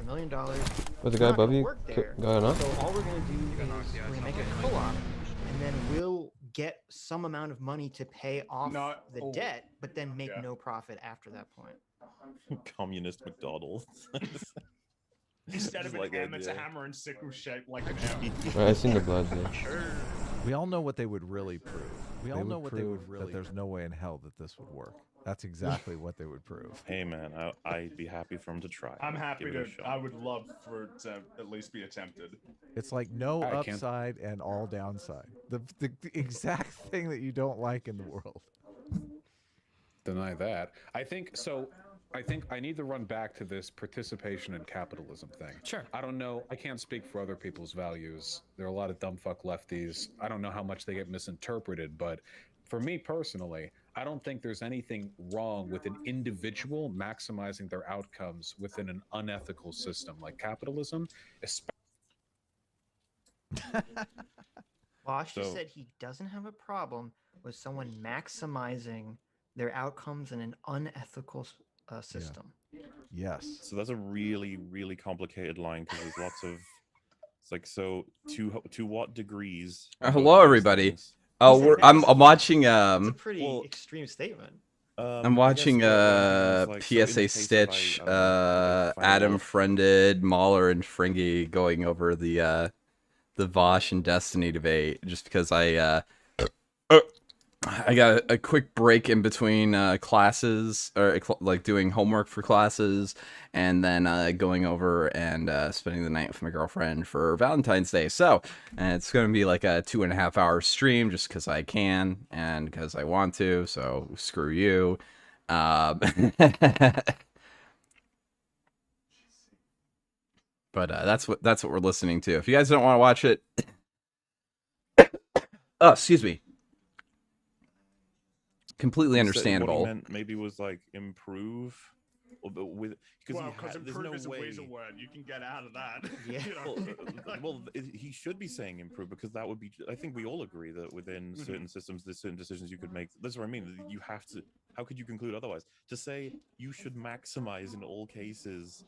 million. With the guy above you going up? So all we're gonna do is we're gonna make a co-op, and then we'll get some amount of money to pay off the debt, but then make no profit after that point. Communist McDonald's. Instead of an M, it's a hammer and sickle shaped like an M. Right, I seen the blood there. We all know what they would really prove. We all know what they would really. That there's no way in hell that this would work. That's exactly what they would prove. Hey man, I'd be happy for him to try. I'm happy to. I would love for it to at least be attempted. It's like no upside and all downside. The exact thing that you don't like in the world. Deny that. I think I need to run back to this participation in capitalism thing. Sure. I don't know. I can't speak for other people's values. There are a lot of dumb fuck lefties. I don't know how much they get misinterpreted, but for me personally, I don't think there's anything wrong with an individual maximizing their outcomes within an unethical system like capitalism. Bosch just said he doesn't have a problem with someone maximizing their outcomes in an unethical system. Yeah. Yes. So that's a really, really complicated line because there's lots of. It's like, so to what degrees? Hello, everybody. Oh, I'm watching. It's a pretty extreme statement. I'm watching PSA Stitch, Adam Friended, Mahler, and Fringy going over the Vosh and Destiny debate, just because I got a quick break in between classes, or like doing homework for classes, and then going over and spending the night with my girlfriend for Valentine's Day. So it's going to be like a 2.5-hour stream just because I can and because I want to. So screw you. But that's what we're listening to. If you guys don't want to watch it, oh, excuse me. Completely understandable. What he meant maybe was like improve, with because improve is a weasel word. You can get out of that. Yeah. Well, he should be saying improve because that would be. I think we all agree that within certain systems, there's certain decisions you could make. That's what I mean. You have to. How could you conclude otherwise? To say you should maximize in all cases,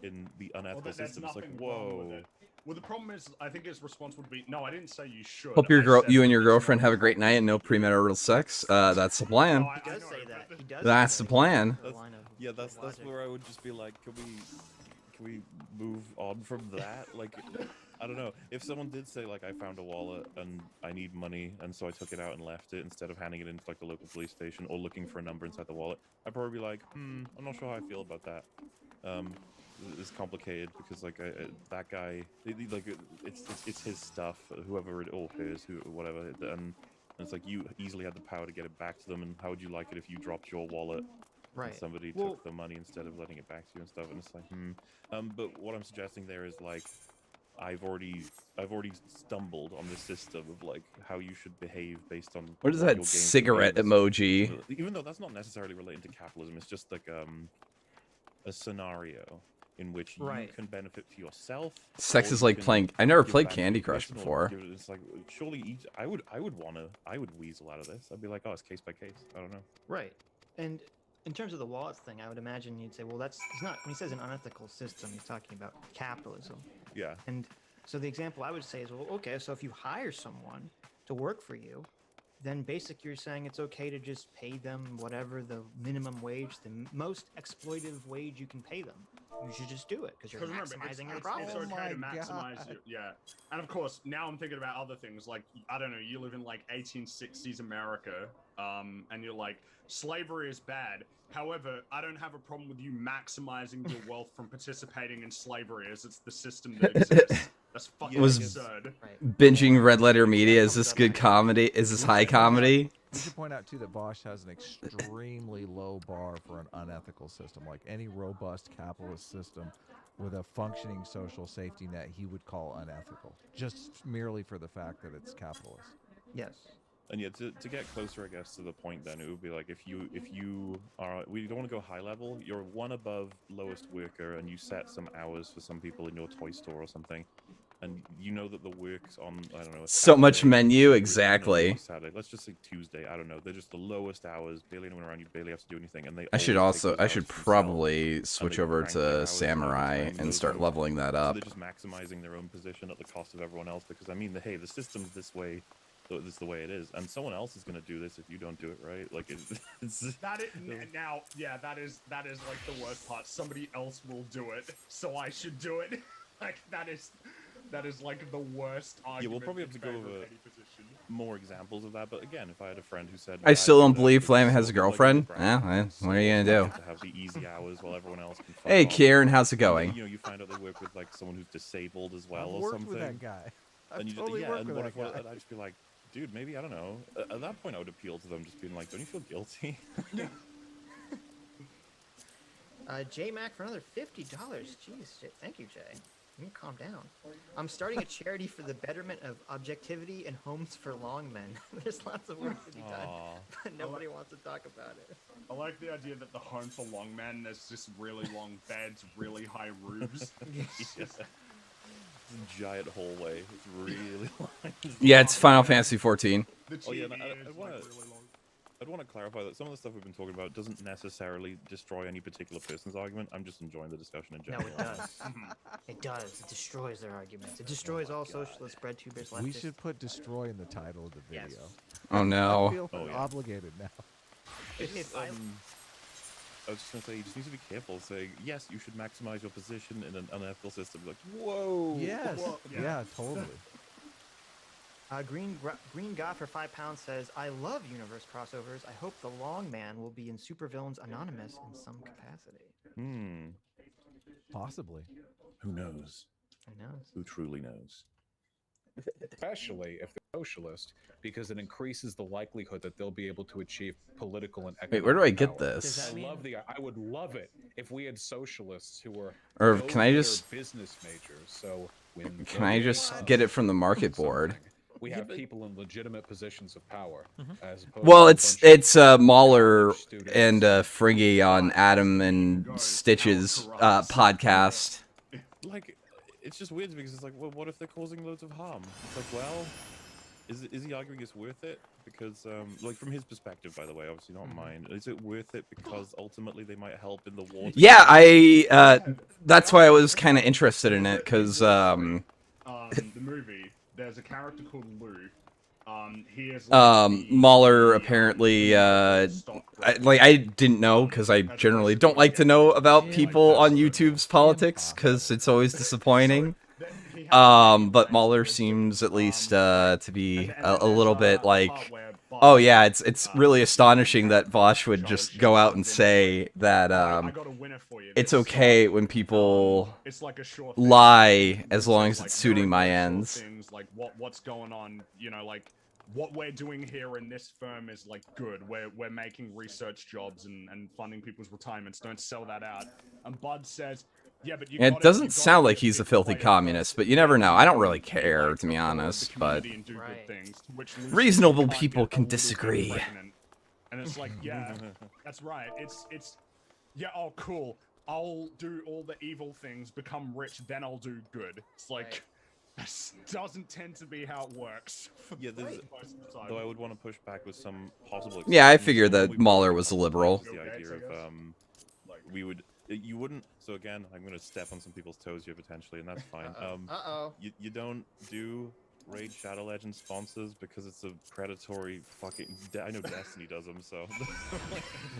in the unethical system, it's like whoa. Well, the problem is, I think his response would be, no, I didn't say you should. Hope you and your girlfriend have a great night and no premarital sex. That's the plan. No, he does say that. He does That's the plan. That's where I would just be like, can we move on from that? Like, I don't know. If someone did say like I found a wallet and I need money and so I took it out and left it instead of handing it into like the local police station or looking for a number inside the wallet, I'd probably be like, I'm not sure how I feel about that. It's complicated because like that guy, like it's his stuff, whoever it or his, whatever, and it's like you easily had the power to get it back to them. And how would you like it if you dropped your wallet? Right. And somebody took the money instead of letting it back to you and stuff. And it's like, But what I'm suggesting there is like, I've already stumbled on this system of like how you should behave based on. What is that cigarette emoji? Even though that's not necessarily related to capitalism, it's just like a scenario in which you can benefit to yourself. Sex is like playing. I never played Candy Crush before. It's like surely I would weasel out of this. I'd be like, oh, it's case by case. I don't know. Right. And in terms of the wallets thing, I would imagine you'd say, well, it's not. When he says an unethical system, he's talking about capitalism. Yeah. And so the example I would say is, well, okay, so if you hire someone to work for you, then basically you're saying it's okay to just pay them whatever the minimum wage, the most exploitative wage you can pay them. You should just do it because you're maximizing your profits. It's okay to maximize it, yeah. And of course, now I'm thinking about other things like, I don't know, you live in like 1860s America, and you're like, slavery is bad. However, I don't have a problem with you maximizing your wealth from participating in slavery as it's the system that exists. That's fucking absurd. Binging Red Letter Media, is this good comedy? Is this high comedy? We should point out too that Bosch has an extremely low bar for an unethical system. Like any robust capitalist system with a functioning social safety net, he would call unethical, just merely for the fact that it's capitalist. Yes. And yeah, to get closer, I guess, to the point, then it would be like if you are, we don't want to go high level. You're one above lowest worker, and you set some hours for some people in your toy store or something. and you know that the work's on, I don't know, a So much Saturday, menu, or, exactly. Saturday. Let's just say Tuesday. I don't know. They're just the lowest hours. Barely anyone around. You barely have to do anything, and they. I should always take also, those I hours should to themselves, probably switch they over crank their to hours Samurai overtime and those start hours. leveling that So up. they're just maximizing their own position at the cost of everyone else. Because I mean, hey, the system's this way. So this is the way it is, and someone else is going to do this if you don't do it right. Like it's That is now, yeah, that is like the worst part. Somebody else will do it, so I should do it. Like that is like the worst argument. Yeah, we'll probably have in to go favor of over any position. more examples of that. But again, if I had a friend who said, I still do don't that believe because Flame it's has so a good, like, girlfriend. it's Yeah, brand, what are you gonna do? to have the easy hours while everyone else can fuck Hey, off. Kieran, how's it And then, going? you know, you find out they work with like someone who's disabled as well I've or worked something. with that guy. I've And you totally yeah, worked and with what that if guy. and I'd just be like, dude, maybe I don't know. At that point, I would appeal to them, just being like, don't you feel guilty? J Mac for another $50. Jeez, thank you, Jay. You can calm down. I'm starting a charity for the betterment of objectivity and homes for long men. There's lots of work to be done, Aw. but nobody wants to talk about it. I like the idea that the home for long men, there's just really long beds, really high roofs. It's just- Giant hallway. It's really long. Yeah, it's Final Fantasy 14. the Oh, yeah, TV and is I wanna- like really long. I'd want to clarify that some of the stuff we've been talking about doesn't necessarily destroy any particular person's argument. I'm just enjoying the discussion in No, general. it does. It does. It destroys their arguments. It destroys all socialist breadtubers leftists. We should put "destroy" in the title of the Yes. video. Oh I no. feel Oh, yeah. obligated now. If I- I was just gonna say, you just need to be careful saying, yes, you should maximize your position in an unethical system. Like, whoa! Yes. Well, yeah. Yeah, totally. Green God for £5 says, I love universe crossovers. I hope the Long Man will be in Supervillains Anonymous in some capacity. Possibly. Who knows? Who knows? Who truly knows? Especially if they're socialist, because it increases the likelihood that they'll be able to achieve political and economic Wait, where do I get power. Does this? that mean- I would love it if we had socialists who were Or those can I that are just- business majors. So when Can I just get it from the market board? we have people in legitimate positions of power, as opposed Well, to a it's bunch of Mahler college students. and Friggy on Adam and Stitch's podcast. Like, it's just weird because it's like, well, what if they're causing loads of harm? It's like, well, is he arguing it's worth it? Because, like, from his perspective, by the way, obviously not mine. Is it worth it because ultimately they might help in the war? Yeah, that's why I was kind of interested in it, because The movie, there's a character called Lou. He is like Mahler apparently I didn't know, because I generally don't like to know about people on YouTube's politics, because it's always disappointing. But Mahler seems at least to be a little bit like, oh yeah, it's really astonishing that Vosh would just go out and say that it's okay when people it's like a short thing. lie as long as Like, it's suiting my very short ends. Things like what's going on, you know, like what we're doing here in this firm is like good. We're making research jobs and funding people's retirements. Don't sell that out. And Bud says, yeah, but you It gotta- doesn't you gotta sound like get he's a people filthy way communist, above but you never know. I don't and really like care, to be the honest, but community and do good Right. things, which Lucy reasonable can't people get a can little bit disagree. pregnant. And it's like, yeah, that's right. It's yeah, oh cool. I'll do all the evil things, become rich, then I'll do good. It's like Right. this doesn't tend to be how it works. For Yeah, there's, most of the time. though I would want to push back with some possible. Yeah, I exceptions. figured One that we Mahler brought was a up liberal. was the idea of we would you wouldn't. So again, I'm going to step on some people's toes here potentially, and that's fine. Uh-oh. You don't do Raid Shadow Legends sponsors because it's a predatory fucking. I know Destiny does them, so.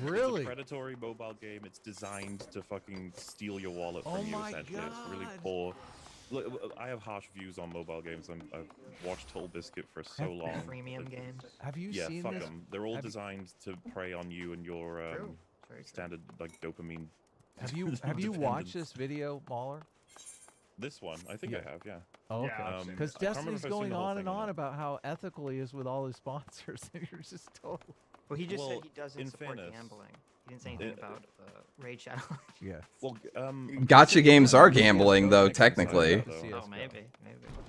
Really? It's a predatory mobile game. It's designed to fucking steal your wallet Oh from you. my Essentially, it's really God. poor. Look, I have harsh views on mobile games. I've watched Toll Biscuit for so long. Premium that- games. Have you Yeah, seen fuck this? them. They're all have you- designed to prey on you and your True. Very true. standard like dopamine. Have you watched this video, Mahler? This one, I think Yeah. I have. Yeah. Oh, Yeah, okay. I've seen Because it. I can't remember Destiny's if I've seen going the whole on thing and or on not. about how ethical he is with all his sponsors, and you're just totally. Well, he just Well, said he doesn't in support fairness- gambling. You didn't say anything about Raid Shadow. Yeah. Well, Gotcha games are CS:GO gambling, though, makes sense technically. like that, though. Oh, maybe.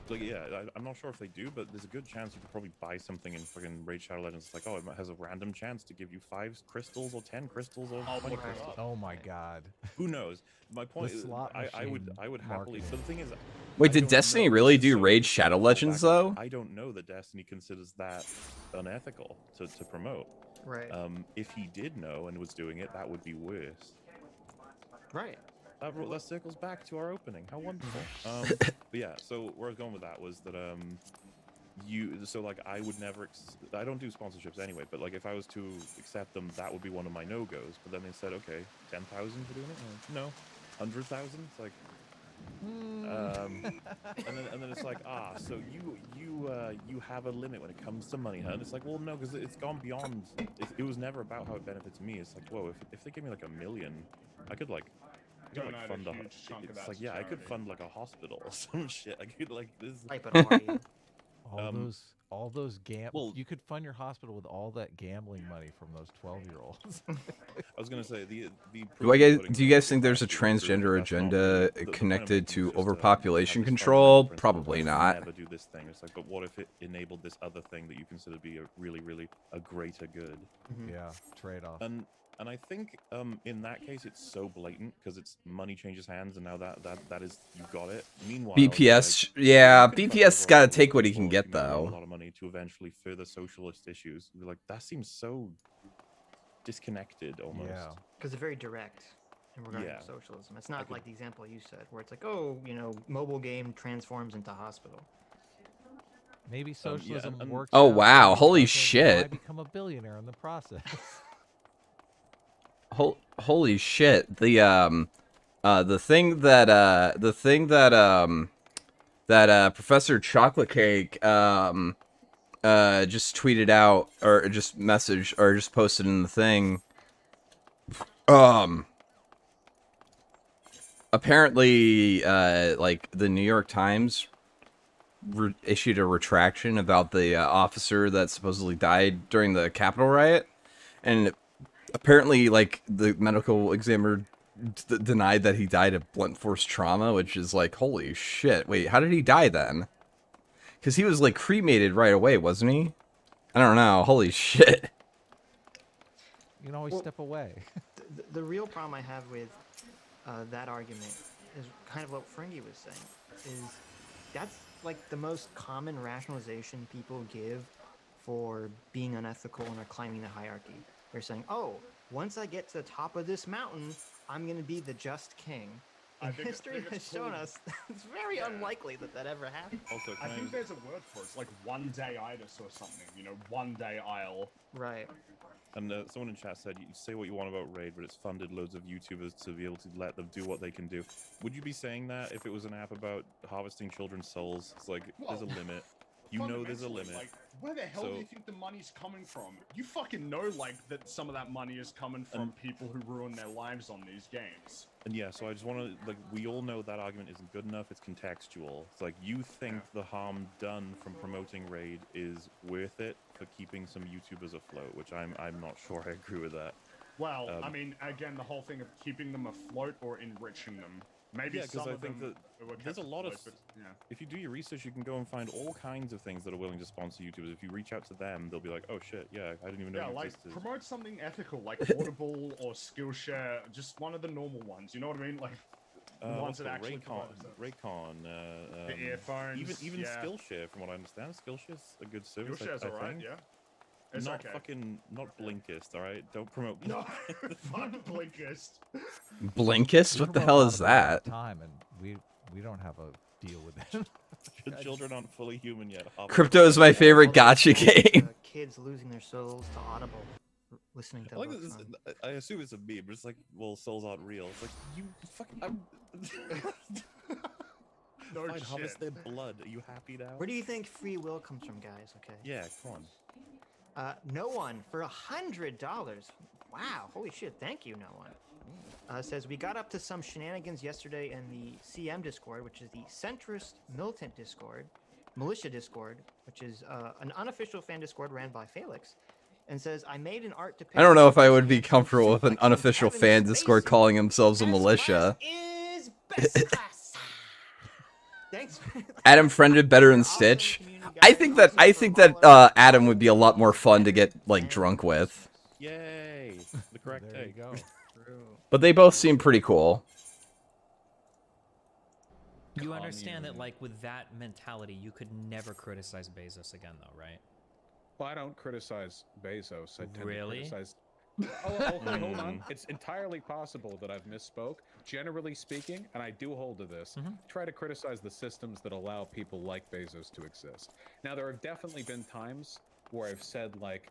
Like, yeah, I'm not sure if they do, but there's a good chance you could probably buy something in fucking Raid Shadow Legends. It's like, oh, it has a random chance to give you 5 crystals or 10 crystals or 20 crystals. Oh my god. Who knows? My point is, slot I would happily. marketing. But the thing is, Wait, I did don't Destiny know. really This do is so Raid interesting Shadow to go Legends, back and- though? I don't know that Destiny considers that unethical to promote. Right. If he did know and was doing it, that would be worse. Right. That circles back to our opening. How wonderful. But yeah, so where I was going with that was that I would never I don't do sponsorships anyway, but like if I was to accept them, that would be one of my no-goes. But then they said, okay, 10,000 for doing it? No. 100,000? It's like and then it's like, so you have a limit when it comes to money, huh? And it's like, well, no, because it's gone beyond. It was never about how it benefits me. It's like, whoa, if they give me like $1 million, I could like fund a. It's like, yeah, I could fund like a hospital or some shit. I could like this. Type it all, you. All those Well, you could fund your hospital with all that gambling money from those 12-year-olds. I was gonna say the. Do you guys think there's a transgender agenda connected to overpopulation control? Probably not. Never do this thing. It's like, but what if it enabled this other thing that you consider to be a really, really a greater good? Yeah, trade-off. And I think in that case it's so blatant because it's money changes hands, and now that is you got it. Meanwhile, BPS, like, yeah, you can fund BPS got to overall take what he can if get you make though. A lot of money to eventually further socialist issues. You're like, that seems so disconnected almost. Yeah. Because they're very direct in regard Yeah. to socialism. It's not like the example you said, where it's like, oh, mobile game transforms into hospital. Maybe socialism and- works. Oh, out wow, holy because I shit. become a billionaire in the process. Holy shit! The thing that Professor Chocolate Cake just tweeted out or just messaged or just posted in the thing. Apparently, like the New York Times issued a retraction about the officer that supposedly died during the Capitol riot, and apparently, like, the medical examiner denied that he died of blunt force trauma, which is like, holy shit. Wait, how did he die then? Because he was, like, cremated right away, wasn't he? I don't know. Holy shit. You can always step away. The real problem I have with that argument is kind of what Fringy was saying, is that's like the most common rationalization people give for being unethical and are climbing the hierarchy. They're saying, oh, once I get to the top of this mountain, I'm going to be the just king. And history has shown us it's very unlikely that ever happens. Also, I think there's a word for it. It's like one-day-itis or something, one-day isle. Right. And someone in chat said, you say what you want about Raid, but it's funded loads of YouTubers to be able to let them do what they can do. Would you be saying that if it was an app about harvesting children's souls? It's like, there's a limit. You know there's a limit. Like, where the hell do you think the money's coming from? You fucking know, like, that some of that money is coming from people who ruin their lives on these games. And yeah, so I just want to, like, we all know that argument isn't good enough. It's contextual. It's like, you think the harm done from promoting Raid is worth it for keeping some YouTubers afloat, which I'm not sure I agree with that. Well, I mean, again, the whole thing of keeping them afloat or enriching them. Maybe yeah, because I think that there's a lot of. Yeah. If you do your research, you can go and find all kinds of things that are willing to sponsor YouTubers. If you reach out to them, they'll be like, "Oh shit, yeah, I didn't even know." Yeah, you like existed. promote something ethical, like Audible or Skillshare, just one of the normal ones. You know what I mean? Like the ones that actually Raycon, the earphones, even yeah. Skillshare, from what I understand, Skillshare's a good service. Skillshare's alright, yeah. It's not okay. not Blinkist, all right? Don't promote. No, fuck Blinkist. Blinkist? What the hell is that? Time, and we don't have a deal with it. Children aren't fully human yet. Crypto is my favorite gotcha game. Kids losing their souls to Audible, listening to books. I assume it's a meme, but it's like, well, souls aren't real. It's like, you fucking. No I'd shit. harvest their blood. Are you happy now? Where do you think free will comes from, guys? Okay. Yeah, come on. No one for $100. Wow, holy shit! Thank you, no one. Says we got up to some shenanigans yesterday in the CM Discord, which is the centrist militant Discord, militia Discord, which is an unofficial fan Discord ran by Felix. and says, "I made an art I don't know if I would be depiction comfortable with an reflecting unofficial heaven's fan Discord spaces. calling themselves a Best militia. class is best class." Thanks. Adam friended better than Stitch. I think that Adam would be a lot more fun to get like drunk with. Yay! The correct There you take. go. But they both seem pretty cool. You understand that, like, with that mentality, you could never criticize Bezos again, though, right? Well, I don't criticize Bezos. I tend Really? to criticize. Hold on. It's entirely possible that I've misspoke. Generally speaking, and I do hold to this, try to criticize the systems that allow people like Bezos to exist. Now, there have definitely been times where I've said, like,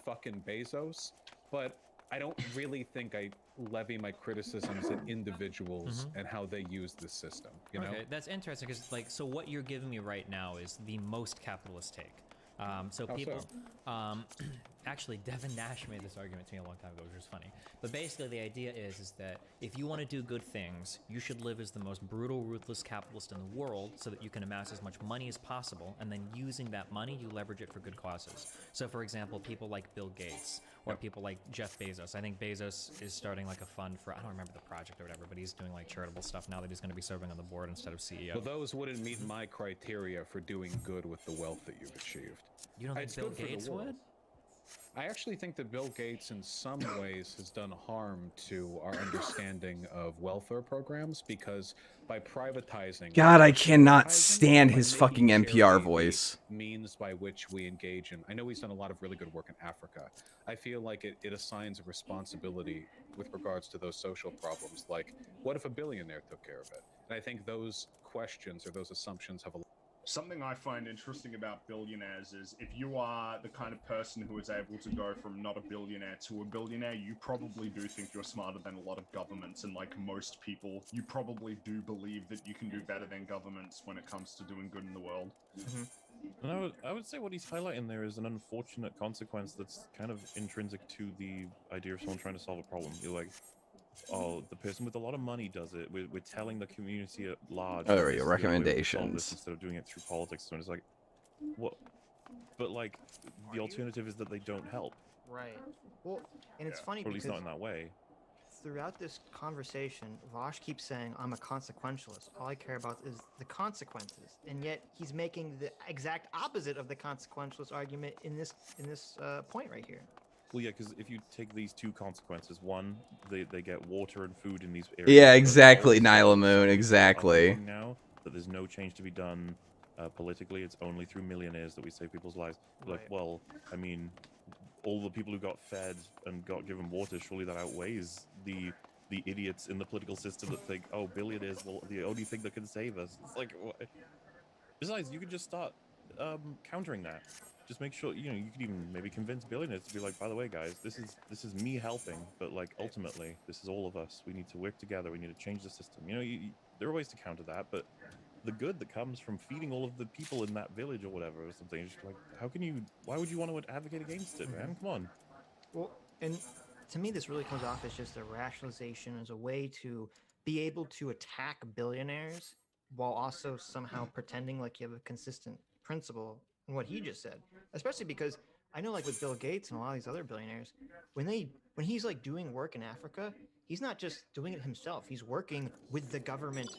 fucking Bezos, but I don't really think I levy my criticisms at individuals and how they use the system, you know? Okay, that's interesting, because, like, so what you're giving me right now is the most capitalist take. So people, actually, Devin Nash made this argument to me a long time ago, which was funny. But basically, the idea is that if you want to do good things, you should live as the most brutal, ruthless capitalist in the world, so that you can amass as much money as possible, and then using that money, you leverage it for good causes. So, for example, people like Bill Gates or people like Jeff Bezos. I think Bezos is starting like a fund for, I don't remember the project or whatever, but he's doing like charitable stuff now that he's going to be serving on the board instead of CEO. Well, those wouldn't meet my criteria for doing good with the wealth that you've achieved. You don't think It's Bill good for the Gates world. would? I actually think that Bill Gates, in some ways, has done harm to our understanding of welfare programs because by privatizing, God, I cannot privatizing, stand by his making fucking NPR charity the voice. means by which we engage in. I know he's done a lot of really good work in Africa. I feel like it assigns a responsibility with regards to those social problems. Like, what if a billionaire took care of it? And I think those questions or those assumptions have a Something I find interesting about billionaires is if you are the kind of person who is able to go from not a billionaire to a billionaire, you probably do think you're smarter than a lot of governments. And like most people, you probably do believe that you can do better than governments when it comes to doing good in the world. And I would say what he's highlighting there is an unfortunate consequence that's kind of intrinsic to the idea of someone trying to solve a problem. You're like, oh, the person with a lot of money does it. We're telling the community at large. Oh, there this we go. is the way we solve Recommendations. this instead of doing it through politics. So it's like, what? But like, the alternative is that they don't help, Right. Well, and it's funny or at least because not in that way. throughout this conversation, Vosh keeps saying, "I'm a consequentialist. All I care about is the consequences," and yet he's making the exact opposite of the consequentialist argument in this point right here. Well, yeah, because if you take these two consequences, one, they get water and food in these areas. Yeah, but exactly, also Nyla Moon, some people are exactly. arguing now that there's no change to be done politically. It's only through millionaires that we save people's lives. Like, Right. well, I mean, all the people who got fed and got given water, surely that outweighs the idiots in the political system that think, oh, billionaires, well, the only thing that can save us. It's like, what? Besides, you could just start countering that. Just make sure, you know, you could even maybe convince billionaires to be like, by the way, guys, this is me helping, but like ultimately, this is all of us. We need to work together. We need to change the system. You know, there are ways to counter that, but the good that comes from feeding all of the people in that village or whatever or something, is just like, why would you want to advocate against it, man? Come on. Well, and to me, this really comes off as just a rationalization, as a way to be able to attack billionaires while also somehow pretending like you have a consistent principle in what he just said. Especially because I know, like with Bill Gates and a lot of these other billionaires, when he's like doing work in Africa, he's not just doing it himself. He's working with the government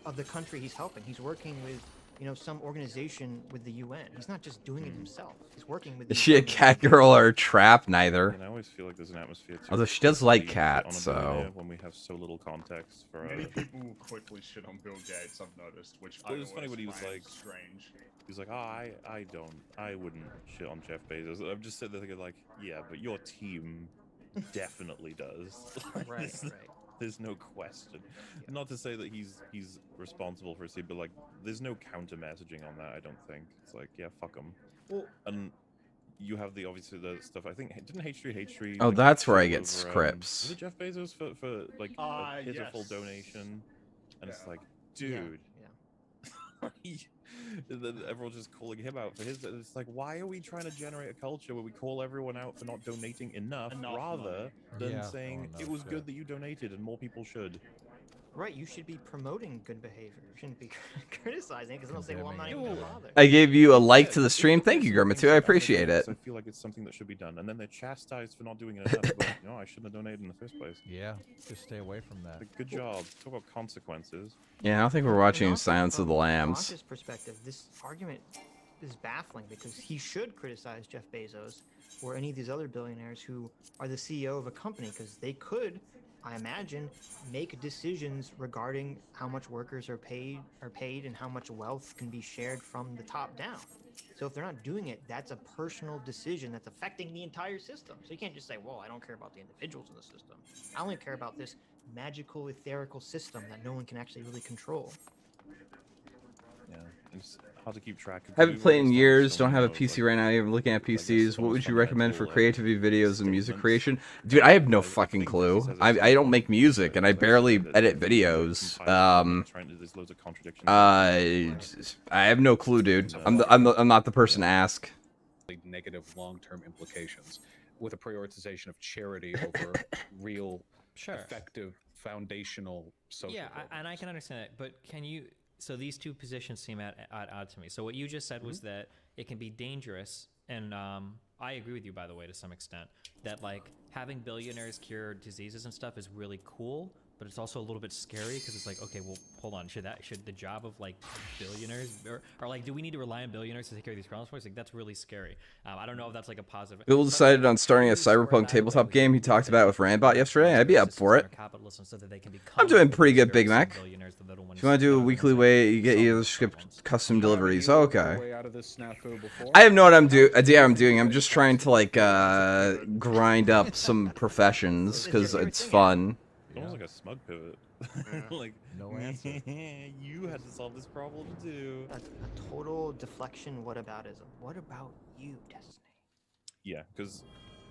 of the country he's helping. He's working with, you know, some organization with the UN. He's not just doing it himself. He's working with. Is she a cat girl or a trap? Neither. And I always feel like there's an atmosphere too. Although she does like quickly cats, shit on a so. billionaire when we have so little context for. Many people will quickly shit on Bill Gates, I've noticed, which Well, I it was funny always when he was find like- strange. He's like, oh, I wouldn't shit on Jeff Bezos. I'm just sitting there thinking like, yeah, but your team definitely does. Like, Right, there's, right. there's no question. Not to say that he's responsible for it, but like, there's no counter messaging on that. I don't think it's like, yeah, fuck him. Well, And you have obviously the stuff. I think didn't H3 Oh, like, that's where I shit get over, scripts. Was it Jeff Bezos for like a pitiful Yes. donation? And it's Yeah. like, yeah, dude. yeah. And then everyone's just calling him out for his. It's like, why are we trying to generate a culture where we call everyone out for not donating enough Enough rather money. than Yeah. saying Oh, no it was shit. good that you donated and more people should? Right, you should be promoting good behavior. You shouldn't be criticizing it because they'll say, well, I'm not even going to bother. I gave you a like to the stream. Thank you, Gurma2. I appreciate it. I feel like it's something that should be done. And then they're chastised for not doing it enough. But, no, I shouldn't have donated in the first place. Yeah, just stay away from that. Like, good job. Talk about consequences. Yeah, I don't think we're watching Silence of the Lambs. From Josh's perspective, this argument is baffling because he should criticize Jeff Bezos or any of these other billionaires who are the CEO of a company because they could, I imagine, make decisions regarding how much workers are paid and how much wealth can be shared from the top down. So if they're not doing it, that's a personal decision that's affecting the entire system. So you can't just say, well, I don't care about the individuals in the system. I only care about this magical, etherical system that no one can actually really control. Yeah, it's hard to keep track of. Haven't played in years, don't have a PC right now, even looking at PCs. What would you recommend for creativity videos and music creation? Dude, I have no fucking clue. I don't make music, and I barely edit videos. I have no clue, dude. I'm not the person to ask. Negative long-term implications with a prioritization of charity over real, effective, foundational social programs. And I can understand that, but can you... So these two positions seem odd to me. So what you just said was that it can be dangerous, and I agree with you, by the way, to some extent, that like having billionaires cure diseases and stuff is really cool, but it's also a little bit scary because it's like, okay, well, hold on, should the job of like billionaires or like, do we need to rely on billionaires to take care of these problems for us? Like, that's really scary. I don't know if that's like a positive. Bill decided on starting a cyberpunk tabletop game he talked about with Randbot yesterday. I'd be up for it. I'm doing pretty good, Big Mac. If you want to do a weekly way, you get either skip custom deliveries. Oh, okay. I have no idea what I'm doing. I'm just trying to like grind up some professions because it's fun. It's almost like a smug pivot. Like, no answer. You had to solve this problem too. A total deflection whataboutism. What about you, Destiny? Yeah, because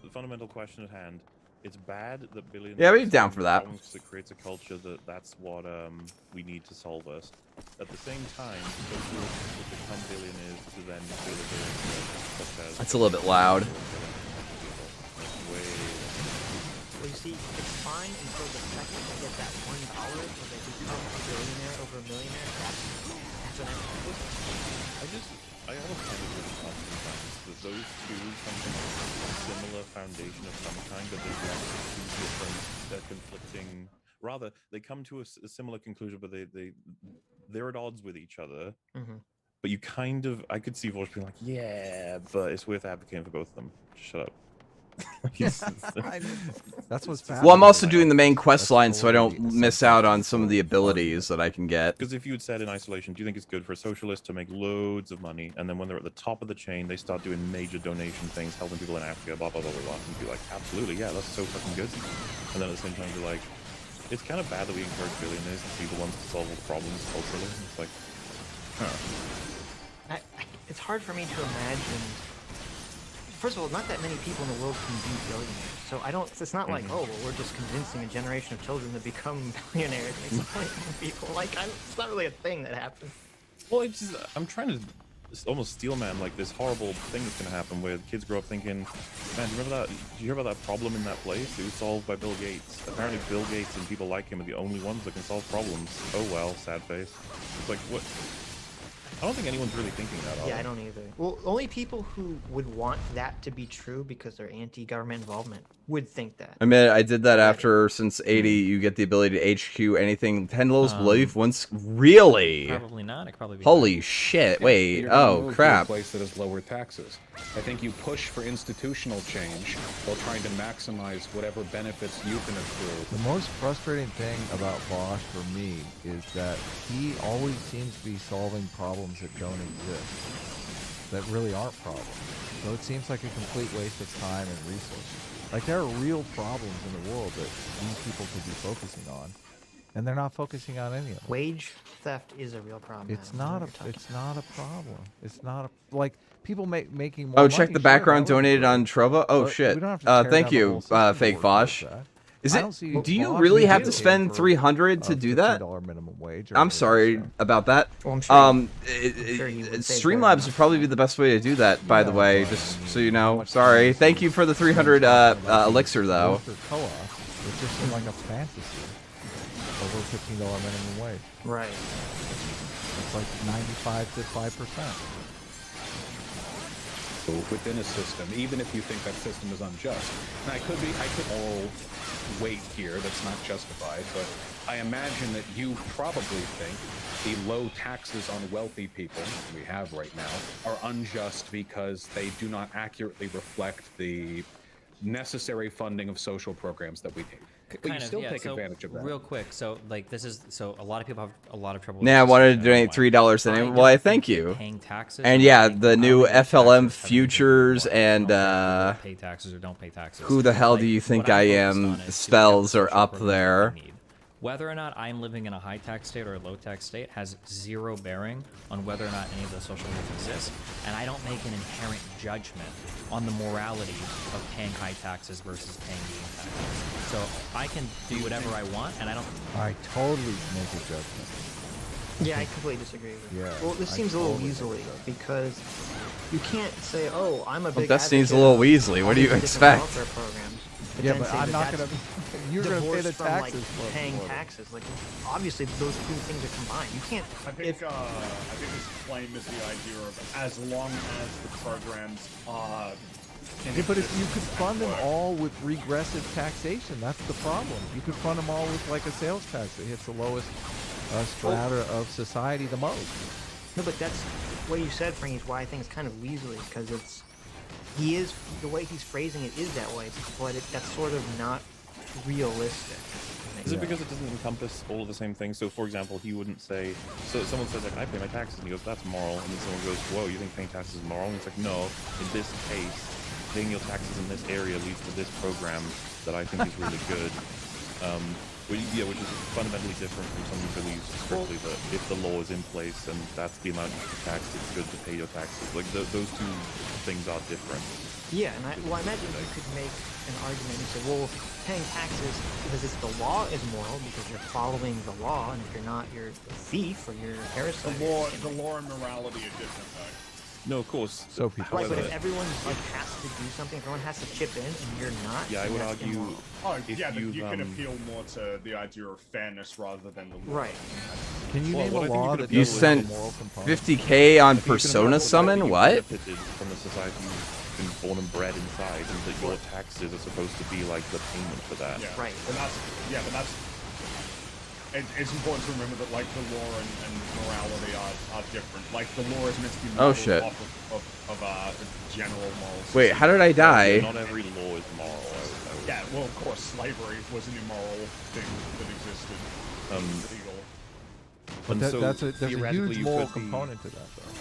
the fundamental question at hand, it's bad that billionaires... Yeah, we're down for that. Because it creates a culture that's what we need to solve us. At the same time, social will become billionaires to then feel a billionaire, such as... That's a little bit loud. Well, you see, it's fine until the second they get that $1 where they become a billionaire over a millionaire. That's an I almost kind of really thought sometimes that those two come from a similar foundation of some kind, but they're two different, conflicting. Rather, they come to a similar conclusion, but they're at odds with each other. Mm-hmm. But you kind of, I could see Voice being like, yeah, but it's worth advocating for both of them. Shut up. That's what's fascinating. Well, I'm also doing the main quest line, so I don't miss out on some of the abilities that I can get. Because if you had said in isolation, do you think it's good for a socialist to make loads of money, and then when they're at the top of the chain, they start doing major donation things, helping people in Africa, blah, blah, blah, blah, blah, and be like, absolutely, yeah, that's so fucking good. And then at the same time, you're like, it's kind of bad that we encourage billionaires to be the ones to solve all the problems culturally. It's like, it's hard for me to imagine. First of all, not that many people in the world can be billionaires. So I don't. It's not like, oh, well, we're just convincing a generation of children to become billionaires. It makes money from people. Like, it's not really a thing that happens. Well, it's just, I'm trying to almost steel man like this horrible thing that's gonna happen where kids grow up thinking, man, do you remember that? Did you hear about that problem in that place? It was solved by Bill Gates. Apparently, Bill Gates and people like him are the only ones that can solve problems. Oh well, sad face. It's like what? I don't think anyone's really thinking that. Yeah, I don't either. Well, only people who would want that to be true because they're anti-government involvement would think that. I mean, I did that after, since 80, you get the ability to HQ anything 10 levels below you once. Really? Probably not. It could probably be Holy not. shit. Yeah, wait. you're Oh, moved crap. To a place that has lower taxes. I think you push for institutional change while trying to maximize whatever benefits you can accrue. The most frustrating thing about Bosch for me is that he always seems to be solving problems that don't exist, that really aren't problems. So it seems like a complete waste of time and resources. Like, there are real problems in the world that these people could be focusing on, and they're not focusing on any of them. Wage theft is a real problem. It's not a problem. It's not a, like, people making more Oh, money, check the sure, background that would be donated great. on Trova. Oh, But shit. we don't have to tear Thank down the you, whole system Fake to Vosh. work with that. Is I it? don't see Do you Bosch really have to advocating spend for $300 to do that? $15 minimum wage or I'm whatever, sorry so. about that. Well, I'm sure sure he would say Streamlabs better. would probably be the best way to do that, by the Yeah, way, but, just so you know. Sorry. Thank you for the 300 elixir, though. Worker co-op, it's just like a fantasy of for $15 minimum wage. Right. It's like 95 to 5%. Within a system, even if you think that system is unjust. And I could all weight here that's not justified, but I imagine that you probably think the low taxes on wealthy people we have right now are unjust because they do not accurately reflect the necessary funding of social programs that we need. But you still take advantage of that. Real quick, so like this is a lot of people have a lot of trouble. Yeah, I wanted to donate $3 anyway. Well, I thank you. Paying taxes. And yeah, the new FLM futures and pay taxes or don't pay taxes. who the hell do you think I am? Spells are up there. Whether or not I'm living in a high tax state or a low tax state has zero bearing on whether or not any of those social needs exist, and I don't make an inherent judgment on the morality of paying high taxes versus paying medium taxes. So I can do whatever I want, and I don't. I totally make a judgment. Yeah, I completely disagree with you. Yeah, Well, this seems a little weaselly because you can't say, "Oh, I'm a big." Well, Destiny's a advocate little of Weasley. all What do you these different expect? welfare programs," Yeah, then but say I'm that not that's gonna. You're gonna pay the divorced from, taxes. like, paying taxes. Like, obviously, those two things are combined. You can't. I think this claim is the idea of as long as the programs are. Yeah, but if you could fund them all with regressive taxation, that's the problem. You could fund them all with like a sales tax that hits the lowest strata of society the most. No, but that's what you said, Frank, is why I think it's kind of weaselly, because the way he's phrasing it is that way, but that's sort of not realistic. Is it because it doesn't encompass all of the same things? So, for example, he wouldn't say. So, someone says, like, "I pay my taxes," and he goes, "That's moral." And then someone goes, "Whoa, you think paying taxes is moral?" And it's like, "No, in this case, paying your taxes in this area leads to this program that I think is really good." Which is fundamentally different from someone who believes strictly that if the law is in place and that's the amount you tax, it's good to pay your taxes. Like those two things are different. Yeah, and I imagine you could make an argument and say, well, paying taxes because it's the law is moral because you're following the law, and if you're not, you're a thief or you're a parasite. The law and morality are different, though. No, of course. So people. Right, but if everyone has to do something, everyone has to chip in, and you're not. Yeah, I would argue. Oh, yeah, but you can appeal more to the idea of fairness rather than the law. Right. Can you name a law that You doesn't sent have a moral component? 50K on Persona Summon? What? From the society you've been born and bred inside, and that your taxes are supposed to be like the payment for that. Yeah. Right. But that's. It's important to remember that, like, the law and morality are different. Like, the law is meant to be modeled off of general morals. Wait, how did I die? Not every law is moral. Yeah, well, of course, slavery was an immoral thing that existed. Illegal. But there's a huge you moral could be- component to that, though.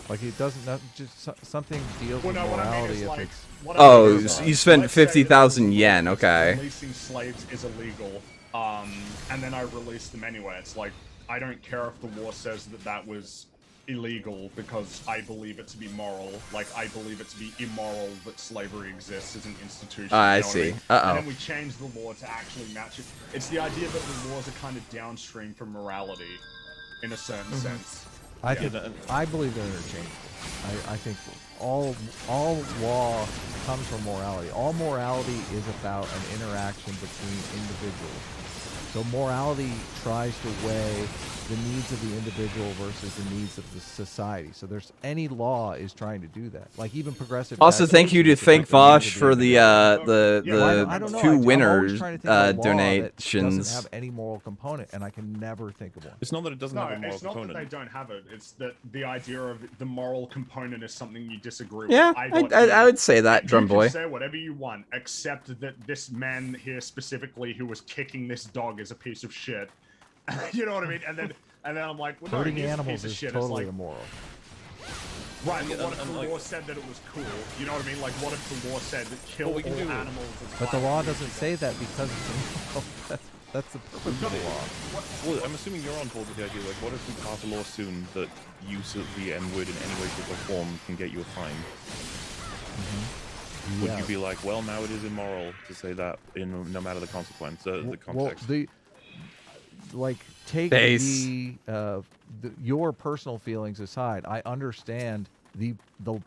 Like, it doesn't just something deals Well, with no, what I mean morality is, if like, it's. what I Oh, mean is, you spent let's say that 50,000 yen. Okay. Releasing slaves is illegal, and then I released them anyway. It's like, I don't care if the law says that was illegal because I believe it to be moral. Like, I believe it to be immoral that slavery exists as an institution. I you know what see. mean? Uh-oh. And then we change the law to actually match it. It's the idea that the laws are kind of downstream from morality, in a certain sense. I believe they're interchangeable. I think all law comes from morality. All morality is about an interaction between individuals. So morality tries to weigh the needs of the individual versus the needs of the society. So there's any law is trying to do that. Like even progressive. Also, thank you to thank Vosh for the I don't know. two I'm always winners trying to think of a law that donations. doesn't have any moral component, and I can never think of one. It's not that it doesn't No, have a moral it's not component. that they don't have it. It's that the idea of the moral component is something you disagree with. Yeah, I would say that, Drum Boy. You can say whatever you want, except that this man here specifically who was kicking this dog is a piece of shit. You know what I mean? And then I'm like, well, no, Hurting he's a animals piece of is shit. totally It's like, immoral. right, but what if and the like- law said that it was cool? You know what I mean? Like, what if the law said that kill Well, we can all do it. animals? is But the fine? law doesn't say that because it's immoral. That's the purpose of the law. Well, I'm assuming you're on board with the idea. Like, what if we pass a law soon that use of the N-word in any way, shape, or form can get you a fine? Would you be like, well, now it is immoral to say that in no matter the consequence, the context? Well, take your personal feelings aside. I understand the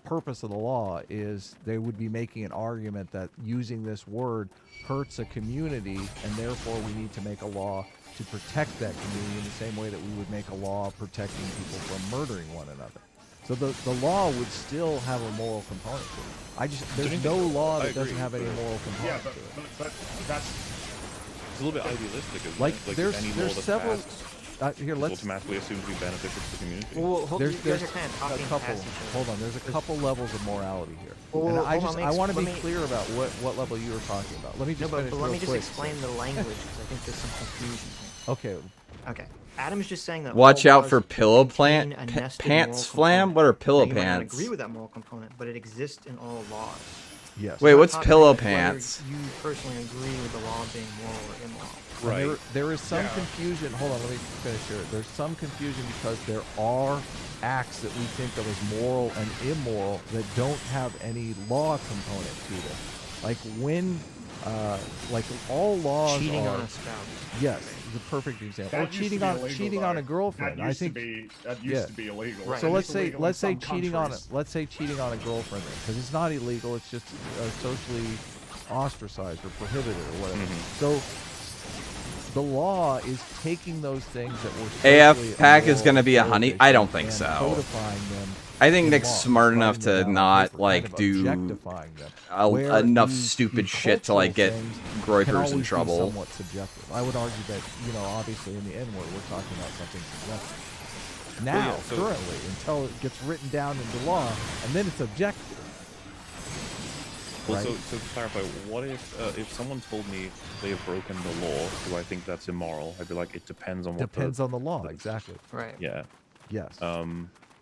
purpose of the law is they would be making an argument that using this word hurts a community, and therefore we need to make a law to protect that community in the same way that we would make a law protecting people from murdering one another. So the law would still have a moral component to it. There's no law that doesn't have any moral component to it. But that's It's a little bit idealistic, isn't Like, it? Like there's any law that's several. passed Here, is let's. automatically assumed to be beneficial to the community. Well, hold, There's you guys are kind of a talking couple. past each other. Hold on. There's a couple levels of morality here, Well, and I hold on, want to be let me- clear about what level you were talking about. Let me just No, finish but let real me just quick. explain the language because I think there's some confusion here. Okay. Okay. Adam's just saying that Watch all out for laws pillow contain plant a nested pants moral flam. component. What are pillow Now, you might not pants? agree with that moral component, but it exists in all laws. Yes. Wait, I'm not what's talking pillow about whether pants? You personally agree with the law being moral or immoral. And Right. There is some Yeah. confusion. Hold on, let me finish here. There's some confusion because there are acts that we think of as moral and immoral that don't have any law component to them. Like when, like all laws Cheating are. on a spouse. Yes, the perfect example. Or That used to cheating be on illegal, cheating on though. a girlfriend. That I used think. that yeah. used to be illegal. Right. So And let's it's say illegal in let's say some cheating on countries. let's say cheating on a girlfriend because it's not illegal. It's just socially ostracized or prohibited or whatever. So the law is taking those things that were AF socially pack is immoral gonna be a honey? I don't think and so. codifying them I think in Nick's law, smart writing enough them to down on not paper, like kind of do objectifying them, where enough these stupid shit to like get cultural things can Groypers always in be trouble. somewhat subjective. I would argue that, obviously in the N word, we're talking about something subjective. Now, yeah, so- currently, until it gets written down into law, and then it's objective. Well, Right. so to clarify, what if someone told me they have broken the law, do I think that's immoral? I'd be like, it depends on what Depends on the law, exactly. Right. Yeah. Yes.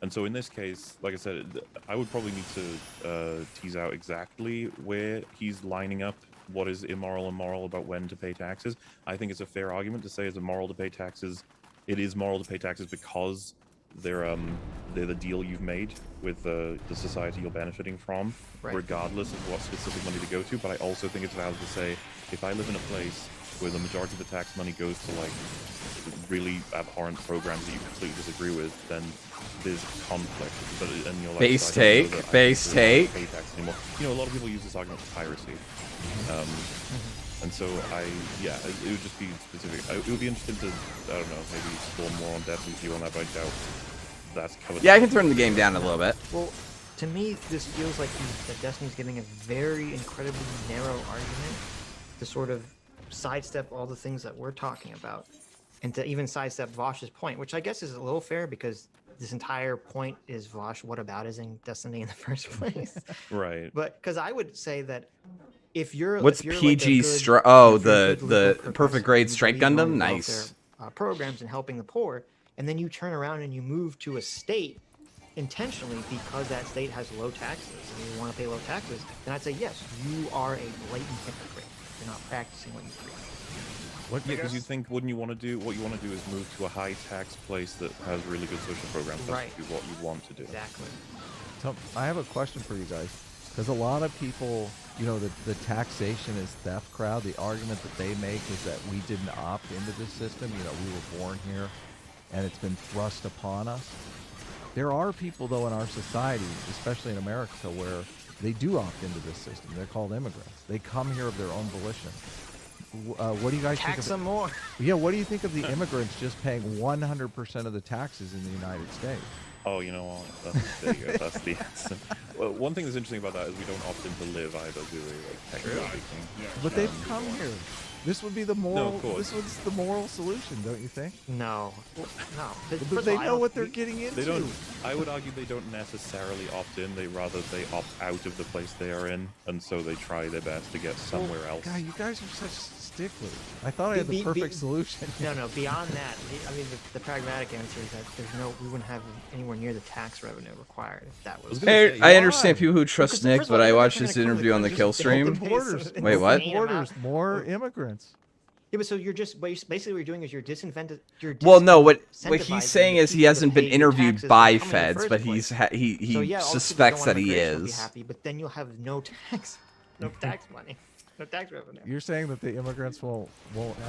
And so in this case, like I said, I would probably need to tease out exactly where he's lining up what is immoral and moral about when to pay taxes. I think it's a fair argument to say it's immoral to pay taxes. It is moral to pay taxes because they're the deal you've made with the society you're benefiting from, Right. regardless of what specific money to go to. But I also think it's valid to say, if I live in a place where the majority of the tax money goes to like really abhorrent programs that you completely disagree with, then there's conflict. But and you're like, Base so I don't know take, that I base really take. want to pay tax anymore. A lot of people use this argument for piracy. And so it would just be specific. It would be interesting to, I don't know, maybe explore more on Destiny's view on that, but I doubt that's covered. Yeah, I can turn the game down a little bit. Well, to me, this feels like that Destiny's giving a very incredibly narrow argument to sort of sidestep all the things that we're talking about, and to even sidestep Vosh's point, which I guess is a little fair because this entire point is Vosh whataboutising Destiny in the first place. Right. But because I would say that if you're What's if you're PG like a good, stri- oh, if you're a good the legal perfect professor grade and you strike believe in Gundam? welfare, Nice. programs and helping the poor, and then you turn around and you move to a state intentionally because that state has low taxes and you want to pay low taxes, then I'd say yes, you are a blatant hypocrite. You're not practicing what you preach. Yeah, because wouldn't you want to do, what you want to do is move to a high tax place that has really good social programs. That's Right. what you want to do. Exactly. So I have a question for you guys, because a lot of people, the taxation is theft crowd, the argument that they make is that we didn't opt into this system. We were born here, and it's been thrust upon us. There are people, though, in our society, especially in America, where they do opt into this system. They're called immigrants. They come here of their own volition. What do you guys think Tax of them more. Yeah, what do you think of the immigrants just paying 100% of the taxes in the United States? Oh, you know what? There you go. That's the answer. Well, one thing that's interesting about that is we don't opt in to live either, do we? Like, technically speaking. But they've come here. This would be the moral. of course. This was the moral solution, don't you think? No. No. But First they of all, I know don't- what they're getting into. They don't. I would argue they don't necessarily opt in. They opt out of the place they are in, and so they try their best to get somewhere else. God, you guys are such sticklers. I thought I had the Be- perfect solution. No, beyond that, the pragmatic answer is that we wouldn't have anywhere near the tax revenue required if that was. Hey, I understand people who trust Because Nick, first of all, but I they're watched not this gonna kill interview on the just kill to stream. open borders. Wait, what? Borders, more immigrants. Yeah, but so you're just basically what you're doing is you're disincentivizing. Well, no, what he's incentivizing saying the is he people to hasn't been pay the interviewed taxes by that come in the feds, first but place. he So, yeah, all the people suspects don't that want he immigration will be is. happy, but then you'll have no tax money, no tax revenue. You're saying that the immigrants won't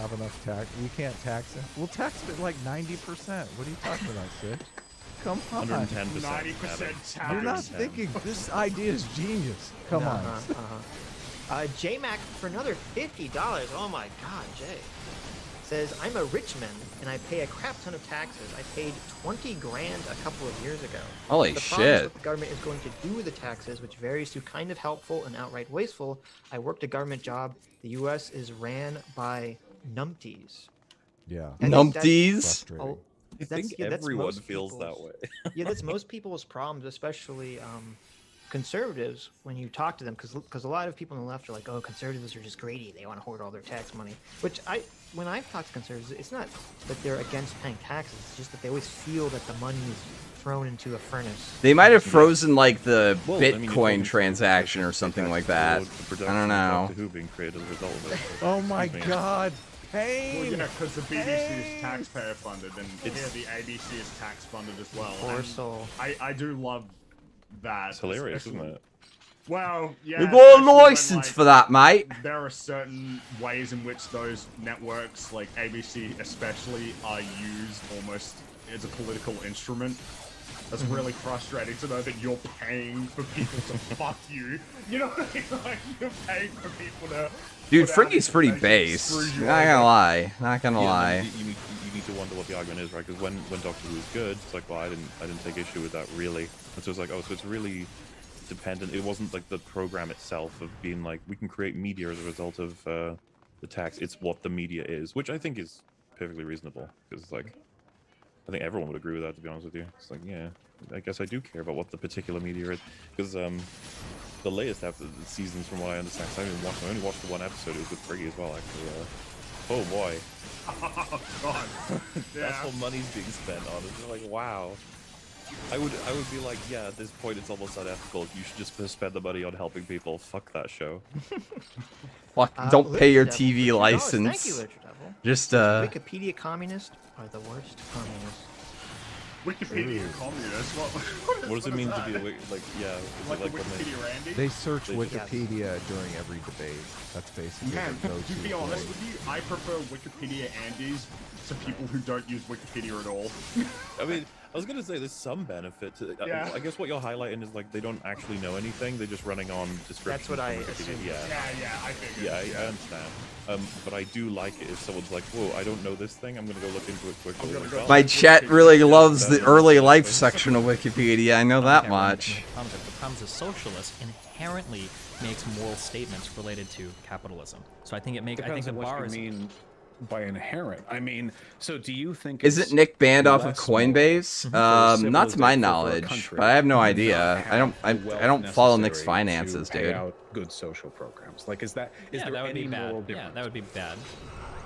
have enough tax. We can't tax them. We'll tax them at like 90%. What are you talking about, Sid? Come on. 110%. 90% tax. tax. You're not thinking. This idea is genius. Come on. J-Mac for another $50. Oh my God, Jay. says, I'm a rich man and I pay a crap ton of taxes. I paid 20 grand a couple of years ago. Holy the problem is shit. what the government is going to do with the taxes, which varies to kind of helpful and outright wasteful. I worked a government job. The U.S. is ran by numpties. Yeah. And Numpties? Frustrating. I think everyone feels that way. Yeah, that's most people's problems, especially conservatives, when you talk to them, because a lot of people on the left are like, oh, conservatives are just greedy. They want to hoard all their tax money. Which when I've talked to conservatives, it's not that they're against paying taxes. It's just that they always feel that the money is thrown into a furnace. They might have frozen like the Well, I mean, Bitcoin transaction or something like that. I don't know. Who being created as a result of it. Oh my Excuse me. God. Well, Pain. you know, because the BBC is taxpayer funded, and here the ABC is tax funded as well. Poor And soul. I do love that. It's hilarious, especially- isn't it? Well, yeah. You got a especially when, license like, for that, mate. There are certain ways in which those networks, like ABC especially, are used almost as a political instrument. That's really frustrating to know that you're paying for people to fuck you. You know what I mean? Like, you're paying for people to... Dude, put out Fricky's pretty information, base. screw you Not over. gonna lie. Not gonna Yeah, lie. you need to wonder what the argument is, right? Because when Doctor Who was good, it's like, well, I didn't take issue with that really. And so it's like, oh, so it's really dependent. It wasn't like the program itself of being like, we can create media as a result of the tax. It's what the media is, which I think is perfectly reasonable. Because it's like, I think everyone would agree with that, to be honest with you. It's like, yeah, I guess I do care about what the particular media is. Because the latest seasons, from what I understand, 'cause I only watched the one episode. It was with Friggy as well, actually. Oh boy. Oh, God. That's Yeah. what money's being spent on. It's like, wow. I would be like, yeah, at this point it's almost unethical. You should just spend the money on helping people. Fuck that show. Fuck, don't pay your Literature Devil, TV $2. license. Thank you, Literature Devil. Just, Wikipedia communists are the worst communists. Wikipedia communist. What does it mean to be that? like? Yeah, is Like it like the when they? Wikipedia Randy? They search They- Wikipedia during every debate. That's basically Man, their go-to to be honest phrase. with you, I prefer Wikipedia Andes to people who don't use Wikipedia at all. I mean, I was gonna say there's some benefit to. Yeah. I guess what you're highlighting is like they don't actually know anything. They're just running on descriptions. That's what I from Wikipedia. assumed. Yeah. I figured. Yeah, I understand. But I do like it if someone's like, "Whoa, I don't know this thing. I'm gonna go look into it quickly." I'm gonna Like, go- well, my chat really loves the That's early what- life section of Wikipedia. I know that much. Becomes a socialist inherently makes moral statements related to capitalism. So I think I think Depends the on what bar you is. mean by inherent. I mean, so do you think Isn't it's Nick banned off of less moral Coinbase? for a Not to my civilization, for a knowledge, country but I have no to not idea. have I the wealth don't follow Nick's necessary finances, to pay dude. out good social programs. Like, is there Yeah, that would any be bad. moral Yeah, difference? that would be bad.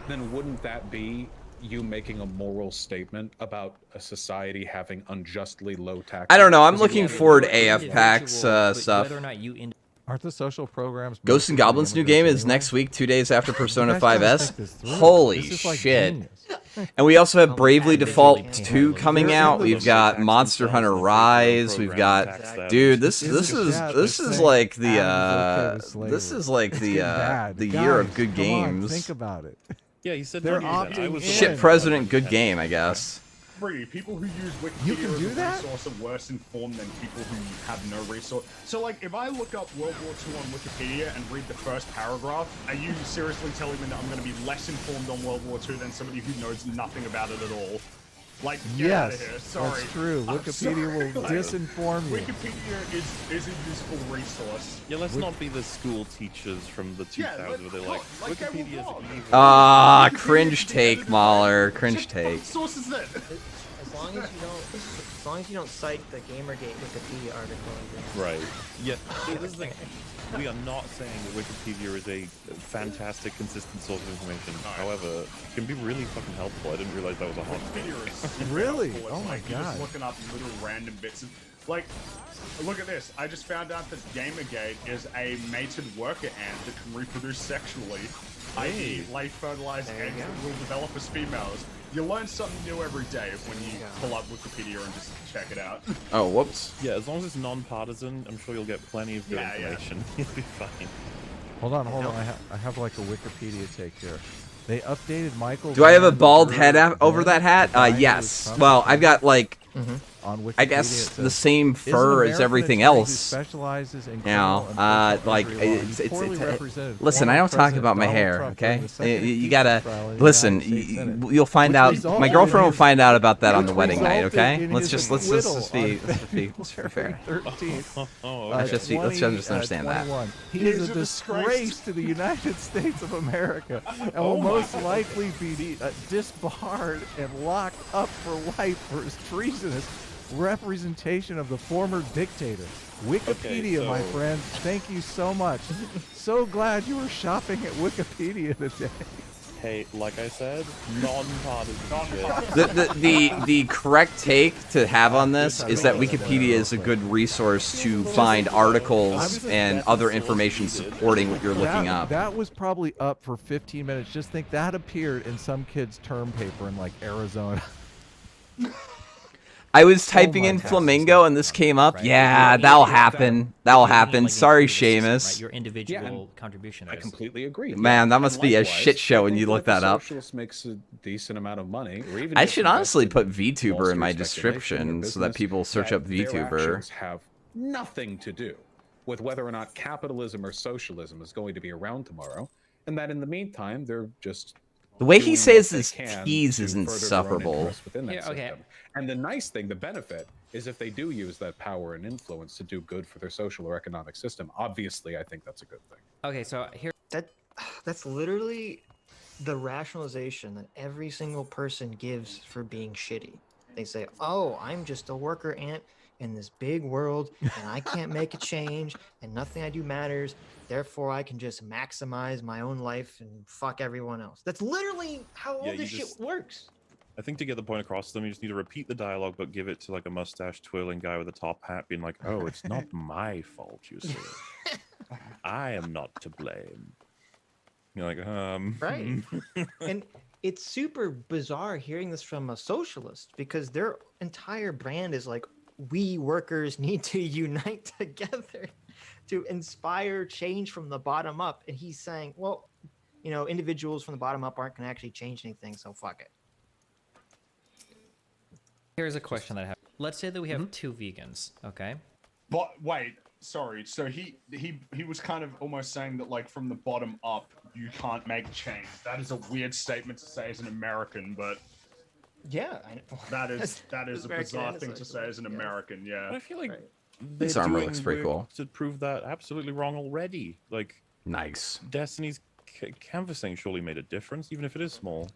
Then wouldn't that be you making a moral statement about a society having unjustly low taxes? I don't know. I'm Because looking you forward to Individual, AF Packs but stuff. Whether or not you Aren't the social programs? Ghosts and mostly for Goblins new immigrants game is anyway? next week, 2 days after You Persona guys gotta 5S. think this through. Holy This is, like, shit. genius. And we also have Oh, Bravely man, Default Disney 2 can't coming They're out. in the We've got tax Monster themselves Hunter in the Rise. program We've got tax them. dude, this Isn't is that this the is thing? like the Adam's okay with this slavery. is like It's the getting bad. the year of Guys, good come on, games. think about it. Yeah, he said They're 90%. I opting was in. Shit, Yeah. President, good game, I guess. Free people who use Wikipedia You can as do a that? resource are worse informed than people who have no resource. So, like, if I look up World War II on Wikipedia and read the first paragraph, are you seriously telling me that I'm going to be less informed on World War II than somebody who knows nothing about it at all? Like, get out of Yes, here. Sorry. that's true. I'm Wikipedia sorry. will Like, disinform you. Wikipedia is a useful resource. Yeah, let's not be the school teachers from the 2000s Yeah, where they're like, like I will Wikipedia's blog. evil. Ah, Wikipedia cringe is the take, editor, Mahler. right? Cringe Check the fucking take. sources then. As long as you don't cite the Gamergate Wikipedia article. Right. Yeah. See, this is the thing. We are not saying that Wikipedia is a fantastic, consistent source of information. However, it can be really fucking helpful. I didn't realize that was a hot take. Wikipedia is Really? helpful. Oh It's my like you're God. just looking up little random bits of, like, look at this. I just found out that Gamergate is a mated worker ant that can reproduce sexually, i.e., lay fertilized There you eggs go. that will develop as females. You learn something new every day when you go. pull up Wikipedia and just check it out. Oh, whoops. Yeah, as long as it's non-partisan, I'm sure you'll get plenty of good Yeah, yeah. information. You'll be fine. Hold on. I have like a Wikipedia take here. They updated Michael. Do I have a Van bald Der head over Ven that hat? to buy Yes. his Well, company. I've got like on Wikipedia. I it guess says, the same "Is an fur as American everything attorney who else. specializes in You criminal know, and personal like injury law. it's, He's poorly represented listen, I former don't talk President about my Donald hair, Trump during okay? the second You impeachment gotta trial in the listen. United States Senate, You'll find which out. resulted My in girlfriend will his- find out about that on which the wedding night, resulted okay? in Let's his just acquittal be on let's be fair. 13th. Oh, Let's just understand that. 21. He is a disgrace to the United States of America and will most likely be disbarred and locked up for life for his treasonous representation of the former dictator. Wikipedia, my friends, thank you so much. So glad you were shopping at Wikipedia today. Hey, like I said, non-partisan shit. The correct take to have on this is that Wikipedia is a good resource to find articles and other information supporting what you're looking up. That was probably up for 15 minutes. Just think that appeared in some kid's term paper in like Arizona. I was typing in flamingo and this came up. Yeah, that'll happen. That'll happen. Sorry, Seamus. Your individual contribution. I completely agree. Man, that must be a Likewise, shit show when I you think look that that up. Socialist makes a decent amount of money. Or even I just should invest honestly in put Wall VTuber in my Street speculation or description so that business, people search up their VTuber. actions have nothing to do with whether or not capitalism or socialism is going to be around tomorrow, and that in the meantime they're just The way he doing says what they his can T's to is further their own insufferable. interests within that Yeah, okay. system. And the nice thing, the benefit, is if they do use that power and influence to do good for their social or economic system. Obviously, I think that's a good thing. Okay, so here. That's literally the rationalization that every single person gives for being shitty. They say, "Oh, I'm just a worker ant in this big world, and I can't make a change, and nothing I do matters. Therefore, I can just maximize my own life and fuck everyone else." That's literally how all Yeah, this you shit just- works. I think to get the point across to them, you just need to repeat the dialogue, but give it to like a mustache twirling guy with a top hat, being like, "Oh, it's not my fault, you see. I am not to blame." You're like, Right. And it's super bizarre hearing this from a socialist because their entire brand is like, we workers need to unite together to inspire change from the bottom up. And he's saying, well, individuals from the bottom up aren't going to actually change anything, so fuck it. Here's a question that I have. Let's say that we have two vegans, okay? But wait, sorry. So he was kind of almost saying that like from the bottom up, you can't make change. That is a weird statement to say as an American, but yeah, I know. that is a American bizarre and thing it's to like, say as an American. Yeah. I feel like Right. they're This armor doing looks pretty work cool. to prove that absolutely wrong already. Like Nice. Destiny's canvassing surely made a difference, even if it is small.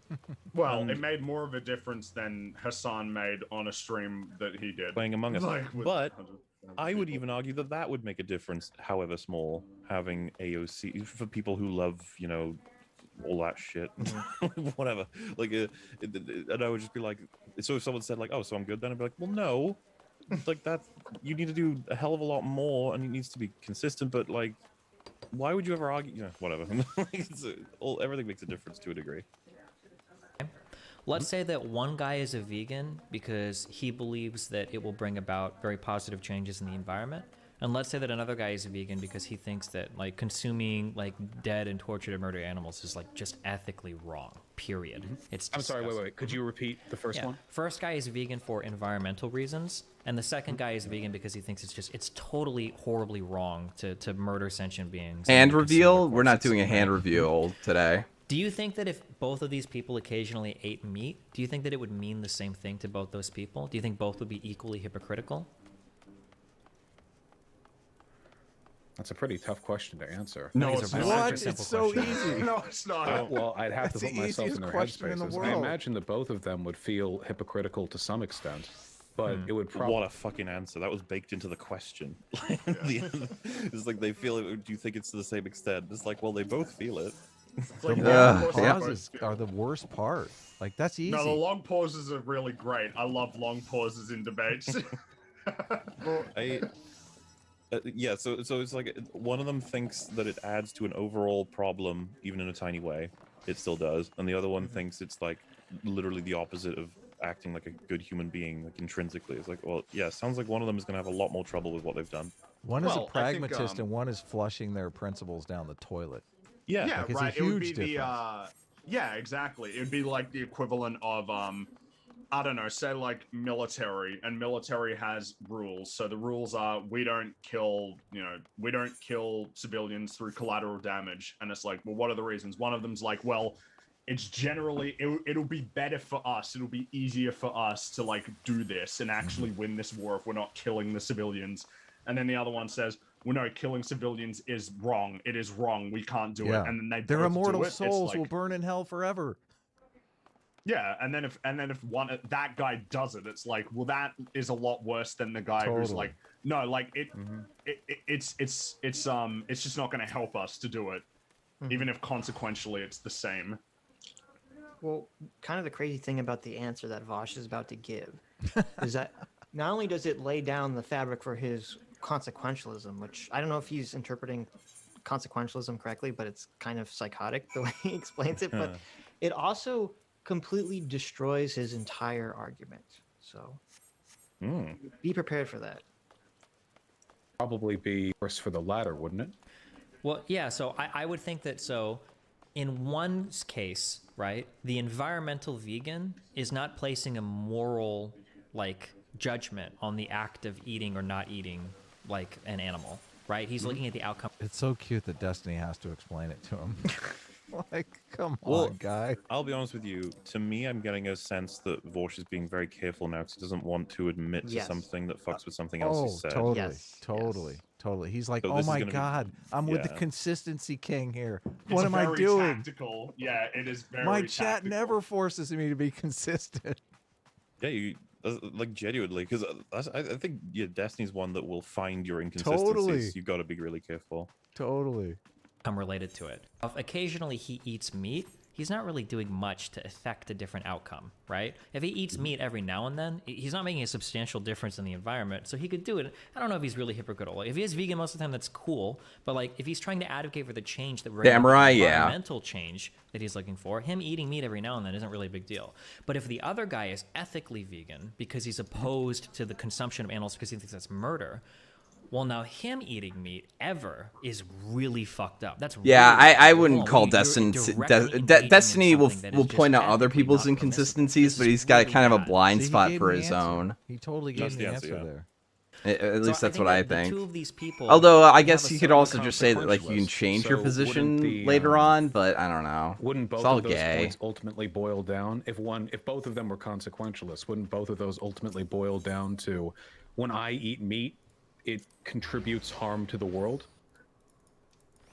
Well, it made more of a difference than Hassan made on a stream that he did. Playing Among Us. Like, with But 100,000 I would people. even argue that that would make a difference, however small, having AOC for people who love, all that shit, whatever. Like, and I would just be like, so if someone said like, "Oh, so I'm good," then I'd be like, "Well, no, like that. You need to do a hell of a lot more, and it needs to be consistent." But like, why would you ever argue? Whatever. Everything makes a difference to a degree. Let's say that one guy is a vegan because he believes that it will bring about very positive changes in the environment. And let's say that another guy is a vegan because he thinks that like consuming like dead and tortured and murdered animals is like just ethically wrong. Period. It's I'm sorry, disgusting. wait. Could you repeat the first Yeah. one? First guy is vegan for environmental reasons, and the second guy is vegan because he thinks it's totally horribly wrong to murder sentient beings. and Hand to consume reveal? their We're not corpses. doing a hand reveal today. Do you think that if both of these people occasionally ate meat, do you think that it would mean the same thing to both those people? Do you think both would be equally hypocritical? That's a pretty tough question to answer. No, These it's are not. very What? simple It's so questions. easy. No, it's not. Well, I'd have That's to put the myself in easiest their question in the headspaces. I world. imagine that both of them would feel hypocritical to some extent, but it would What probably. a fucking answer! That was baked into the question. It's like they feel it. Do you think it's to the same extent? It's like, well, they both feel it. It's like, The of course long they pauses both feel are the worst part. Like that's easy. No, the long pauses are really great. I love long pauses in debates. Yeah, so it's like one of them thinks that it adds to an overall problem, even in a tiny way. It still does, and the other one thinks it's like literally the opposite of acting like a good human being, like intrinsically. It's like, well, yeah, sounds like one of them is going to have a lot more trouble with what they've done. One is Well, a I think, pragmatist and one is flushing their principles down the toilet. Yeah, Yeah, Like, it's a right. It would be huge the difference. yeah, exactly. It would be like the equivalent of I don't know, say like military, and military has rules. So the rules are we don't kill civilians through collateral damage. And it's like, well, what are the reasons? One of them's like, well, it's generally it'll be better for us. It'll be easier for us to like do this and actually win this war if we're not killing the civilians. And then the other one says, well, no, killing civilians is wrong. It is wrong. We can't do it. And then they their both immortal do it. souls It's will like, burn in hell forever. yeah, and then if that guy does it, it's like, well, that is a lot worse than the guy who's like, no, like it's just not going to help us to do it, even if consequentially it's the same. Well, kind of the crazy thing about the answer that Vosh is about to give is that not only does it lay down the fabric for his consequentialism, which I don't know if he's interpreting consequentialism correctly, but it's kind of psychotic the way he explains it, but it also completely destroys his entire argument. So be prepared for that. Probably be worse for the latter, wouldn't it? Well, yeah, so I would think that, so in one case, right, the environmental vegan is not placing a moral, like, judgment on the act of eating or not eating, like, an animal, right? He's looking at the outcome. It's so cute that Destiny has to explain it to him. Like, come Well, on, guy. I'll be honest with you. To me, I'm getting a sense that Vorsh is being very careful now because he doesn't want to admit to something that fucks with something else he said. Totally. He's like, So oh this is my gonna be- God, I'm with the yeah. consistency king here. It's What am I very doing? Tactical. Yeah, it is very My chat tactical. never forces me to be consistent. Yeah, you like genuinely, because I think Destiny's one that will find your inconsistencies. Totally. You got to be really careful. Totally. Related to it. If occasionally he eats meat, he's not really doing much to affect a different outcome, right? If he eats meat every now and then, he's not making a substantial difference in the environment, so he could do it. I don't know if he's really hypocritical. Like, if he is vegan most of the time, that's cool, but like if he's trying to advocate for the change that we're environmental change that he's looking for, him eating meat every now and then isn't really a big deal. But if the other guy is ethically vegan because he's opposed to the consumption of animals because he thinks that's murder, well, now him eating meat ever is really fucked up. That's Yeah, really I wouldn't call you're Destiny. directly engaging in Destiny will something that will is point just out other ethically people's not permissible. inconsistencies, This but is he's got really kind of a bad. blind See, he spot gave for me the his answer. own. He totally Just gave me the the answer, answer yeah. there. At least So that's what I that the think. two of these people Although I have guess a you could certain also just say that like you can change your So position wouldn't the, later on, but I don't know. Wouldn't both It's all of those gay. points ultimately boil down if both of them were consequentialists? Wouldn't both of those ultimately boil down to when I eat meat, it contributes harm to the world?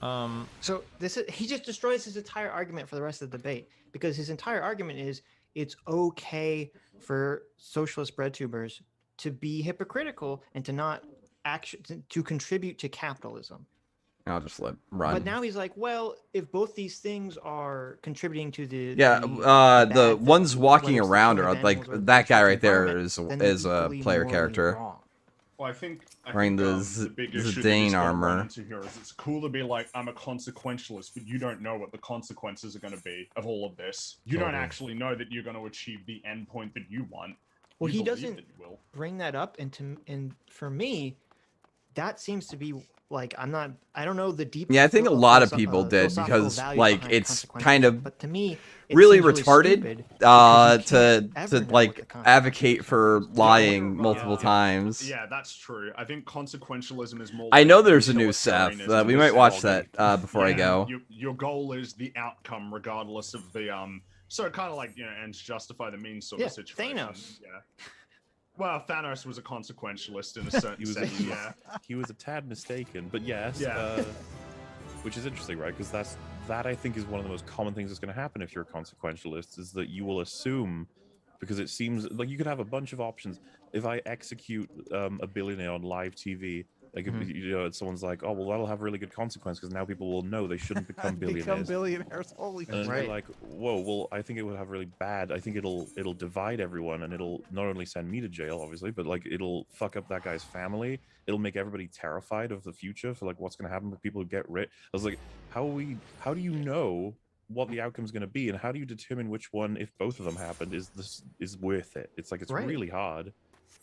So he just destroys his entire argument for the rest of the debate, because his entire argument is it's okay for socialist bread tubers to be hypocritical and to not to contribute to capitalism. I'll just let run. But now he's like, well, if both these things are contributing to the the ones walking whether it's the around killing are of like animals or that guy the right there environment, is then a equally player morally character. wrong. Well, I think Wearing the big issue that Zidane he's gonna run armor. into here is it's cool to be like, I'm a consequentialist, but you don't know what the consequences are going to be of all of this. You don't actually know that you're going to achieve the end point that you want. Well, You he believe doesn't that you will. bring that up, and for me, that seems to be like I don't know the deep. Yeah, I think a lot of people did philosophical because value like behind it's consequentialism, kind of but to me, it really seems retarded stupid because you can't ever to know what like the consequences advocate for are. lying multiple times. Yeah, that's true. I think consequentialism is more. I like know there's a new Seth. utilitarianism. We might watch that before I go. Your goal is the outcome, regardless of the So kind of like ends justify the means sort of situation. Thanos. Yeah. Well, Thanos was a consequentialist in a certain sense. Yeah. He was a tad mistaken, but yes. Yeah. Which is interesting, right? Because that I think is one of the most common things that's going to happen if you're a consequentialist, is that you will assume, because it seems like you could have a bunch of options. If I execute a billionaire on live TV, like if someone's like, oh well, that'll have really good consequence because now people will know they shouldn't become billionaires. Become billionaires. Holy And shit. right. Like, whoa, well, I think it would have really bad. I think it'll divide everyone, and it'll not only send me to jail, obviously, but like it'll fuck up that guy's family. It'll make everybody terrified of the future for like what's gonna happen with people who get rich. I was like, how do you know what the outcome's gonna be, and how do you determine which one, if both of them happened, is worth it? It's like it's Right. really hard.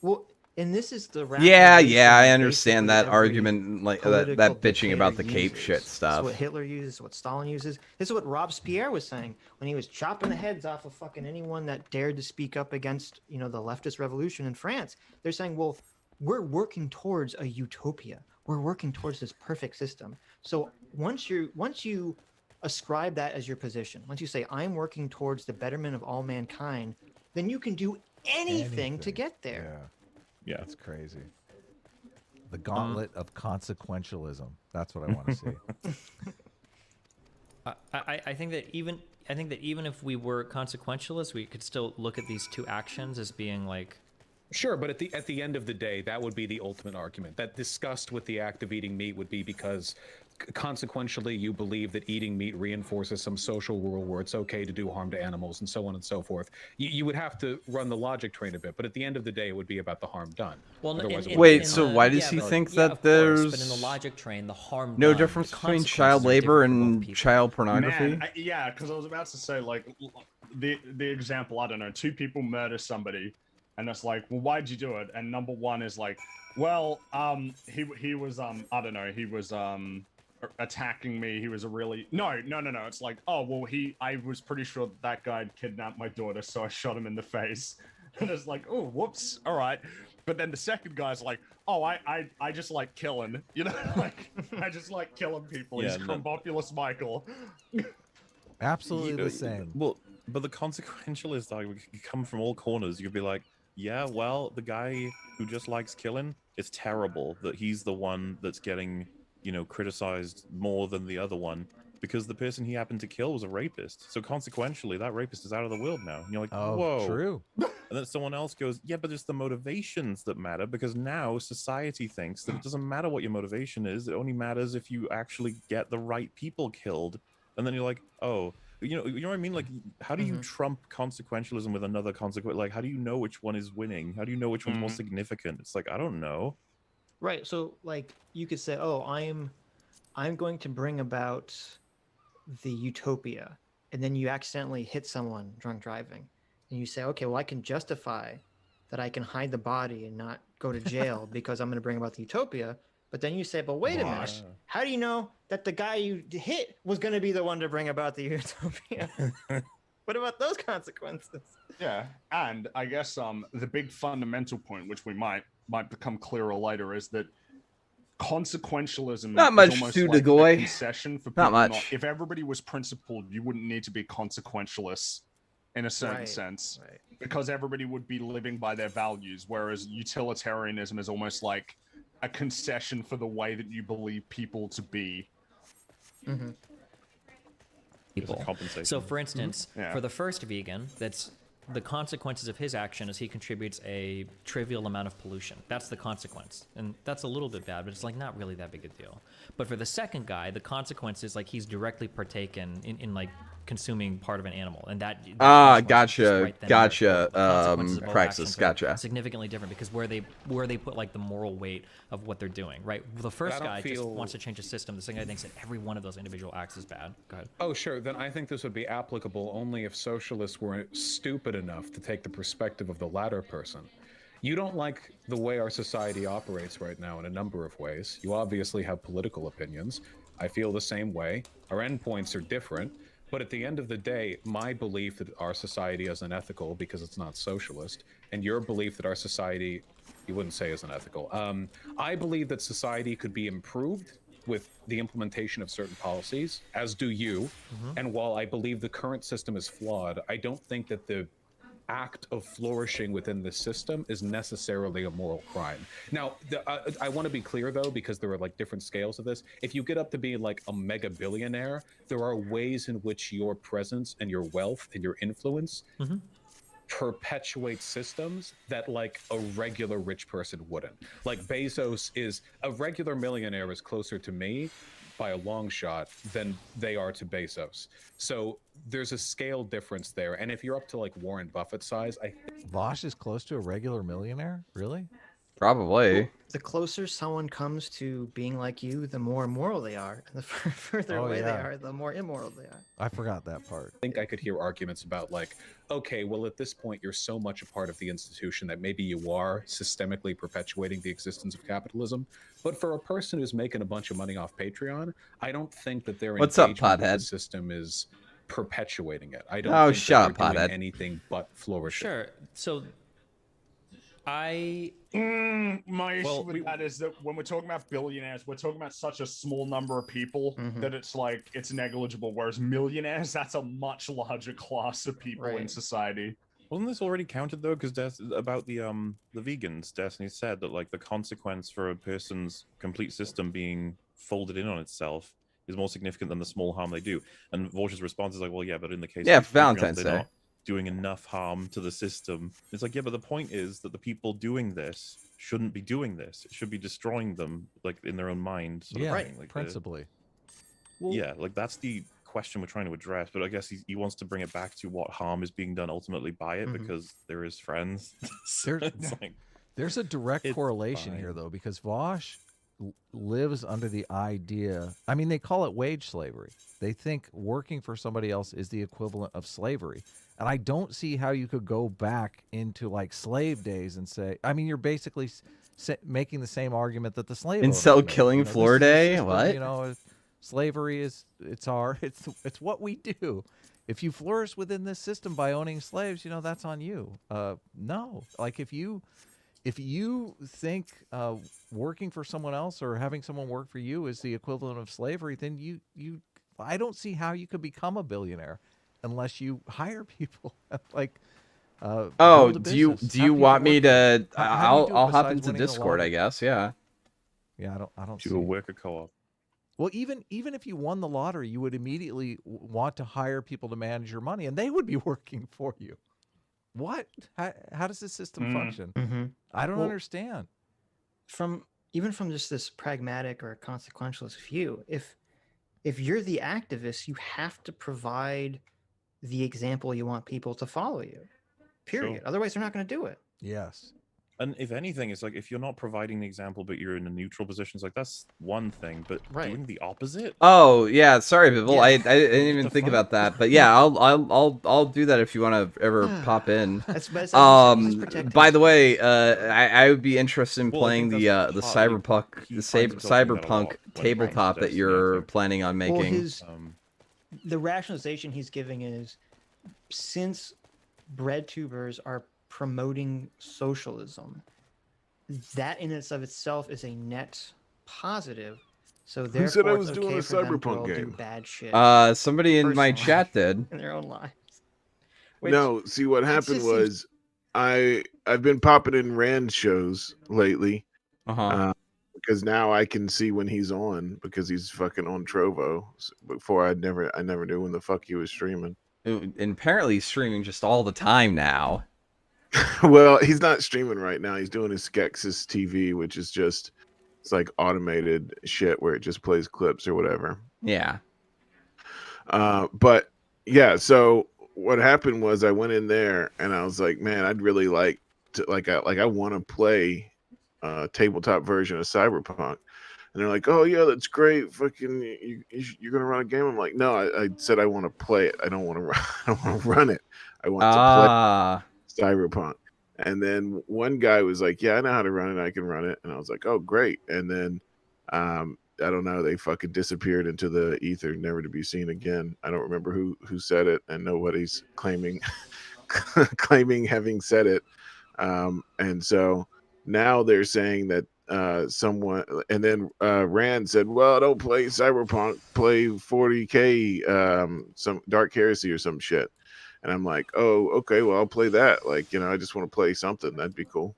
Well, And this is the Yeah, rationalization yeah, I that understand basically that every argument, like political that bitching about the dictator cape shit uses. stuff. This is what Hitler uses, what Stalin uses. This is what Robespierre was saying when he was chopping the heads off of fucking anyone that dared to speak up against, the leftist revolution in France. They're saying, well, we're working towards a utopia. We're working towards this perfect system. So once you ascribe that as your position, once you say I'm working towards the betterment of all mankind, then you can do anything to get there. Yeah, that's crazy. The gauntlet of consequentialism. That's what I want to see. I think that even if we were consequentialist, we could still look at these two actions as being like. Sure, but at the end of the day, that would be the ultimate argument. That disgust with the act of eating meat would be because consequentially you believe that eating meat reinforces some social rule where it's okay to do harm to animals and so on and so forth. You would have to run the logic train a bit, but at the end of the day, it would be about the harm done. Well, wait, so why does he think that there's but in the logic train, the harm no done, difference the between consequences child are labor different for both and people. child pornography? Man, yeah, because I was about to say, like, the example, I don't know, two people murder somebody, and it's like, well, why'd you do it? And number one is like, well, he was, I don't know, he was, attacking me. He was a really no. It's like, oh well, I was pretty sure that guy had kidnapped my daughter, so I shot him in the face. And it's like, oh, whoops, all right. But then the second guy's like, oh, I just like killing, like I just like killing people. Yeah, He's Crumbopulous Michael. Absolutely the same. Well, but the consequentialist argument can come from all corners. You could be like, yeah, well, the guy who just likes killing, it's terrible that he's the one that's getting criticized more than the other one because the person he happened to kill was a rapist. So consequentially, that rapist is out of the world now. And you're like, whoa. True. And then someone else goes, yeah, but it's the motivations that matter because now society thinks that it doesn't matter what your motivation is. It only matters if you actually get the right people killed. And then you're like, oh, you know what I mean? Like, how do you trump consequentialism with another consequence? Like, how do you know which one is winning? How do you know which one's more significant? It's like, I don't know. Right. So like you could say, oh, I'm going to bring about the utopia. And then you accidentally hit someone drunk driving. And you say, okay, well, I can justify that I can hide the body and not go to jail because I'm going to bring about the utopia. But then you say, but wait a minute. How do you know that the guy you hit was going to be the one to bring about the utopia? What about those consequences? Yeah. And I guess the big fundamental point, which we might become clearer later, is that consequentialism Not is much almost to like Degoy. a concession for people. Not much. If everybody was principled, you wouldn't need to be consequentialist in a certain sense, because everybody would be living by their values, whereas utilitarianism is almost like a concession for the way that you believe people to be. People. So, for instance, for the first vegan, that's the consequences of his action is he contributes a trivial amount of pollution. That's the consequence. And that's a little bit bad, but it's like not really that big a deal. But for the second guy, the consequence is like he's directly partaken in like consuming part of an animal. And that gotcha. Praxis, gotcha. Significantly different because where they put like the moral weight of what they're doing, right? The first guy just wants to change a system. The second guy thinks that every one of those individual acts is bad. Go ahead. Oh, sure. Then I think this would be applicable only if socialists weren't stupid enough to take the perspective of the latter person. You don't like the way our society operates right now in a number of ways. You obviously have political opinions. I feel the same way. Our endpoints are different. But at the end of the day, my belief that our society is unethical because it's not socialist, and your belief that our society, you wouldn't say is unethical. I believe that society could be improved with the implementation of certain policies, as do you. And while I believe the current system is flawed, I don't think that the act of flourishing within the system is necessarily a moral crime. Now, I want to be clear though, because there are like different scales of this. If you get up to being like a mega billionaire, there are ways in which your presence and your wealth and your influence perpetuate systems that like a regular rich person wouldn't. Like Bezos is a regular millionaire is closer to me by a long shot than they are to Bezos. So there's a scale difference there. And if you're up to like Warren Buffett size, Vosh is close to a regular millionaire? Really? Probably. the closer someone comes to being like you, the more moral they are, and the further away they are, the more immoral they are. I forgot that part. I think I could hear arguments about like, okay, well at this point you're so much a part of the institution that maybe you are systemically perpetuating the existence of capitalism. But for a person who's making a bunch of money off Patreon, I don't think that their What's up, engagement with pothead? the system is perpetuating it. I don't Oh, think shut that they're up, doing pothead. anything but flourishing. Sure. So My issue with that is that when we're talking about billionaires, we're talking about such a small number of people that it's like it's negligible. Whereas millionaires, that's a much larger class of people in society. Wasn't this already counted though? Because about the vegans, Destiny said that like the consequence for a person's complete system being folded in on itself is more significant than the small harm they do. And Vorsh's response is like, well, yeah, but in the case of Valentine's they're Day. not doing enough harm to the system. It's like, yeah, but the point is that the people doing this shouldn't be doing this. It should be destroying them, like in their own mind. Sort of thing. Like principally. Yeah, like that's the question we're trying to address. But I guess he wants to bring it back to what harm is being done ultimately by it, because they're his friends. There's a direct correlation here, though, because Vosh lives under the idea. I mean, they call it wage slavery. They think working for somebody else is the equivalent of slavery. And I don't see how you could go back into like slave days and say, I mean, you're basically making the same argument that the slave Incel killing made. floor day? What? You know, slavery is it's what we do. If you flourish within this system by owning slaves, you know, that's on you. No, like if you think working for someone else or having someone work for you is the equivalent of slavery, then I don't see how you could become a billionaire unless you hire people. Like, do you want me to? I'll hop into Discord, I guess. Yeah. Yeah, I don't. Do a worker co-op. Well, even if you won the lottery, you would immediately want to hire people to manage your money, and they would be working for you. What? How does this system function? I don't understand. Even from just this pragmatic or consequentialist view, if you're the activist, you have to provide the example you want people to follow you. Period. Sure. Otherwise, they're not going to do it. Yes. And if anything, it's like if you're not providing the example, but you're in a neutral position, it's like that's one thing. But doing the opposite. Oh yeah, sorry, people. I didn't even think about that. But yeah, I'll do that if you want to ever pop in. By the way, I would be interested in playing the cyberpunk tabletop that you're planning on making. The rationalization he's giving is, since bread tubers are promoting socialism, that in and of itself is a net positive. So therefore, who said I was it's doing okay a for them to cyberpunk all game? do bad shit. Somebody in my chat did. In their own lives. No, see what happened was I've been popping in Rand shows lately. Because now I can see when he's on, because he's fucking on Trovo. Before I never knew when the fuck he was streaming. And apparently he's streaming just all the time now. Well, he's not streaming right now. He's doing his Skeksis TV, which is just, it's like automated shit where it just plays clips or whatever. Yeah. But yeah, so what happened was I went in there and I was like, man, I'd really like to, I want to play a tabletop version of Cyberpunk. And they're like, oh yeah, that's great. Fucking, you're gonna run a game? I'm like, no, I said I want to play it. I don't want to run it. I want to play Cyberpunk. And then one guy was like, yeah, I know how to run it. I can run it. And I was like, oh great. And then I don't know, they fucking disappeared into the ether, never to be seen again. I don't remember who said it, and nobody's claiming having said it. And so now they're saying that someone, and then Rand said, well, don't play Cyberpunk, play 40K, some Dark Heresy or some shit. And I'm like, oh, okay, well, I'll play that. Like, you know, I just want to play something. That'd be cool.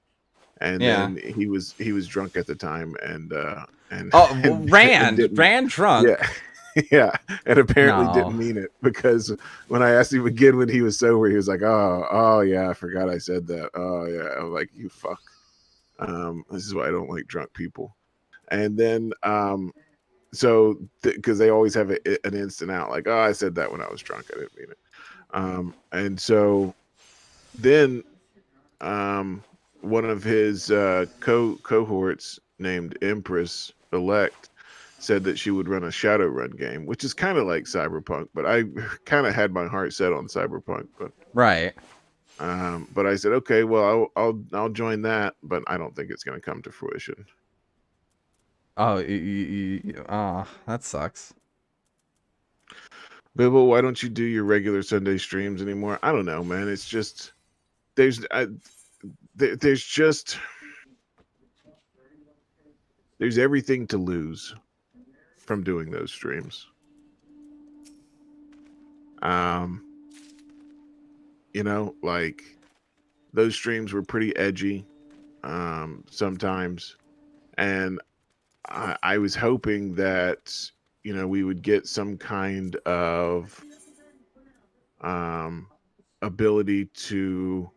And then he was drunk at the time, and Rand drunk. Yeah, and apparently didn't mean it, because when I asked him again when he was sober, he was like, oh yeah, I forgot I said that. Oh yeah, I'm like, you fuck. This is why I don't like drunk people. And then so because they always have an instant out, like, oh, I said that when I was drunk, I didn't mean it. And so then one of his cohorts named Empress Elect said that she would run a Shadowrun game, which is kind of like Cyberpunk, but I kind of had my heart set on Cyberpunk. But Right. but I said, okay, well, I'll join that, but I don't think it's going to come to fruition. Oh, that sucks. Bibble, why don't you do your regular Sunday streams anymore? I don't know, man. It's just there's everything to lose from doing those streams. You know, like those streams were pretty edgy sometimes, and I was hoping that, you know, we would get some kind of ability to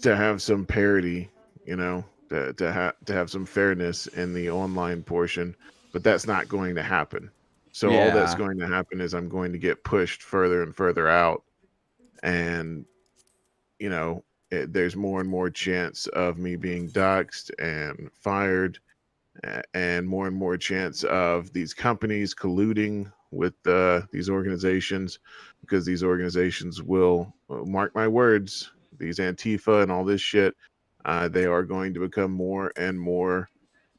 have some parity, you know, to have some fairness in the online portion, but that's not going to happen. So all that's going to happen is I'm going to get pushed further and further out, and you know, there's more and more chance of me being doxxed and fired, and more chance of these companies colluding with these organizations, because these organizations will, mark my words, these Antifa and all this shit, they are going to become more and more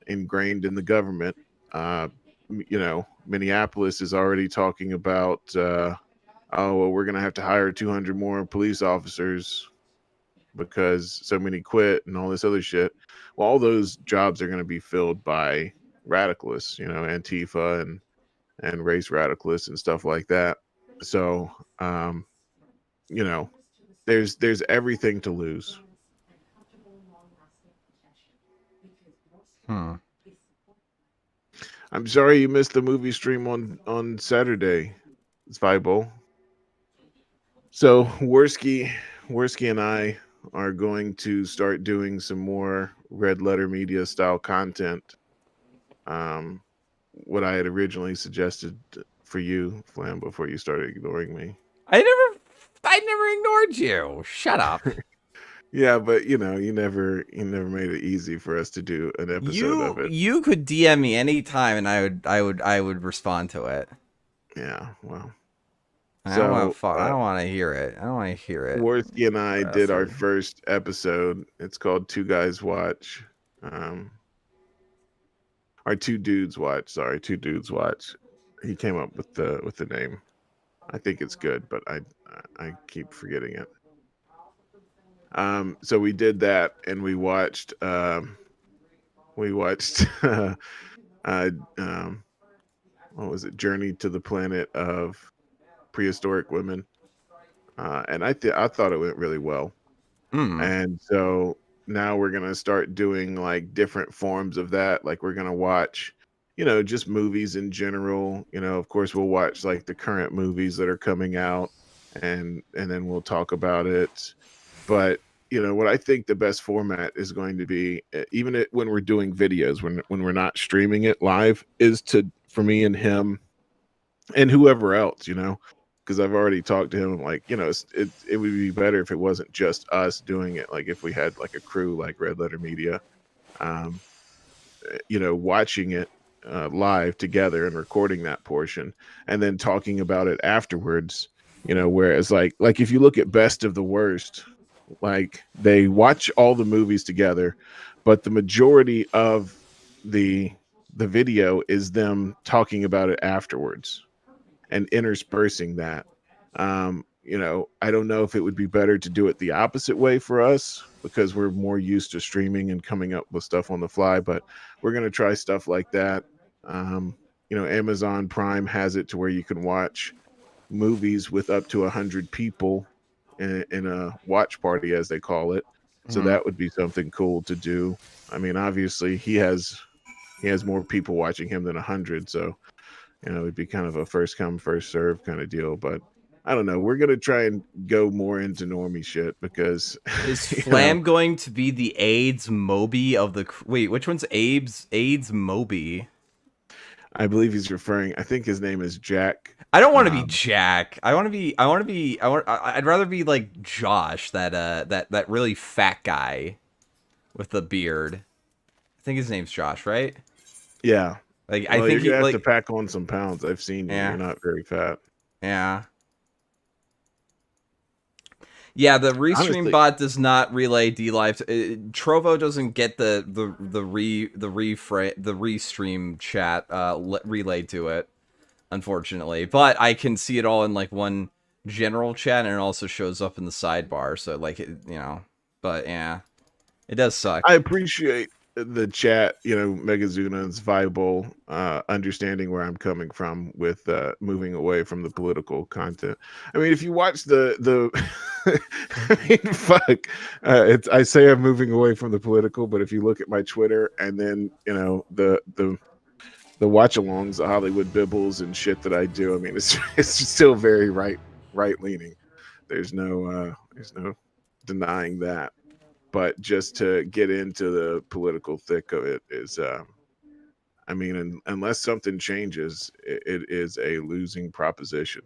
ingrained in the government. You know, Minneapolis is already talking about, oh, well, we're going to have to hire 200 more police officers because so many quit and all this other shit. Well, all those jobs are going to be filled by radicalists, you know, Antifa and race radicalists and stuff like that. So, you know, there's everything to lose. I'm sorry you missed the movie stream on Saturday. It's Vibo. So Worski and I are going to start doing some more Red Letter Media style content. What I had originally suggested for you, Flam, before you started ignoring me. I never ignored you. Shut up. Yeah, but you know, you never made it easy for us to do an episode of it. You could DM me anytime and I would respond to it. Yeah, well. I don't want to hear it. I don't want to hear it. Worski and I did our first episode. It's called Two Guys Watch. Or Two Dudes Watch. Sorry, Two Dudes Watch. He came up with the name. I think it's good, but I keep forgetting it. So we did that, and we watched what was it? Journey to the Planet of Prehistoric Women. And I thought it went really well. And so now we're going to start doing like different forms of that. Like we're going to watch, you know, just movies in general. You know, of course we'll watch like the current movies that are coming out, and then we'll talk about it. But you know what I think the best format is going to be, even when we're doing videos, when we're not streaming it live, is for me and him and whoever else, you know, because I've already talked to him. Like, you know, it would be better if it wasn't just us doing it. Like if we had like a crew like Red Letter Media, you know, watching it live together and recording that portion and then talking about it afterwards. You know, whereas like if you look at Best of the Worst, like they watch all the movies together, but the majority of the video is them talking about it afterwards and interspersing that. You know, I don't know if it would be better to do it the opposite way for us, because we're more used to streaming and coming up with stuff on the fly, but we're going to try stuff like that. You know, Amazon Prime has it to where you can watch movies with up to 100 people in a watch party, as they call it. So that would be something cool to do. I mean, obviously he has more people watching him than 100, so you know, it'd be kind of a first come first serve kind of deal. But I don't know, we're gonna try and go more into normie shit, because is Flam going to be the AIDS Moby of the wait, which one's AIDS Moby? I believe he's referring. I think his name is Jack. I don't want to be Jack. I'd rather be like Josh, that really fat guy with the beard. I think his name's Josh, right? Yeah. Like well, I think you're gonna he have to pack on some pounds. I've seen you. Yeah. You're not very fat. Yeah. Yeah, the restream Honestly, bot does not relay D-Live. Trovo doesn't get the restream chat relayed to it, unfortunately. But I can see it all in like one general chat, and it also shows up in the sidebar. So like but yeah, it does suck. I appreciate the chat, Megazunan's viable understanding where I'm coming from with moving away from the political content. I mean, if you watch the I mean, fuck, I say I'm moving away from the political, but if you look at my Twitter and then the watch-alongs, the Hollywood bibbles and shit that I do, I mean, it's still very right leaning. There's no denying that. But just to get into the political thick of it is, I mean, unless something changes, it is a losing proposition.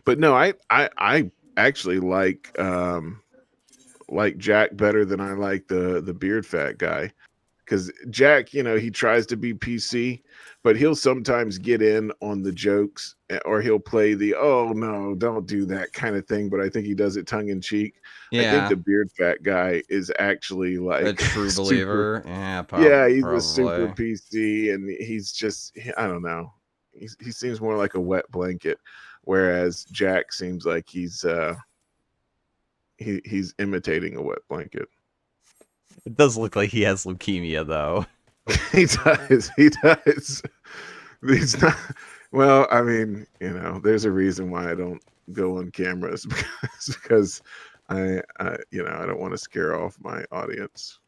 But no, I actually like Jack better than I like the beard fat guy. Because Jack, he tries to be PC, but he'll sometimes get in on the jokes, or he'll play the "oh no, don't do that" kind of thing. But I think he does it tongue in cheek. Yeah. I think the beard fat guy is actually like a true believer. Yeah, he's probably. a super PC, and he's just I don't know. He seems more like a wet blanket, whereas Jack seems like he's imitating a wet blanket. It does look like he has leukemia, though. He does. He does. He's not. Well, I mean, there's a reason why I don't go on cameras because I don't want to scare off my audience.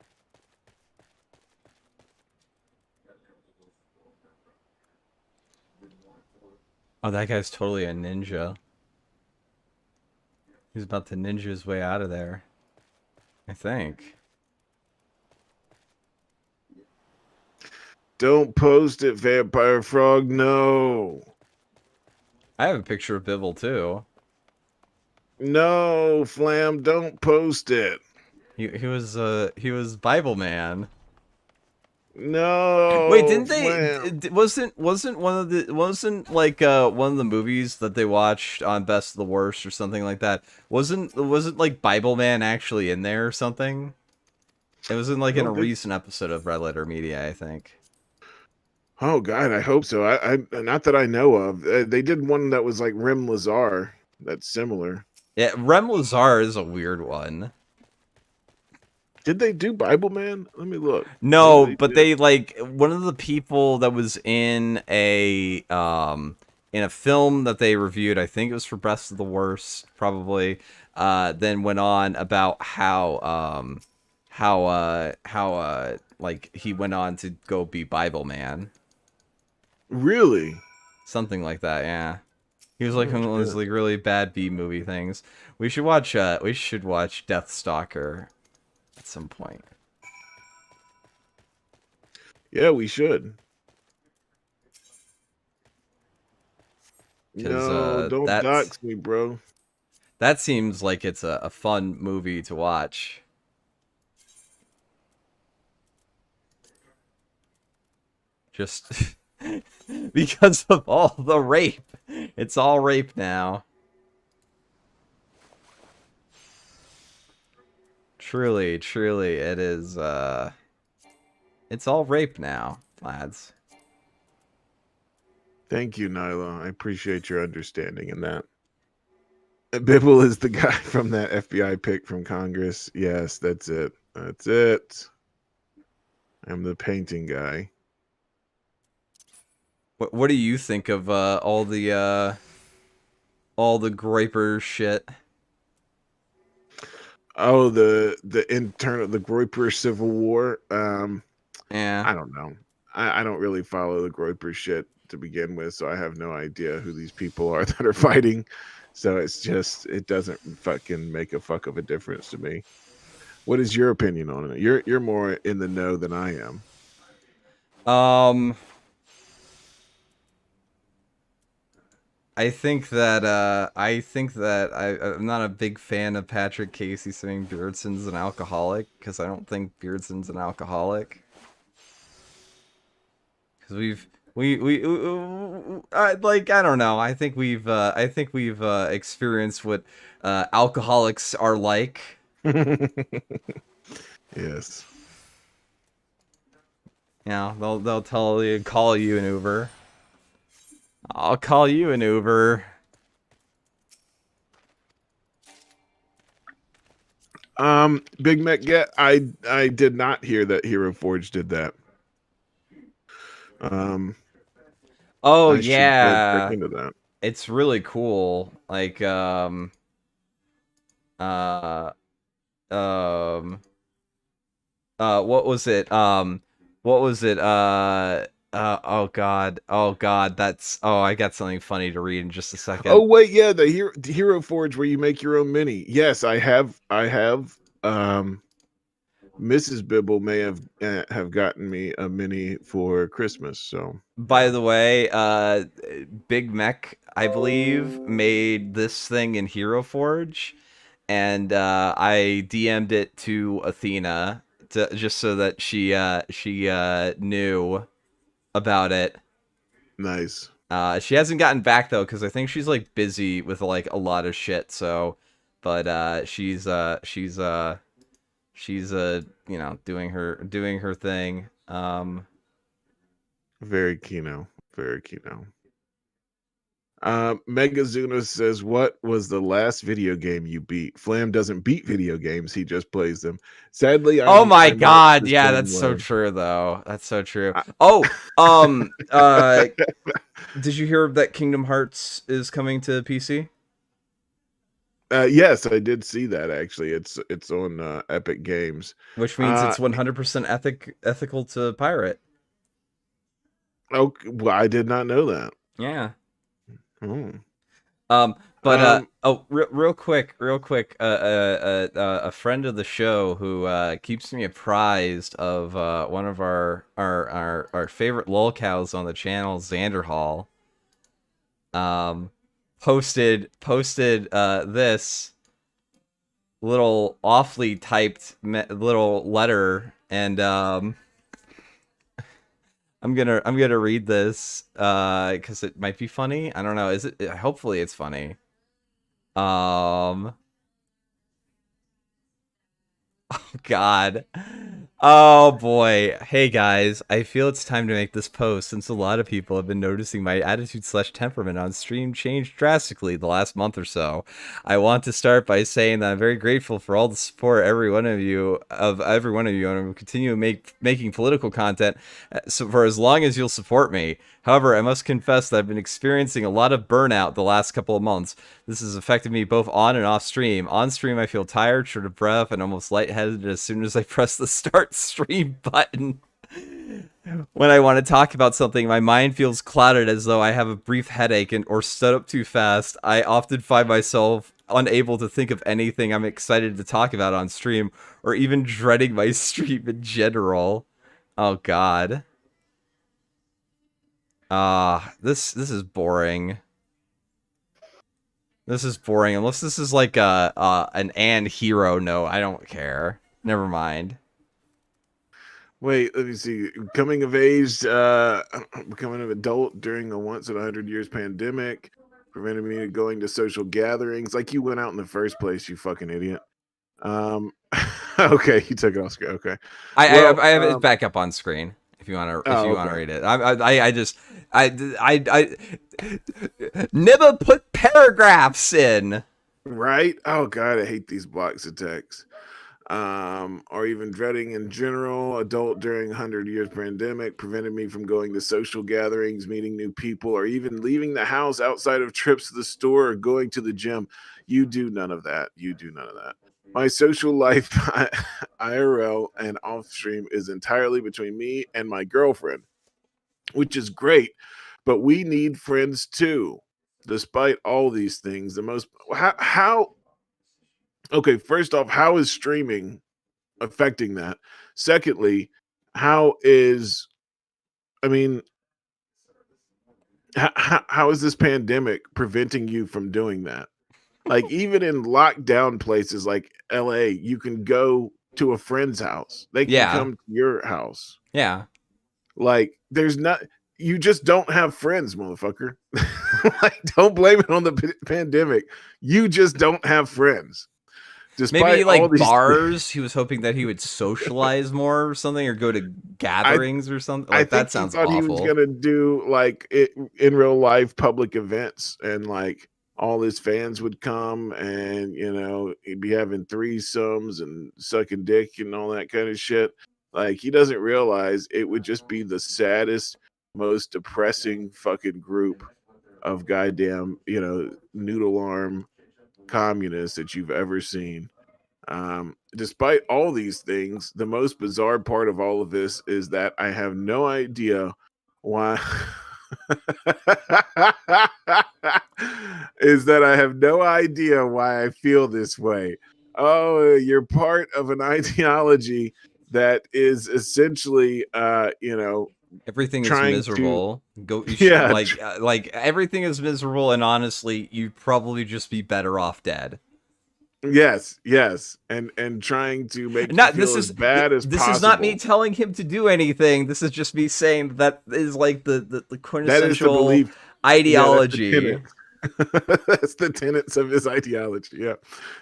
Oh, that guy's totally a ninja. He's about to ninja his way out of there, I think. Don't post it, Vampire Frog. No. I have a picture of Bibble too. No, Flam, don't post it. He was Bible Man. No. Wait, didn't they? Wasn't one of the movies that they watched on Best of the Worst or something like that? Wasn't like Bible Man actually in there or something? It was in a recent episode of Red Letter Media, I think. Oh God, I hope so. I not that I know of. They did one that was like Rem Lazar. That's similar. Yeah, Rem Lazar is a weird one. Did they do Bible Man? Let me look. No, but they one of the people that was in a film that they reviewed, I think it was for Best of the Worst, probably, then went on about how he went on to go be Bible Man. Really? Something like that, yeah. He was like one of those really bad B movie things. We should watch Death Stalker at some point. Yeah, we should. No, don't dox me, bro. That seems like it's a fun movie to watch. Just because of all the rape. It's all rape now. Truly, it is, it's all rape now, lads. Thank you, Nyla. I appreciate your understanding in that. Bibble is the guy from that FBI pic from Congress. Yes, that's it. That's it. I'm the painting guy. What do you think of all the Groiper shit? Oh, the Groiper Civil War. Yeah. I don't know. I don't really follow the Groiper shit to begin with, so I have no idea who these people are that are fighting. So it doesn't fucking make a fuck of a difference to me. What is your opinion on it? You're more in the know than I am. I think that I'm not a big fan of Patrick Casey saying Beardson's an alcoholic, because I don't think Beardson's an alcoholic. Because like, I don't know. I think we've experienced what alcoholics are like. Yes. You know, they'll call you an Uber. I'll call you an Uber. Big Mac get I did not hear that Hero Forge did that. Oh I should go check yeah. into that. It's really cool. Like what was it? Oh god. That's I got something funny to read in just a second. Oh wait, yeah, the Hero Forge where you make your own mini. Yes, I have. Mrs. Bibble may have gotten me a mini for Christmas. So by the way, Big Mech, I believe, made this thing in Hero Forge, and I DM'd it to Athena just so that she knew about it. Nice. She hasn't gotten back though, because I think she's like busy with like a lot of shit. So, but she's you know, doing her thing. Very kino. Very kino. Megazuna says, "What was the last video game you beat?" Flam doesn't beat video games; he just plays them. Sadly, oh my I'm god, yeah, that's so true, though. That's so true. Did you hear that Kingdom Hearts is coming to PC? Yes, I did see that actually. It's on Epic Games, which means it's 100% ethical to pirate. Oh, well, I did not know that. Yeah. Oh. Real quick, a friend of the show who keeps me apprised of one of our favorite lolcows on the channel, Xanderhall, posted this little awfully typed little letter, and I'm gonna read this because it might be funny. I don't know. Is it? Hopefully, it's funny. Oh God. Oh boy. Hey guys, I feel it's time to make this post since a lot of people have been noticing my attitude/temperament on stream changed drastically the last month or so. I want to start by saying that I'm very grateful for all the support every one of you, and I will continue making political content for as long as you'll support me. However, I must confess that I've been experiencing a lot of burnout the last couple of months. This has affected me both on and off stream. On stream, I feel tired, short of breath, and almost lightheaded as soon as I press the start stream button. When I want to talk about something, my mind feels clouded as though I have a brief headache or stood up too fast. I often find myself unable to think of anything I'm excited to talk about on stream, or even dreading my stream in general. Oh God. This is boring. This is boring. Unless this is like an and hero note, I don't care. Never mind. Wait, let me see. Coming of age, becoming an adult during a once in 100 years pandemic prevented me from going to social gatherings. Like you went out in the first place, you fucking idiot. Okay, you took it off screen. Okay, I have it back up on screen if you want to want to read it. I never put paragraphs in. Right? Oh God, I hate these blocks of text. Or even dreading in general. Adult during 100 years pandemic prevented me from going to social gatherings, meeting new people, or even leaving the house outside of trips to the store or going to the gym. You do none of that. You do none of that. My social life, IRL and off stream, is entirely between me and my girlfriend, which is great, but we need friends too. Despite all these things, the most how okay, first off, how is streaming affecting that? Secondly, how is I mean, how is this pandemic preventing you from doing that? Like, even in lockdown places like LA, you can go to a friend's house. They can Yeah. come to your house. Yeah. Like, there's not, you just don't have friends, motherfucker. Like, don't blame it on the pandemic. You just don't have friends. Despite Maybe all like these bars, he was hoping that he would socialize more or something, or go to gatherings or something. Like, that sounds he thought he was awful. gonna do like it in real life public events, and like all his fans would come, and you know, he'd be having threesomes and sucking dick and all that kind of shit. Like, he doesn't realize it would just be the saddest, most depressing fucking group of goddamn, you know, noodle arm communists that you've ever seen. Despite all these things, the most bizarre part of all of this is that I have no idea why. Is that I have no idea why I feel this way. Oh, you're part of an ideology that is essentially, you know, Everything is trying miserable. Yeah, Like everything is miserable, and honestly, you'd probably just be better off dead. yes, and trying to make Not you this feel is as bad as this possible. is not me telling him to do anything. This is just me saying that is like the That is the quintessential belief. ideology. That's the tenets of his ideology. Yeah.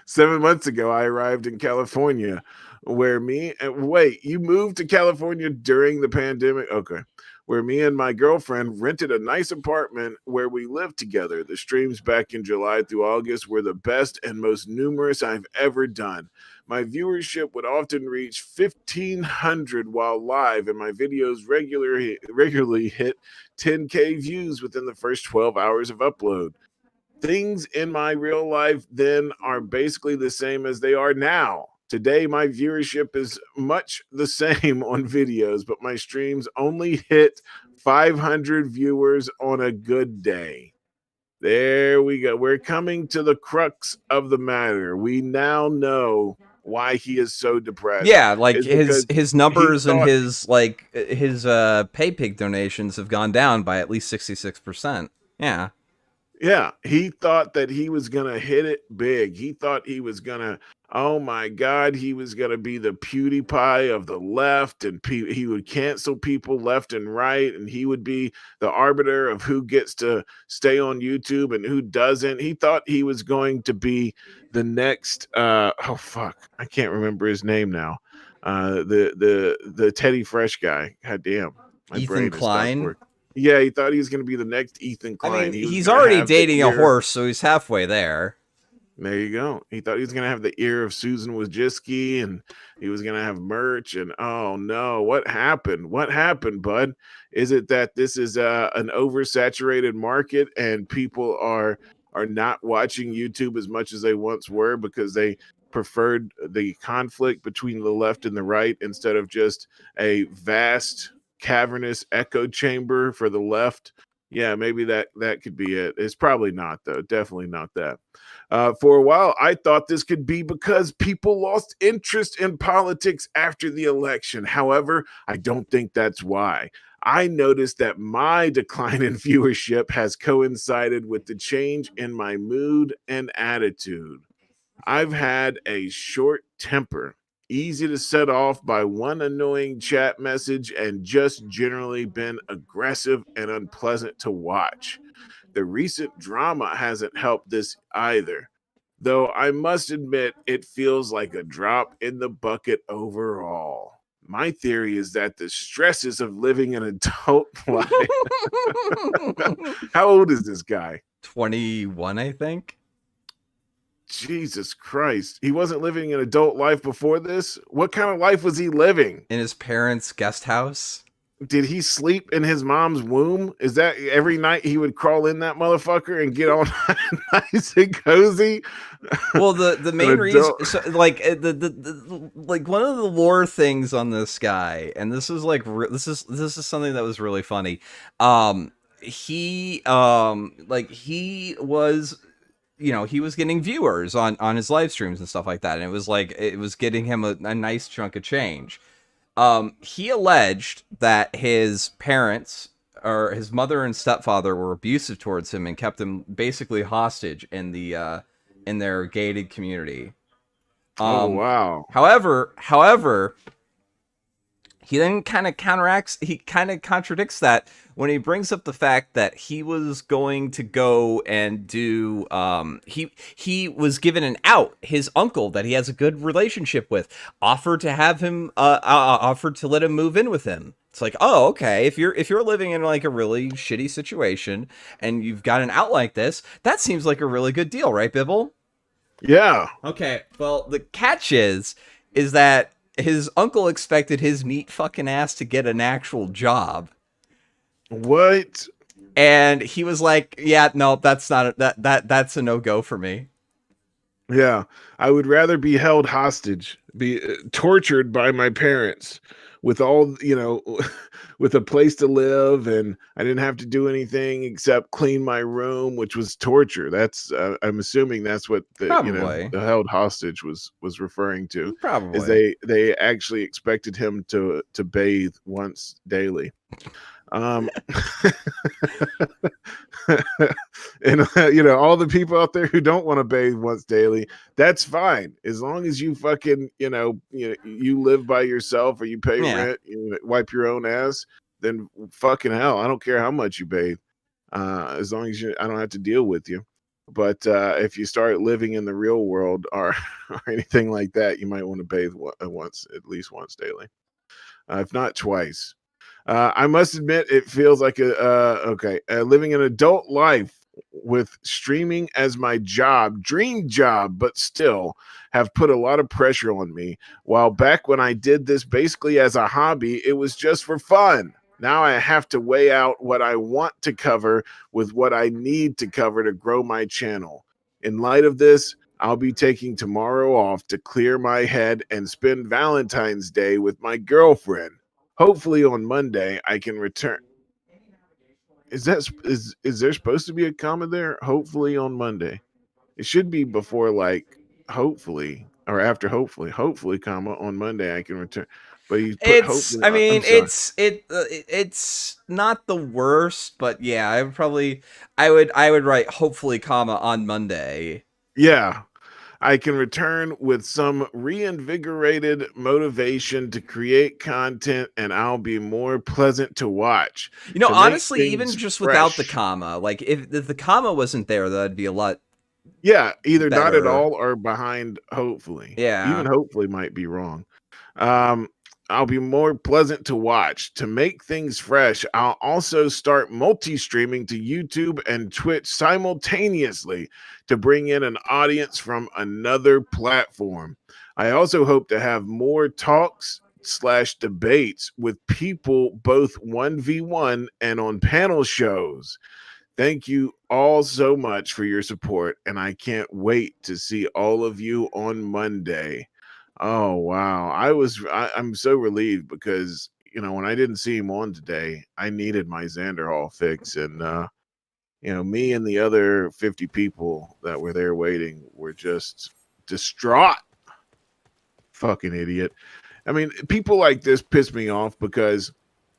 7 months ago, I arrived in California, where wait, you moved to California during the pandemic? Okay. Where me and my girlfriend rented a nice apartment where we lived together. The streams back in July through August were the best and most numerous I've ever done. My viewership would often reach 1,500 while live, and my videos regularly hit 10K views within the first 12 hours of upload. Things in my real life then are basically the same as they are now. Today, my viewership is much the same on videos, but my streams only hit 500 viewers on a good day. There we go. We're coming to the crux of the matter. We now know why he is so depressed. Yeah, like It's his numbers and thought- his pay pig donations have gone down by at least 66%. Yeah. Yeah, he thought that he was going to hit it big. He thought he was going to, oh my God, he was going to be the PewDiePie of the left, and he would cancel people left and right, and he would be the arbiter of who gets to stay on YouTube and who doesn't. He thought he was going to be the next, oh fuck, I can't remember his name now. The Teddy Fresh guy. God damn. My Ethan Klein. Yeah, he thought he was going to be the next Ethan Klein. I mean, he's already dating a horse, so he's halfway there. There you go. He thought he was going to have the ear of Susan Wojcicki, and he was going to have merch. And oh no, what happened? What happened, bud? Is it that this is an oversaturated market and people are not watching YouTube as much as they once were because they preferred the conflict between the left and the right instead of just a vast cavernous echo chamber for the left? Yeah, maybe that could be it. It's probably not, though. Definitely not that. For a while, I thought this could be because people lost interest in politics after the election. However, I don't think that's why. I noticed that my decline in viewership has coincided with the change in my mood and attitude. I've had a short temper, easy to set off by one annoying chat message, and just generally been aggressive and unpleasant to watch. The recent drama hasn't helped this either, though I must admit it feels like a drop in the bucket overall. My theory is that the stresses of living an adult life. How old is this guy? 21, I think. Jesus Christ. He wasn't living an adult life before this? What kind of life was he living? In his parents' guest house? Did he sleep in his mom's womb? Is that every night he would crawl in that motherfucker and get all nice and cozy? Well, the main reason, so, like the like one of the lore things on this guy, and this is like this is something that was really funny. He was, you know, he was getting viewers on his live streams and stuff like that, and it was getting him a nice chunk of change. He alleged that his parents, or his mother and stepfather, were abusive towards him and kept him basically hostage in their gated community. Oh wow. However, he then kind of contradicts that when he brings up the fact that he was going to go and do he was given an out. His uncle that he has a good relationship with offered to have him offered to let him move in with him. It's like, oh, okay, if you're living in like a really shitty situation and you've got an out like this, that seems like a really good deal, right, Bibble? Yeah. Okay, well, the catch is that his uncle expected his neat fucking ass to get an actual job. What? And he was like, yeah, no, that's not that's a no-go for me. Yeah, I would rather be held hostage, be tortured by my parents with all, with a place to live, and I didn't have to do anything except clean my room, which was torture. That's I'm assuming that's what the held hostage was referring to. Probably. Is they actually expected him to bathe once daily. And all the people out there who don't want to bathe once daily, that's fine, as long as you fucking you live by yourself or you pay rent, you wipe your own ass, then fucking hell, I don't care how much you bathe, as long as I don't have to deal with you. But if you start living in the real world or anything like that, you might want to bathe at least once daily, if not twice. I must admit, it feels like living an adult life with streaming as my dream job, but still have put a lot of pressure on me. While back when I did this basically as a hobby, it was just for fun. Now I have to weigh out what I want to cover with what I need to cover to grow my channel. In light of this, I'll be taking tomorrow off to clear my head and spend Valentine's Day with my girlfriend. Hopefully on Monday I can return. Is there supposed to be a comma there? Hopefully on Monday. It should be before like hopefully or after hopefully. Hopefully, comma, on Monday I can return. But he put hopefully. I mean, it's not the worst, but yeah, I would write hopefully, comma, on Monday. Yeah. I can return with some reinvigorated motivation to create content, and I'll be more pleasant to watch. Honestly, even just without the comma, like if the comma wasn't there, that'd be a lot. Yeah, either better. Not at all or behind hopefully. Yeah. Even hopefully might be wrong. I'll be more pleasant to watch. To make things fresh, I'll also start multi-streaming to YouTube and Twitch simultaneously to bring in an audience from another platform. I also hope to have more talks/debates with people both 1v1 and on panel shows. Thank you all so much for your support, and I can't wait to see all of you on Monday. Oh wow. I'm so relieved because when I didn't see him on today, I needed my Xanderhal fix, and me and the other 50 people that were there waiting were just distraught. Fucking idiot. I mean, people like this piss me off because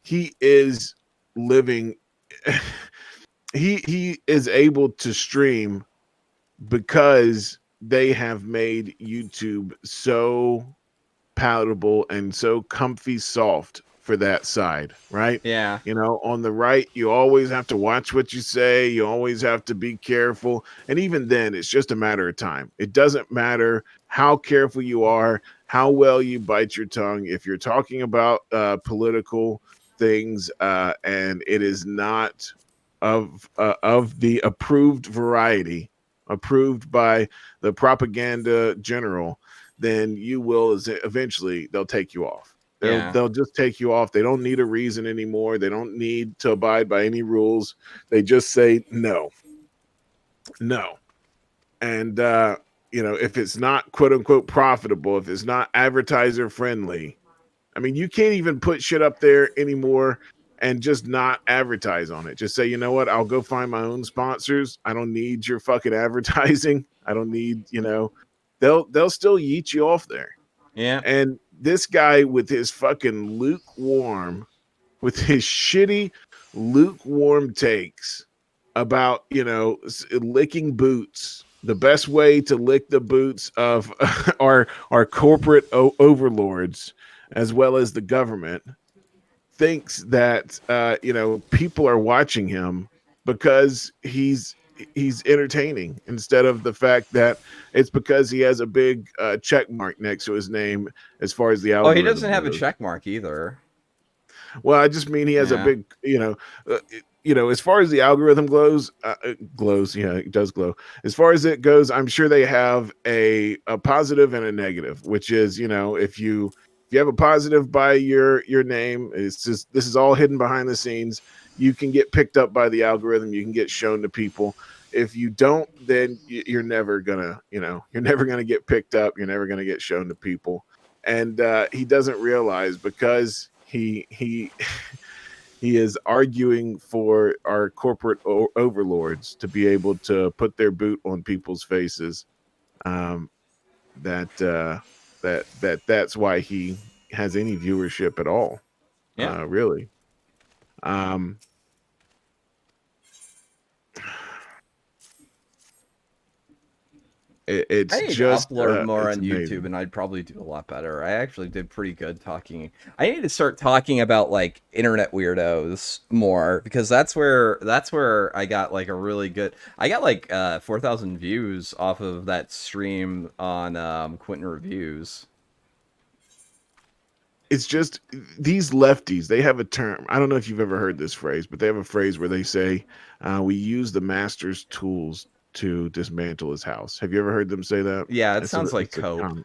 he is living he is able to stream because they have made YouTube so palatable and so comfy soft for that side, right? Yeah. On the right, you always have to watch what you say. You always have to be careful. And even then, it's just a matter of time. It doesn't matter how careful you are, how well you bite your tongue. If you're talking about political things and it is not of the approved variety, approved by the propaganda general, then you will eventually they'll take you off. They'll just take you off. They don't need a reason anymore. They don't need to abide by any rules. They just say no. And if it's not quote unquote profitable, if it's not advertiser friendly, I mean, you can't even put shit up there anymore and just not advertise on it. Just say, you know what? I'll go find my own sponsors. I don't need your fucking advertising. I don't need, they'll still yeet you off there. Yeah. And this guy with his fucking with his shitty lukewarm takes about, licking boots, the best way to lick the boots of our corporate overlords, as well as the government, thinks that people are watching him because he's entertaining, instead of the fact that it's because he has a big check mark next to his name as far as the Oh, he algorithm doesn't have a goes. check mark either. Well, I just mean he has a Yeah. big, as far as the algorithm glows, yeah, it does glow. As far as it goes, I'm sure they have a positive and a negative, which is, if you have a positive by your name, it's just, this is all hidden behind the scenes. You can get picked up by the algorithm. You can get shown to people. If you don't, then you're never gonna, you're never gonna get picked up. You're never gonna get shown to people. And he doesn't realize, because he he is arguing for our corporate overlords to be able to put their boot on people's faces. That's why he has any viewership at all. Yeah. Really. It's I need just to upload more it's on YouTube, amazing. and I'd probably do a lot better. I actually did pretty good talking. I need to start talking about like internet weirdos more, because that's where I got like a really good. I got like 4,000 views off of that stream on Quentin Reviews. It's just these lefties, they have a term. I don't know if you've ever heard this phrase, but they have a phrase where they say, we use the master's tools to dismantle his house. Have you ever heard them say that? Yeah, it sounds like cope.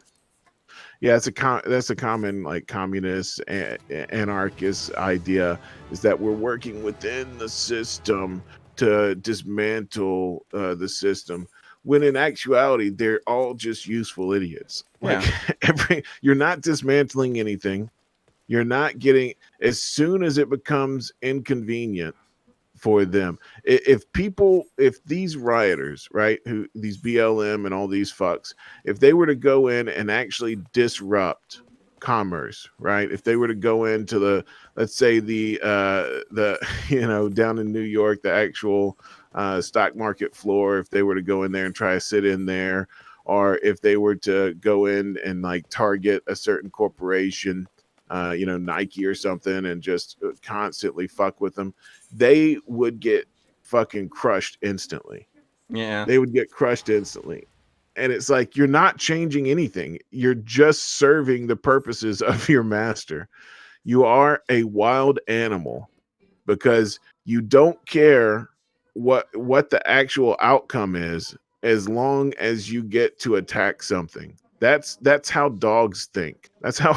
Yeah, that's a common like communist anarchist idea, is that we're working within the system to dismantle the system, when in actuality they're all just useful idiots. Like, you're not dismantling anything. You're not getting, as soon as it becomes inconvenient for them. If these rioters, right, who these BLM and all these fucks, if they were to go in and actually disrupt commerce, right, if they were to go into the, let's say the down in New York, the actual stock market floor, if they were to go in there and try to sit in there, or if they were to go in and like target a certain corporation, Nike or something, and just constantly fuck with them, they would get fucking crushed instantly. Yeah. They would get crushed instantly. And it's like, you're not changing anything. You're just serving the purposes of your master. You are a wild animal, because you don't care what the actual outcome is, as long as you get to attack something. That's how dogs think. That's how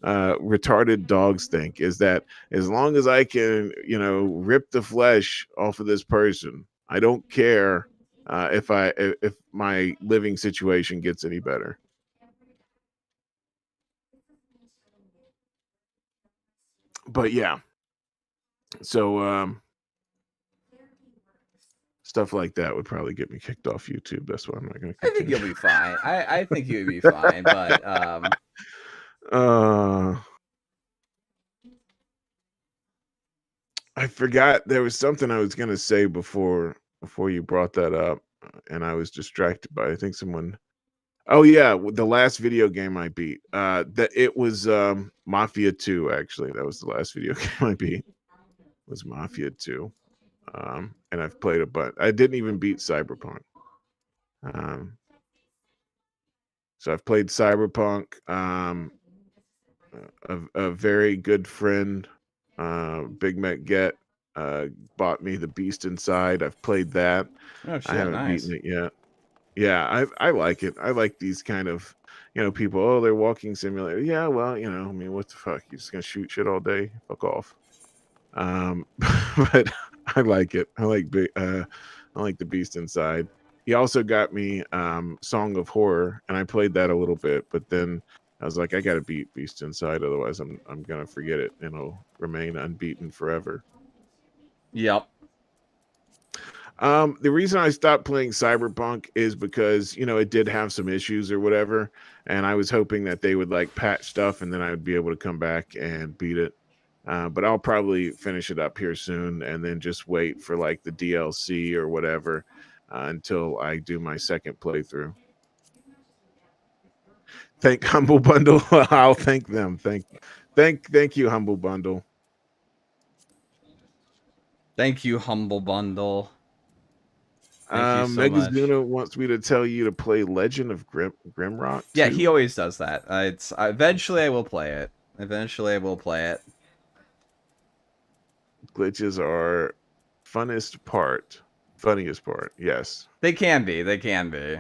retarded dogs think, is that as long as I can, rip the flesh off of this person, I don't care if my living situation gets any better. But yeah, so stuff like that would probably get me kicked off YouTube. That's why I'm not going to. I think you'll be fine. I think you'll be fine, but I forgot there was something I was going to say before you brought that up, and I was distracted by, I think someone. Oh yeah, the last video game I beat. That it was Mafia 2. Actually, that was the last video game I beat. Was Mafia 2. And I've played a bunch. I didn't even beat Cyberpunk. So I've played Cyberpunk. A very good friend, Big Mac Get, bought me The Beast Inside. I've played that. Oh shit, I haven't beaten it yet. Yeah, I like it. I like these kind of, people. Oh, they're walking simulator. Yeah, well, I mean, what the fuck? You're just gonna shoot shit all day? Fuck off. But I like it. I like The Beast Inside. He also got me Song of Horror, and I played that a little bit, but then I was like, I gotta beat Beast Inside, otherwise I'm gonna forget it, and it'll remain unbeaten forever. Yep. The reason I stopped playing Cyberpunk is because, you know, it did have some issues or whatever, and I was hoping that they would like patch stuff and then I would be able to come back and beat it. But I'll probably finish it up here soon and then just wait for like the DLC or whatever until I do my second playthrough. Thank Humble Bundle. I'll thank them. Thank you, Humble Bundle. Thank you, Humble Bundle. Thank you so much. Megazuna wants me to tell you to play Legend of Grimrock. Yeah, he always does that. Eventually I will play it. Eventually I will play it. Glitches are funniest part. Funniest part, yes. They can be. They can be.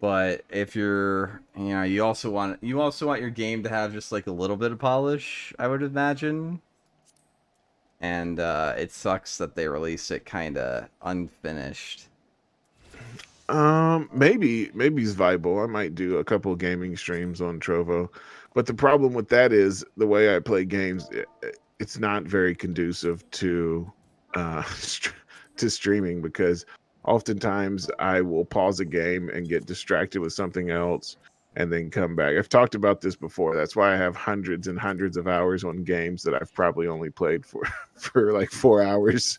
But if you're, you know, you also want your game to have just like a little bit of polish, I would imagine. And it sucks that they release it kind of unfinished. Maybe it's viable. I might do a couple of gaming streams on Trovo, but the problem with that is the way I play games. It's not very conducive to to streaming because oftentimes I will pause a game and get distracted with something else and then come back. I've talked about this before. That's why I have hundreds and hundreds of hours on games that I've probably only played for like 4 hours.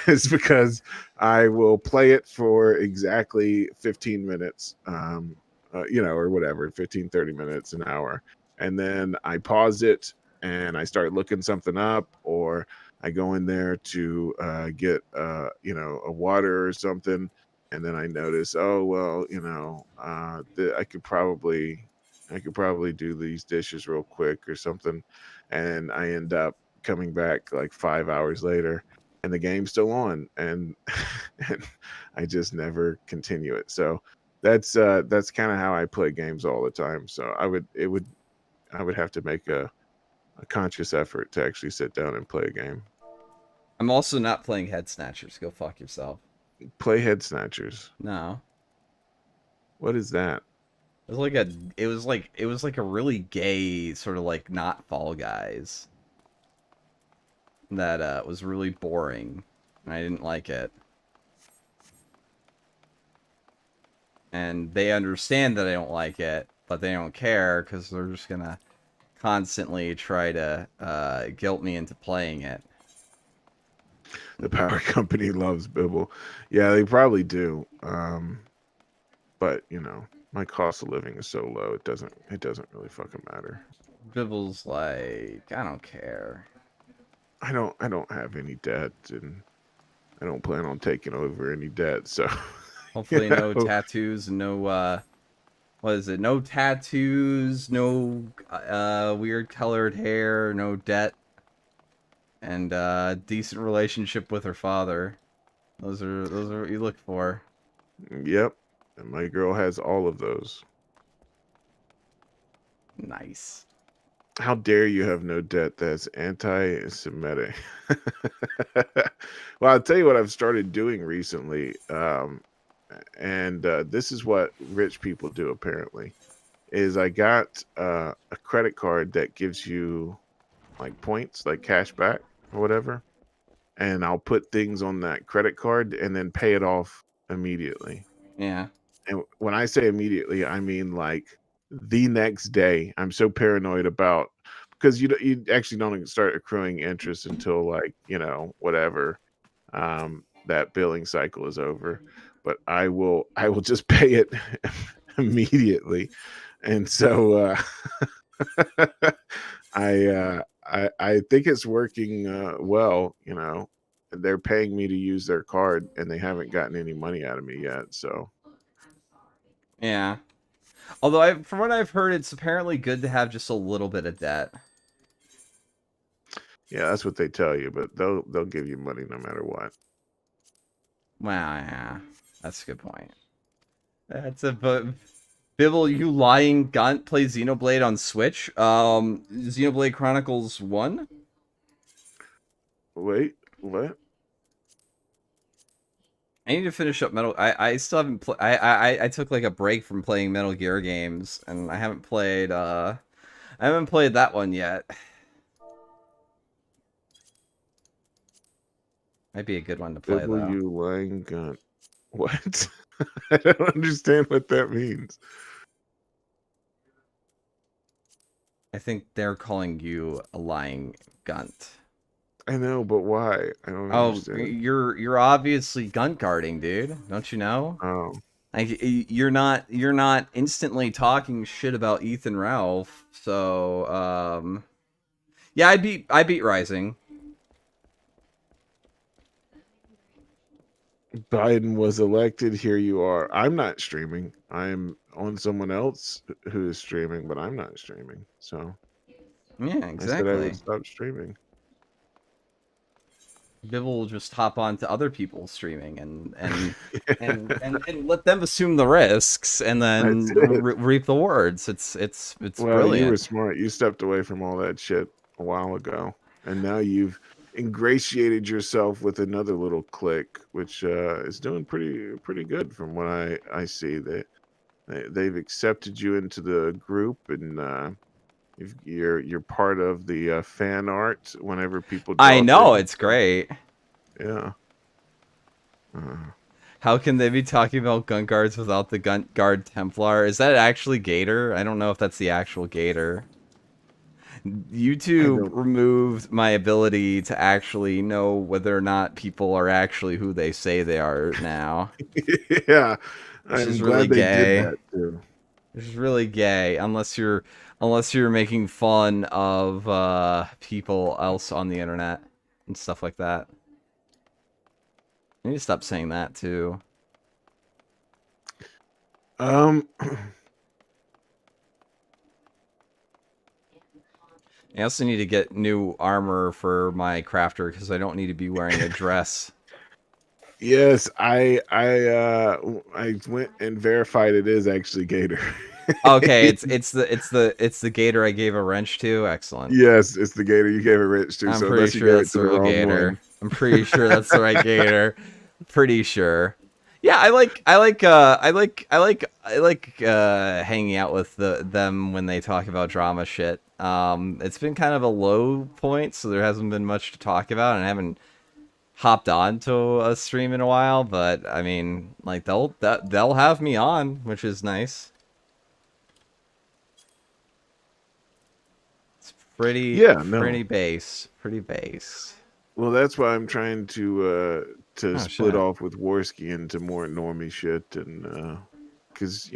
It's because I will play it for exactly 15 minutes, you know, or whatever, 15, 30 minutes, an hour. And then I pause it and I start looking something up, or I go in there to get, you know, a water or something. And then I notice, oh, well, you know, I could probably do these dishes real quick or something. And I end up coming back like 5 hours later and the game's still on, and I just never continue it. So that's kind of how I play games all the time. So I would have to make a conscious effort to actually sit down and play a game. I'm also not playing Head Snatchers. Go fuck yourself. Play Head Snatchers. No. What is that? It was like a really gay sort of like not Fall Guys. That was really boring. I didn't like it. And they understand that I don't like it, but they don't care because they're just gonna constantly try to guilt me into playing it. The power company loves Bibble. Yeah, they probably do. But you know, my cost of living is so low, it doesn't really fucking matter. Bibble's like, I don't care. I don't have any debt, and I don't plan on taking over any debt. So hopefully, no tattoos and no what is it? No tattoos, no weird colored hair, no debt, and decent relationship with her father. Those are what you look for. Yep, and my girl has all of those. Nice. How dare you have no debt? That's anti-Semitic. Well, I'll tell you what I've started doing recently, and this is what rich people do apparently, is I got a credit card that gives you like points, like cash back or whatever, and I'll put things on that credit card and then pay it off immediately. Yeah. And when I say immediately, I mean like the next day. I'm so paranoid about, because you actually don't start accruing interest until like, you know, whatever that billing cycle is over. But I will just pay it immediately, and so I think it's working well. You know, they're paying me to use their card, and they haven't gotten any money out of me yet. So yeah. Although from what I've heard, it's apparently good to have just a little bit of debt. Yeah, that's what they tell you, but they'll give you money no matter what. Well, yeah, that's a good point. That's but Bibble, you lying gunt, play Xenoblade on Switch. Xenoblade Chronicles 1? Wait, what? I need to finish up Metal. I still haven't played. I took like a break from playing Metal Gear games, and I haven't played that one yet. Might be a good one to play though. W lying gun. What? I don't understand what that means. I think they're calling you a lying gunt. I know, but why? I don't understand. You're obviously gunt guarding, dude. Don't you know? Oh. Like, you're not instantly talking shit about Ethan Ralph. So yeah, I beat Rising. Biden was elected. Here you are. I'm not streaming. I'm on someone else who is streaming, but I'm not streaming. So yeah, exactly. I said I would stop streaming. Viv will just hop on to other people's streaming and let them assume the risks and then reap the rewards. It's well, brilliant. You were smart. You stepped away from all that shit a while ago, and now you've ingratiated yourself with another little clique, which is doing pretty good from what I see. They've accepted you into the group, and you're part of the fan art whenever people. I know it's great. Yeah. How can they be talking about gun guards without the gun guard Templar? Is that actually Gator? I don't know if that's the actual Gator. YouTube removed my ability to actually know whether or not people are actually who they say they are now. Yeah, which is really gay. Which is really gay, unless you're making fun of people else on the internet and stuff like that. You need to stop saying that too. I also need to get new armor for my crafter because I don't need to be wearing a dress. Yes, I went and verified it is actually Gator. Okay, it's the Gator I gave a wrench to. Excellent. Yes, it's the Gator you gave a wrench to. I'm pretty sure that's the real Gator. I'm pretty sure that's the right Gator. Pretty sure. Yeah, I like hanging out with them when they talk about drama shit. It's been kind of a low point, so there hasn't been much to talk about, and I haven't hopped on to a stream in a while. But I mean, like they'll have me on, which is nice. It's pretty pretty base. Well, that's why I'm trying to split off with Warski into more normie shit, and because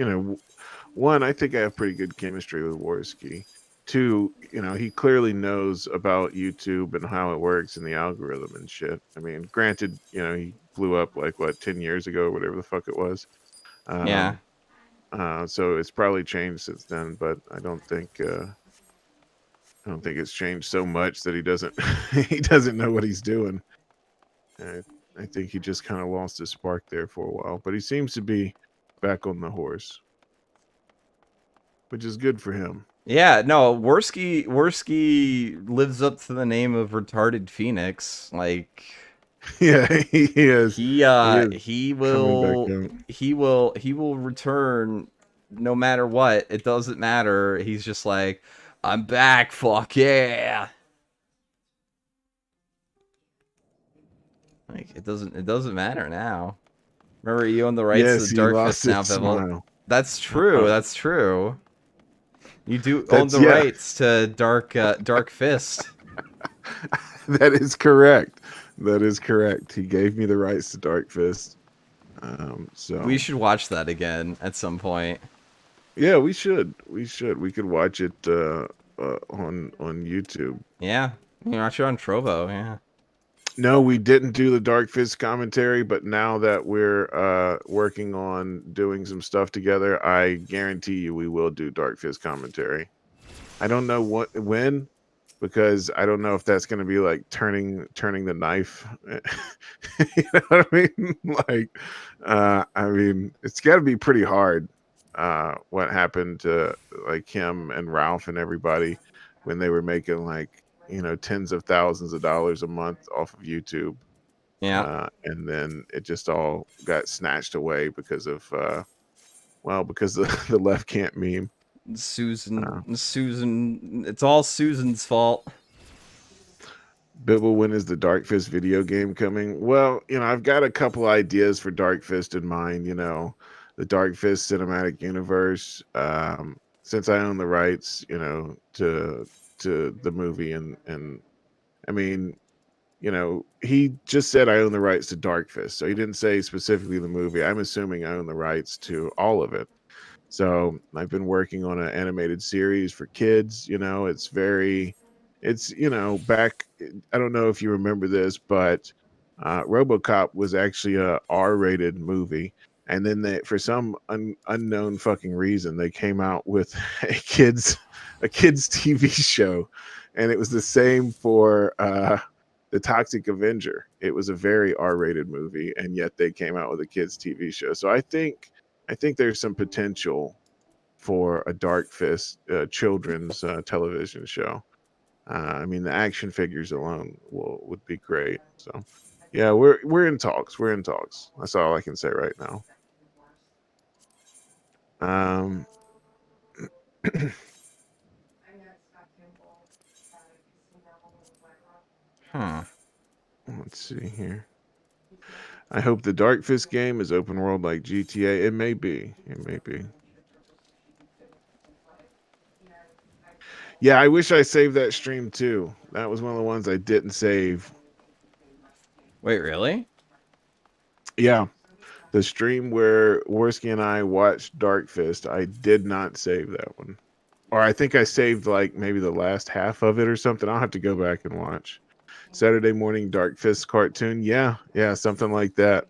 one, I think I have pretty good chemistry with Warski. Two, he clearly knows about YouTube and how it works and the algorithm and shit. I mean, granted, he blew up like 10 years ago, or whatever the fuck it was. Yeah. So it's probably changed since then, but I don't think it's changed so much that he doesn't know what he's doing. I think he just kind of lost his spark there for a while, but he seems to be back on the horse, which is good for him. Yeah, no, Warski lives up to the name of Retarded Phoenix. Like, yeah, he is. He will return no matter what. It doesn't matter. He's just like, I'm back. Fuck yeah. Like, it doesn't matter now. Remember, you own the rights to Dark Fist now, Pebble. That's true. That's true. You do own the rights to Dark Fist. That is correct. That is correct. He gave me the rights to Dark Fist. So we should watch that again at some point. Yeah, we should. We could watch it on YouTube. Yeah, you can watch it on Trovo. Yeah. No, we didn't do the Dark Fist commentary, but now that we're working on doing some stuff together, I guarantee you we will do Dark Fist commentary. I don't know when, because I don't know if that's going to be like turning the knife. You know what I mean? Like, I mean, it's got to be pretty hard. What happened to like him and Ralph and everybody when they were making like, tens of thousands of dollars a month off of YouTube. Yeah. And then it just all got snatched away because of, because the left can't meme. Susan, it's all Susan's fault. Bibble, when is the Dark Fist video game coming? Well, I've got a couple ideas for Dark Fist in mind. The Dark Fist cinematic universe. Since I own the rights, to the movie, and I mean, he just said I own the rights to Dark Fist, so he didn't say specifically the movie. I'm assuming I own the rights to all of it. So I've been working on an animated series for kids. Back. I don't know if you remember this, but RoboCop was actually a R-rated movie, and then for some unknown fucking reason, they came out with a kids TV show, and it was the same for the Toxic Avenger. It was a very R-rated movie, and yet they came out with a kids TV show. So I think there's some potential for a Dark Fist children's television show. I mean, the action figures alone would be great. So, yeah, we're in talks. We're in talks. That's all I can say right now. Let's see here. I hope the Dark Fist game is open world like GTA. It may be. It may be. Yeah, I wish I saved that stream too. That was one of the ones I didn't save. Wait, really? Yeah. The stream where Worski and I watched Dark Fist, I did not save that one. Or I think I saved like maybe the last half of it or something. I'll have to go back and watch. Saturday morning Dark Fist cartoon. Yeah, something like that.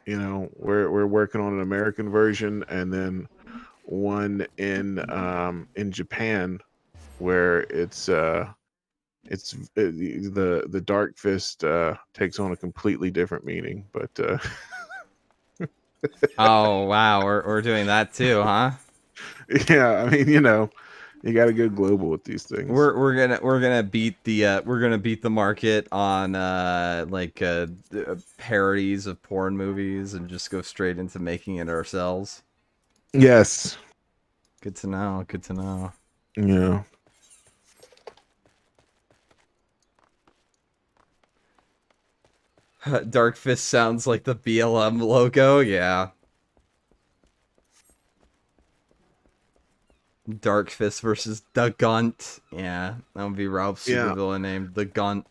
We're working on an American version, and then one in Japan where it's the Dark Fist takes on a completely different meaning. But oh wow, we're doing that too, huh? Yeah, I mean, you got to go global with these things. We're gonna beat the market on parodies of porn movies and just go straight into making it ourselves. Yes. Good to know. Good to know. Yeah. Dark Fist sounds like the BLM logo. Yeah. Dark Fist versus the Gunt. Yeah, that would be Rob's supervillain named the Gunt.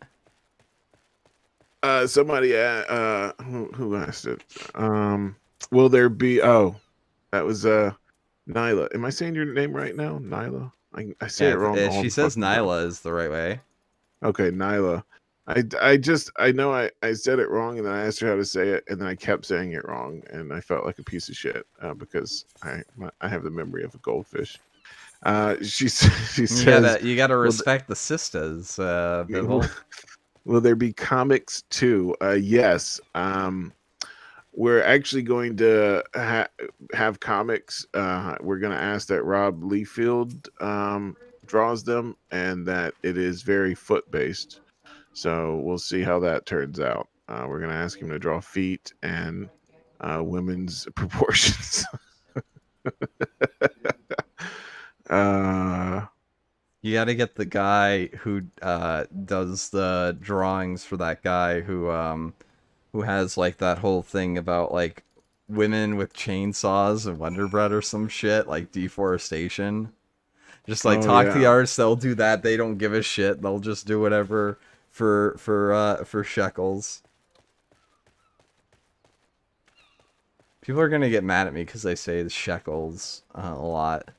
Somebody who asked it? Will there be? Oh, that was Nyla. Am I saying your name right now, Nyla? I say it wrong. She says Nyla is the right way. Okay, Nyla. I know I said it wrong, and then I asked her how to say it, and then I kept saying it wrong, and I felt like a piece of shit because I have the memory of a goldfish. She says you gotta respect the sisters. Will there be comics too? Yes. We're actually going to have comics. We're going to ask that Rob Liefeld draws them, and that it is very foot based. So we'll see how that turns out. We're going to ask him to draw feet and women's proportions. You got to get the guy who does the drawings for that guy who has like that whole thing about like women with chainsaws and Wonder Bread or some shit, like deforestation. Just like talk to the artists, they'll do that. They don't give a shit. They'll just do whatever for shekels. People are gonna get mad at me because I say the shekels a lot.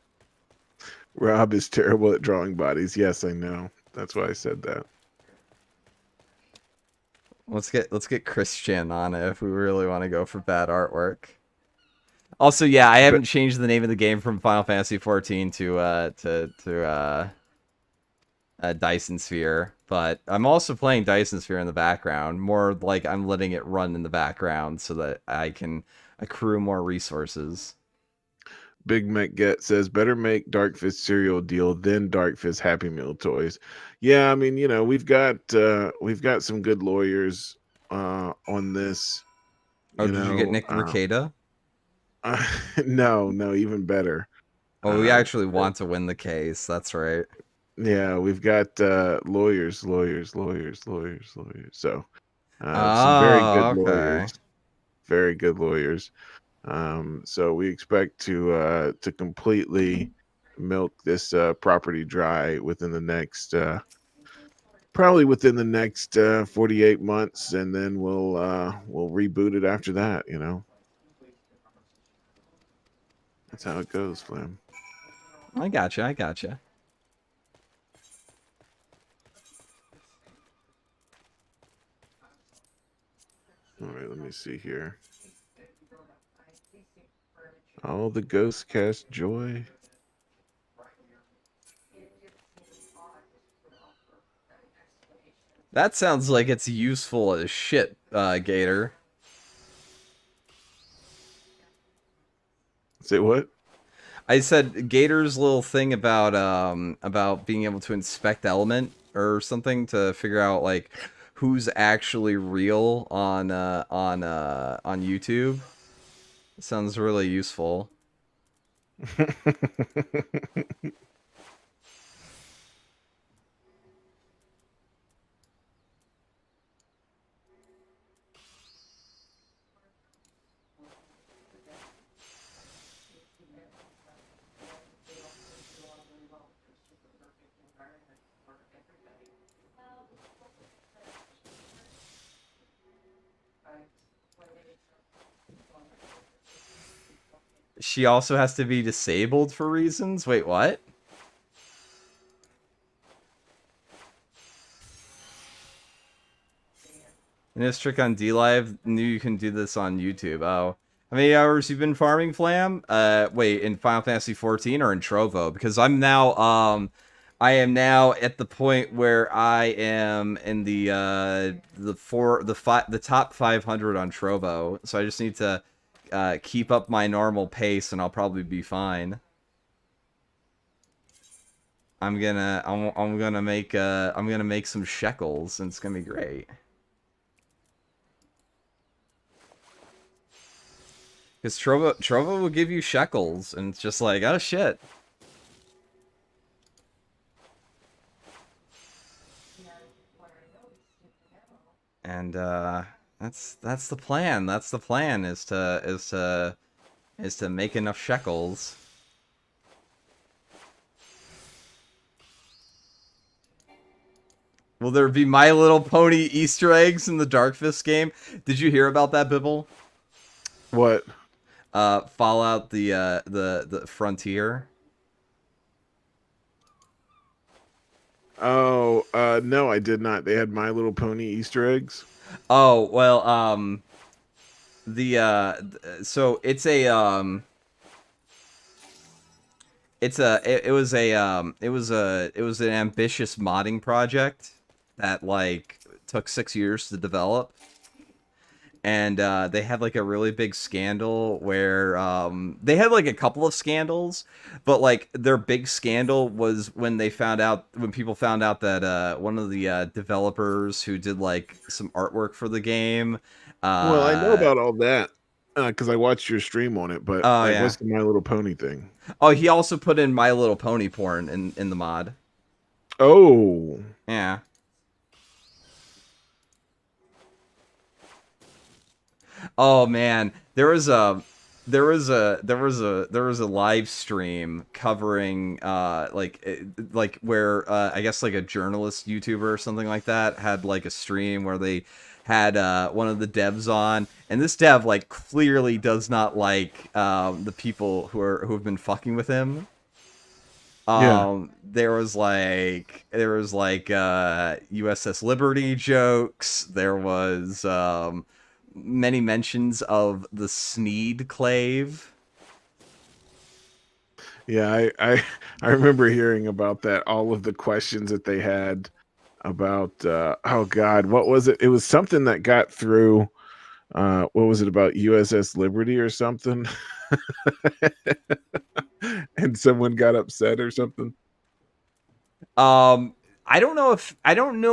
Rob is terrible at drawing bodies. Yes, I know. That's why I said that. Let's get Christian on it if we really want to go for bad artwork. Also, yeah, I haven't changed the name of the game from Final Fantasy 14 to Dyson Sphere, but I'm also playing Dyson Sphere in the background. More like I'm letting it run in the background so that I can accrue more resources. Big Mac Get says, better make Dark Fist cereal deal than Dark Fist Happy Meal toys. Yeah, I mean, we've got some good lawyers on this. Did you get Nick Mercada? No, even better. Oh, we actually want to win the case. That's right. Yeah, we've got lawyers. So some very good okay. lawyers, very good lawyers. So we expect to completely milk this property dry within the next probably within the next 48 months, and then we'll reboot it after that. That's how it goes, Flam. I gotcha. All right, let me see here. All the ghosts cast joy. That sounds like it's useful as shit, Gator. Say what? I said Gator's little thing about being able to inspect element or something to figure out like who's actually real on YouTube. It sounds really useful. She also has to be disabled for reasons? Wait, what? And this trick on DLive, knew you can do this on YouTube. Oh. How many hours you been farming, Flam? Wait, in Final Fantasy 14 or in Trovo? Because I am now at the point where I am in the top 500 on Trovo. So I just need to keep up my normal pace, and I'll probably be fine. I'm gonna make some shekels, and it's gonna be great. Because Trovo will give you shekels, and it's just like, oh shit. And that's the plan. That's the plan is to make enough shekels. Will there be My Little Pony Easter eggs in the Darkfist game? Did you hear about that, Bibble? What? Fallout the Frontier. Oh, no, I did not. They had My Little Pony Easter eggs. Oh, well, so it's a it was an ambitious modding project that like took 6 years to develop. And they had like a really big scandal where they had like a couple of scandals, but like their big scandal was when people found out that one of the developers who did like some artwork for the game. Well, I know about all that because I watched your stream on it. But like, yeah. what's the My Little Pony thing? Oh, he also put in My Little Pony porn in the mod. Oh, yeah. Oh man, there was a live stream covering like where I guess like a journalist YouTuber or something like that had like a stream where they had one of the devs on, and this dev like clearly does not like the people who have been fucking with him. There was like USS Liberty jokes. There was many mentions of the Sneed clave. Yeah, I remember hearing about that. All of the questions that they had about oh god, what was it? It was something that got through. What was it about USS Liberty or something? And someone got upset or something. I don't know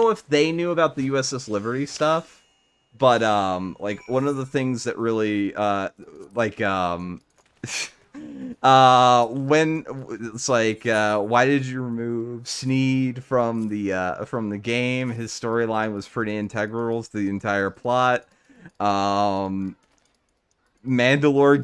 if they knew about the USS Liberty stuff. But like one of the things that really When it's like, why did you remove Sneed from the game? His storyline was pretty integral to the entire plot. Mandalore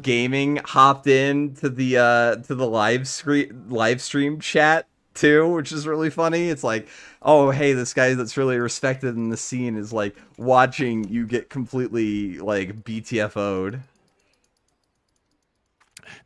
Gaming hopped in to the live stream chat too, which is really funny. It's like, oh hey, this guy that's really respected in the scene is like watching you get completely like BTFO'd.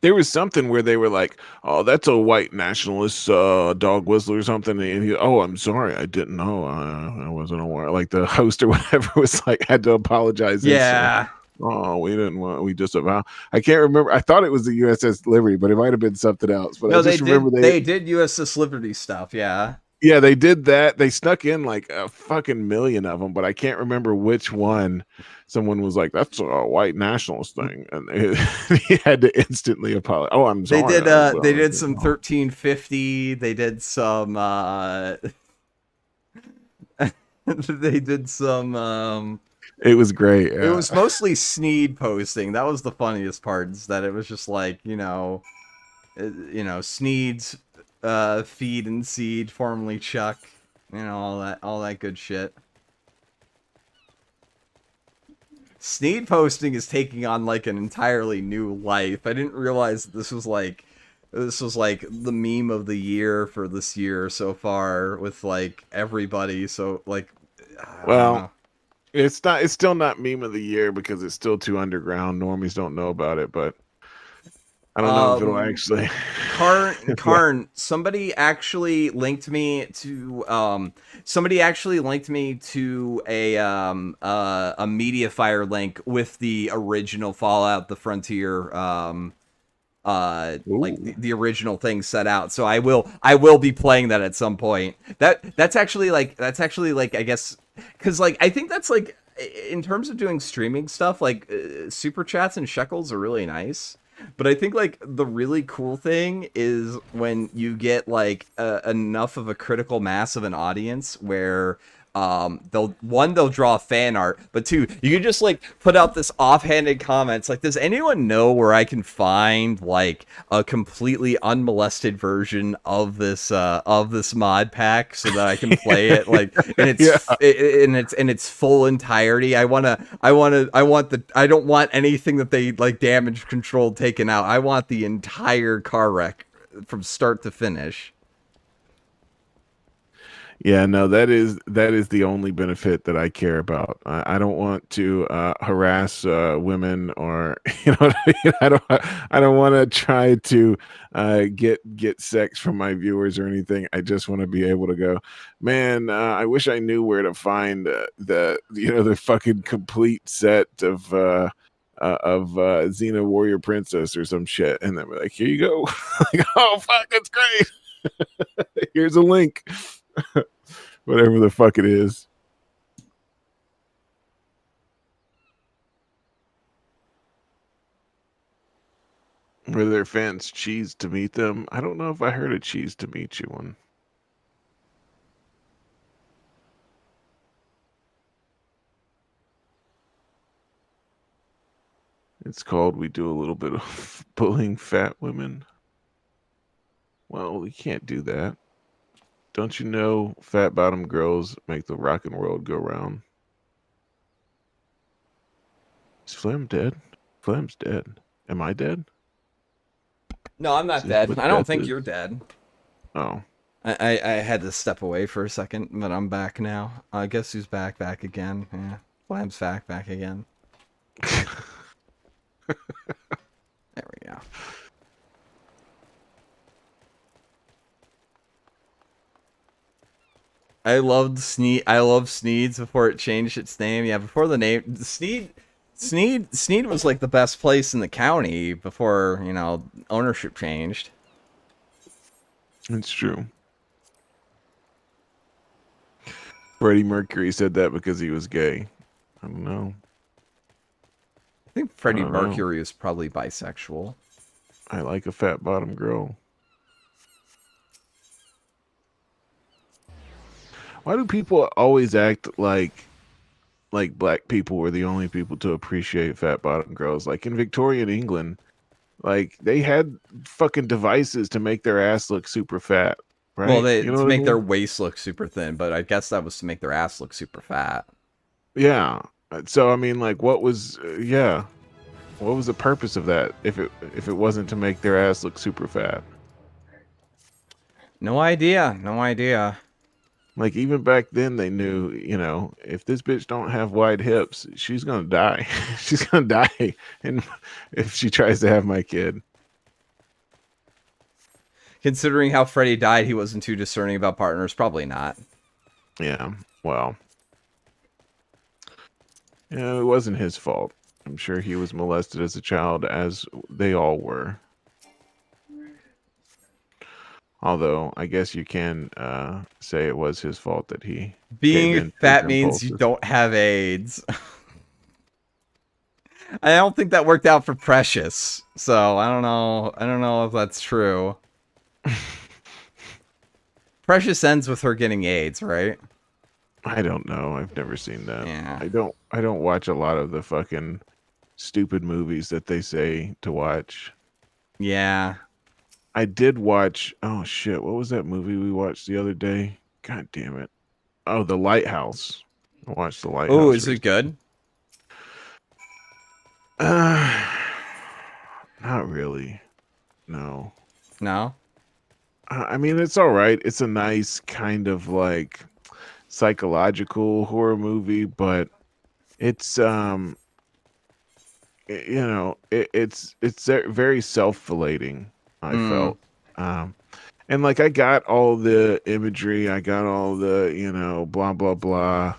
There was something where they were like, "Oh, that's a white nationalist dog whistle or something." And he, "Oh, I'm sorry, I didn't know. I wasn't aware." Like the host or whatever was like, had to apologize. Yeah. Oh, we didn't want. We disavow. I can't remember. I thought it was the USS Liberty, but it might have been something else. But no, I just remember they did USS Liberty stuff. Yeah. Yeah, they did that. They snuck in like a fucking million of them, but I can't remember which one. Someone was like, "That's a white nationalist thing," and he had to instantly apologize. Oh, I'm sorry. They did some 1350. They did some. They did some. It was great. Yeah. It was mostly Sneed posting. That was the funniest part. Is that it was just like Sneed's feed and seed, formerly Chuck. All that good shit. Sneed posting is taking on like an entirely new life. I didn't realize that this was like the meme of the year for this year so far with like everybody. So like, well, it's still not meme of the year because it's still too underground. Normies don't know about it, but I don't know if it'll actually. Karn, somebody actually linked me to a Mediafire link with the original Fallout the Frontier like the original thing set out. So I will be playing that at some point. That's actually like I guess cuz like I think that's like in terms of doing streaming stuff like super chats and shekels are really nice. But I think like the really cool thing is when you get like enough of a critical mass of an audience where they'll draw fan art, but two, you can just like put out this offhanded comments like, does anyone know where I can find like a completely unmolested version of this mod pack so that I can play it like in its full entirety? I don't want anything that they like damage control taken out. I want the entire car wreck from start to finish. Yeah, no, that is the only benefit that I care about. I don't want to harass women or I don't want to try to get sex from my viewers or anything. I just want to be able to go, man. I wish I knew where to find the fucking complete set of Xena Warrior Princess or some shit, and then we're like, here you go. Like, oh fuck, that's great. Here's a link. Whatever the fuck it is. Were their fans cheese to meet them? I don't know if I heard a cheese to meet you one. It's called We Do a Little Bit of Bullying Fat Women. Well, we can't do that. Don't you know fat bottom girls make the rockin' world go round? Is Flam dead? Flam's dead. Am I dead? No, I'm not dead. I don't think you're dead. Oh. I had to step away for a second, but I'm back now. Guess who's back again? Yeah. Flam's back again. There we go. I loved Sneed. I love Sneed's before it changed its name. Yeah, before the name Sneed was like the best place in the county before, ownership changed. It's true. Freddie Mercury said that because he was gay. I don't know. I think Freddie Mercury is probably bisexual. I like a fat bottom girl. Why do people always act like black people were the only people to appreciate fat bottom girls? Like in Victorian England, Like they had fucking devices to make their ass look super fat, right? Well, they you know to what make I their mean? waist look super thin, but I guess that was to make their ass look super fat. Yeah. So I mean, like, what was what was the purpose of that if it wasn't to make their ass look super fat? No idea. No idea. Like even back then, they knew, if this bitch don't have wide hips, she's gonna die. She's gonna die, and if she tries to have my kid. Considering how Freddy died, he wasn't too discerning about partners. Probably not. Yeah. Well. Yeah, it wasn't his fault. I'm sure he was molested as a child, as they all were. Although, I guess you can say it was his fault that he gave Being in to his fat means you impulses. don't have AIDS. I don't think that worked out for Precious. So, I don't know. I don't know if that's true. Precious ends with her getting AIDS, right? I don't know. I've never seen that. Yeah. I don't watch a lot of the fucking stupid movies that they say to watch. Yeah. I did watch, oh shit, what was that movie we watched the other day? God damn it. Oh, The Lighthouse. I watched The Lighthouse. Oh, is it good? Not really. No. No? I mean, it's all right. It's a nice kind of like psychological horror movie, but it's it's very self-flating, I felt. And like I got all the imagery, I got all the, blah blah blah,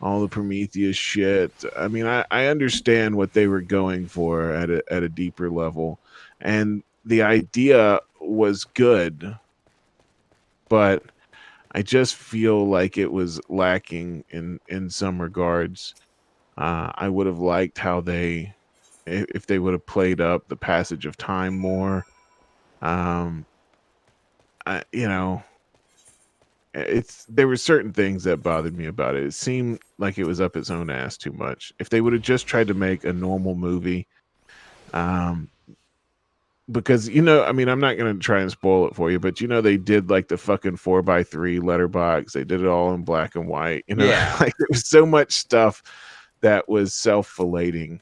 all the Prometheus shit. I mean, I understand what they were going for at a deeper level, and the idea was good, but I just feel like it was lacking in some regards. I would have liked how if they would have played up the passage of time more. Um, there were certain things that bothered me about it. It seemed like it was up its own ass too much. If they would have just tried to make a normal movie, because I mean, I'm not gonna try and spoil it for you, but they did like the fucking 4x3 letterbox. They did it all in black and white. Yeah. Like there was so much stuff that was self-flating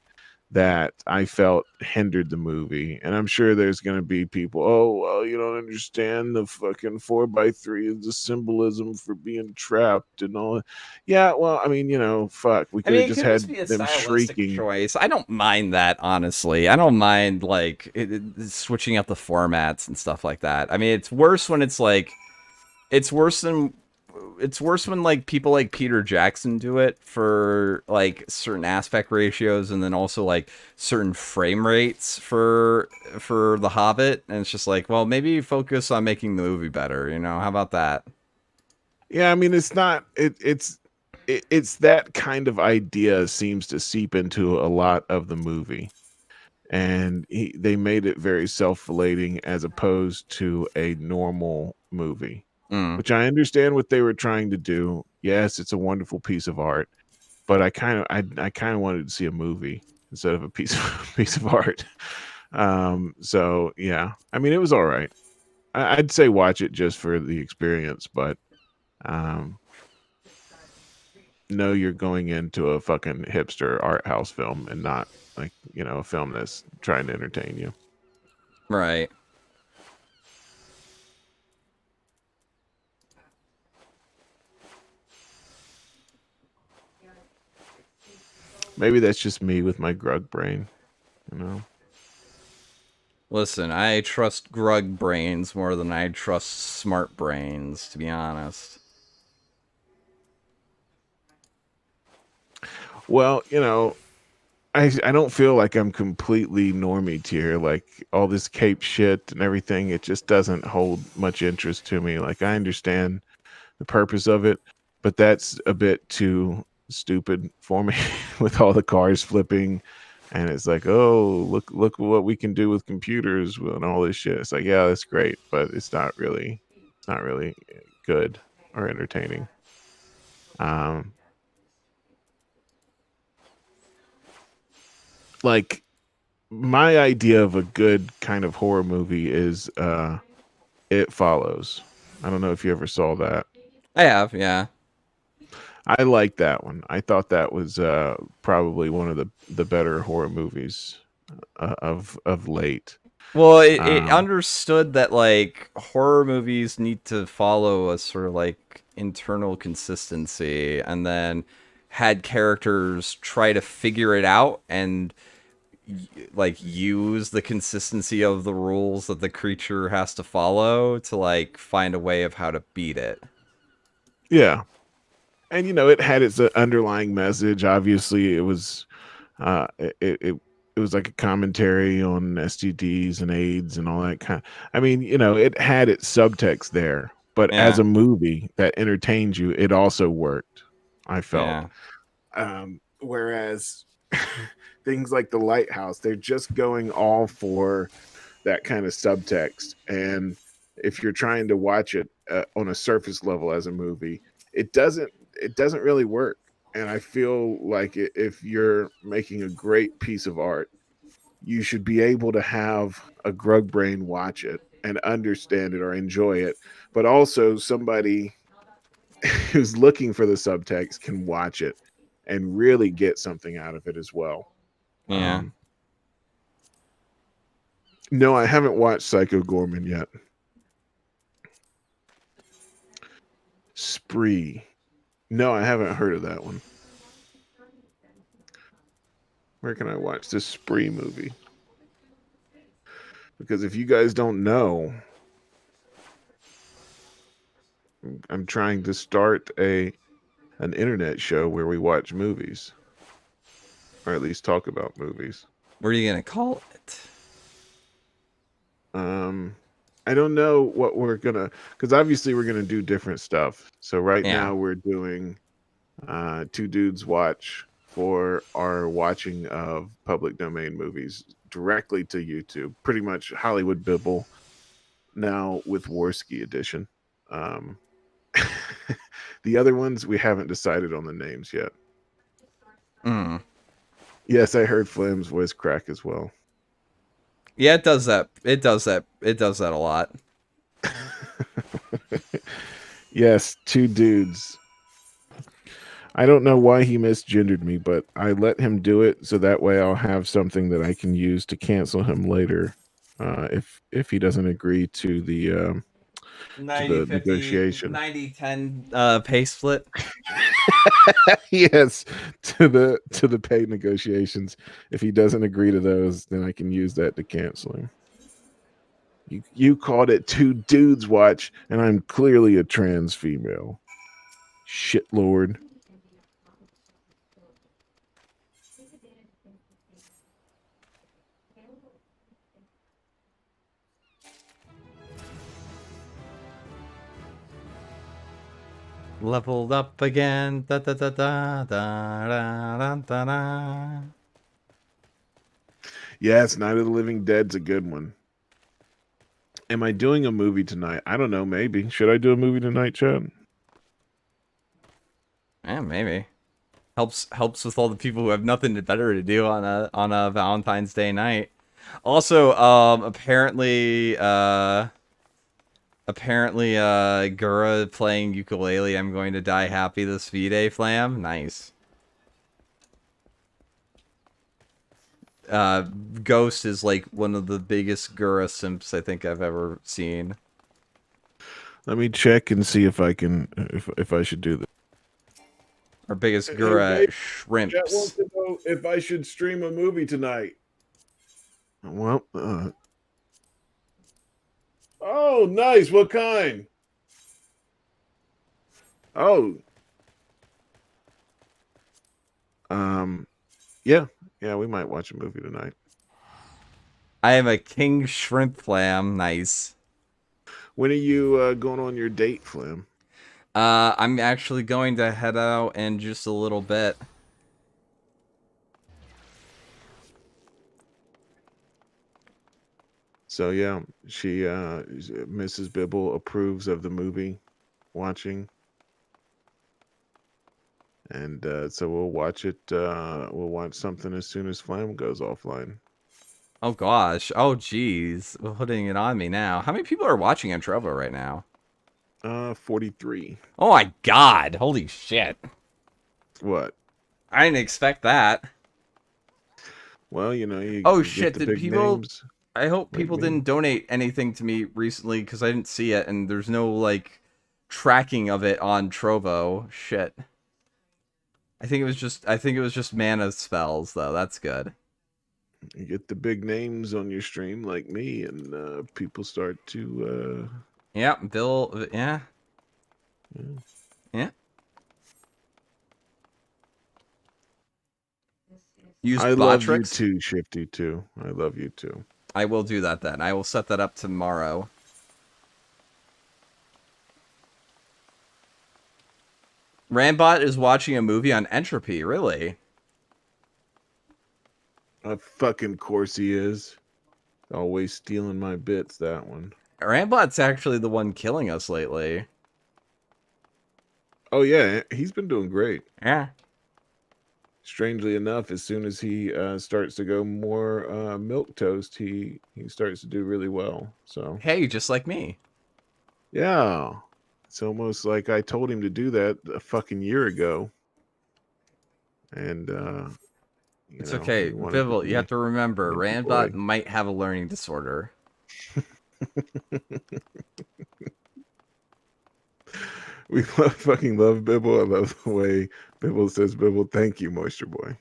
that I felt hindered the movie. And I'm sure there's going to be people, oh, well, you don't understand the fucking 4x3 is the symbolism for being trapped and all that. Yeah, well, I mean, fuck. We could have just had them shrieking. Choice. I don't mind that, honestly. I don't mind, like, switching up the formats and stuff like that. I mean, it's worse when it's worse when like people like Peter Jackson do it for like certain aspect ratios and then also like certain frame rates for The Hobbit, and it's just like, well, maybe focus on making the movie better, how about that? Yeah, I mean, it's not it's that kind of idea seems to seep into a lot of the movie, and they made it very self-relating as opposed to a normal movie. Which I understand what they were trying to do. Yes, it's a wonderful piece of art, but I kind of wanted to see a movie instead of a piece of art. So yeah, I mean, it was all right. I'd say watch it just for the experience, but know you're going into a fucking hipster art house film and not like a film that's trying to entertain you. Right. Maybe that's just me with my grug brain, Listen, I trust grug brains more than I trust smart brains, to be honest. Well, I don't feel like I'm completely normie tier. Like all this cape shit and everything, it just doesn't hold much interest to me. Like I understand the purpose of it, but that's a bit too stupid for me with all the cars flipping, and it's like, oh, look what we can do with computers and all this shit. It's like, yeah, that's great, but it's not really good or entertaining. Like my idea of a good kind of horror movie is It Follows. I don't know if you ever saw that. I have, yeah. I like that one. I thought that was probably one of the better horror movies of late. Well, it understood that like horror movies need to follow a sort of like internal consistency, and then had characters try to figure it out and like use the consistency of the rules that the creature has to follow to like find a way of how to beat it. Yeah. And it had its underlying message. Obviously, it was it was like a commentary on STDs and AIDS and all that kind. I mean, it had its subtext there, but as a movie that entertained you, it also worked. I felt. Whereas things like The Lighthouse, they're just going all for that kind of subtext, and if you're trying to watch it on a surface level as a movie, it doesn't really work. And I feel like if you're making a great piece of art, you should be able to have a grug brain watch it and understand it or enjoy it, but also somebody who's looking for the subtext can watch it and really get something out of it as well. Yeah. No, I haven't watched Psycho Gorman yet. Spree. No, I haven't heard of that one. Where can I watch this Spree movie? Because if you guys don't know, I'm trying to start an internet show where we watch movies, or at least talk about movies. What are you gonna call it? I don't know what we're gonna, because obviously we're gonna do different stuff. So right now we're doing Two Dudes Watch for our watching of public domain movies directly to YouTube. Pretty much Hollywood Bibble now with Warski edition. The other ones we haven't decided on the names yet. Yes, I heard Flam's voice crack as well. Yeah, it does that. It does that a lot. Yes, Two Dudes. I don't know why he misgendered me, but I let him do it so that way I'll have something that I can use to cancel him later if he doesn't agree to the 90, 50, negotiation. 90-10 pay split. Yes, to the pay negotiations. If he doesn't agree to those, then I can use that to cancel him. You called it Two Dudes Watch, and I'm clearly a trans female. Shit lord. Leveled up again. Da, da, da, da, da, da, da, da. Yes, Night of the Living Dead's a good one. Am I doing a movie tonight? I don't know. Maybe. Should I do a movie tonight, Chad? Yeah, maybe. Helps with all the people who have nothing better to do on a Valentine's Day night. Also, apparently Gura playing ukulele. I'm going to die happy this V-Day Flam. Nice. Ghost is like one of the biggest Gura simps I think I've ever seen. Let me check and see if I can if I should do this. Our biggest Gura shrimps. Chat wants to know if I should stream a movie tonight. Well, oh, nice. What kind? Oh. Yeah, we might watch a movie tonight. I am a king shrimp Flam. Nice. When are you going on your date, Flam? I'm actually going to head out in just a little bit. So yeah, she Mrs. Bibble approves of the movie watching. And so we'll watch it. We'll watch something as soon as Flam goes offline. Oh gosh. Oh geez. Putting it on me now. How many people are watching on Trovo right now? 43. Oh my god. Holy shit. What? I didn't expect that. Well, you know, you Oh get shit, the did big people names. I hope like people me. didn't donate anything to me recently because I didn't see it and there's no like tracking of it on Trovo. Shit. I think it was just mana spells though. That's good. You get the big names on your stream like me, and people start to. Yeah, Bill. Yeah. Yeah. Use I love you Botrix. too, Shifty too. I love you too. I will do that then. I will set that up tomorrow. Rambot is watching a movie on Entropy, really? Of fucking course he is. Always stealing my bits, that one. Rambot's actually the one killing us lately. Oh yeah, he's been doing great. Yeah. Strangely enough, as soon as he starts to go more milk toast, he starts to do really well. So Hey, just like me. yeah, it's almost like I told him to do that a fucking year ago, and It's okay, he wanted to Bibble. You have to remember, be a Rambot boy. might have a learning disorder. We fucking love Bibble. I love the way Bibble says Bibble. Thank you, Moisture Boy.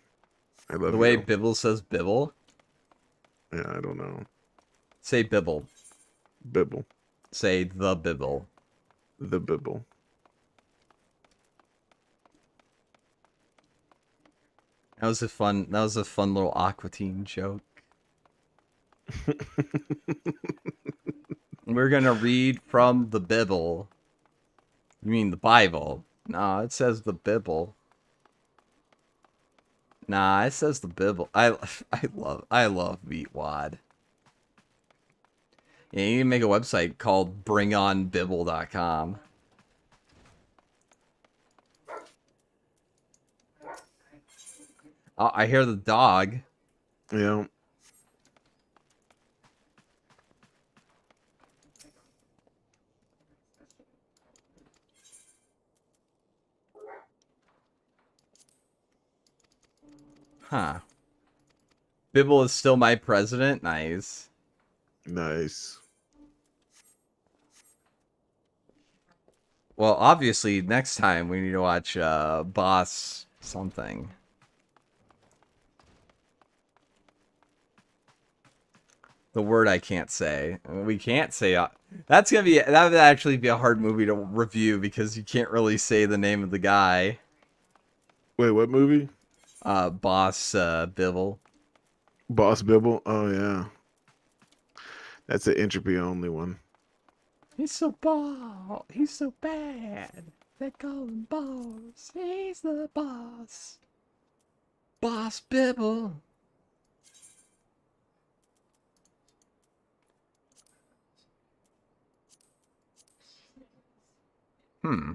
I love The way you. Bibble says Bibble. Yeah, I don't know. Say Bibble. Bibble. Say the Bibble. The Bibble. That was a fun little Aqua Teen joke. We're gonna read from the Bible. You mean the Bible? No, it says the Bible. Nah, it says the Bible. I love Meatwad. Yeah, you need to make a website called bringonbibble.com. Oh, I hear the dog. Yeah. Huh. Bibble is still my president? Nice. Nice. Well, obviously, next time we need to watch Boss something. The word I can't say. We can't say... that would actually be a hard movie to review because you can't really say the name of the guy. Wait, what movie? Boss Bibble. Boss Bibble? Oh, yeah. That's an entropy only one. He's so bald. He's so bad. They call him Boss. He's the boss. Boss Bibble. Hmm.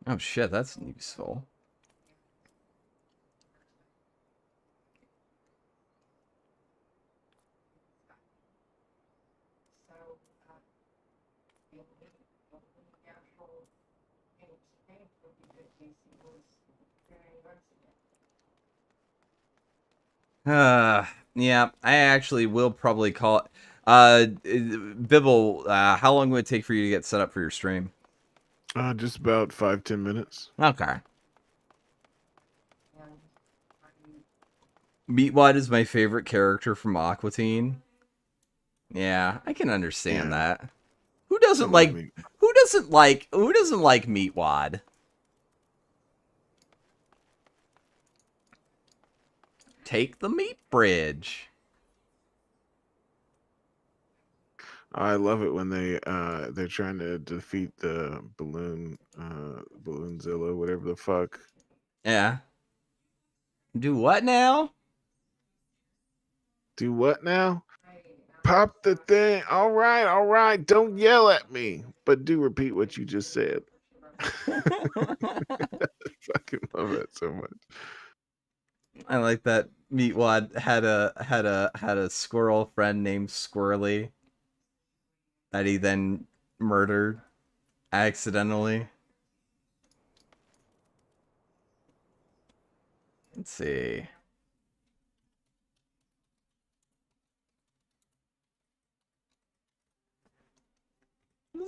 Oh shit, that's useful. Yeah, I actually will probably call it. Bibble, how long would it take for you to get set up for your stream? Just about 5-10 minutes. Okay. Meatwad is my favorite character from Aqua Teen. Yeah, I can understand that. Who doesn't like Meatwad? Take the meat bridge. I love it when they're trying to defeat the Balloonzilla, whatever the fuck. Yeah. Do what now? Do what now? pop the thing. All right. Don't yell at me, but do repeat what you just said. I fucking love that so much. I like that Meatwad had a squirrel friend named Squirrely that he then murdered accidentally. Let's see.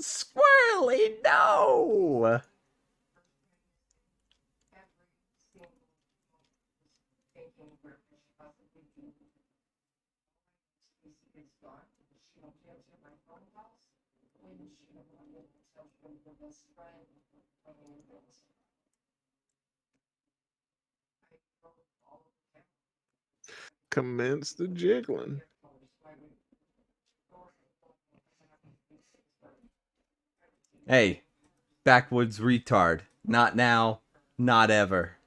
Squirrely, no! Commence the jiggling. Hey, backwoods retard. Not now, not ever.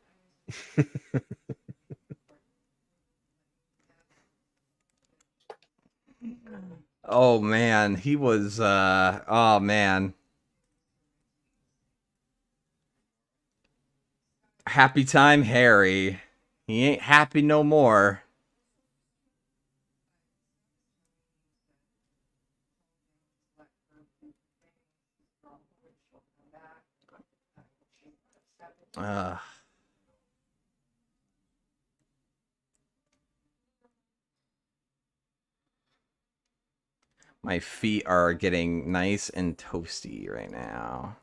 Oh man, he was oh man. Happy time Harry. He ain't happy no more. My feet are getting nice and toasty right now.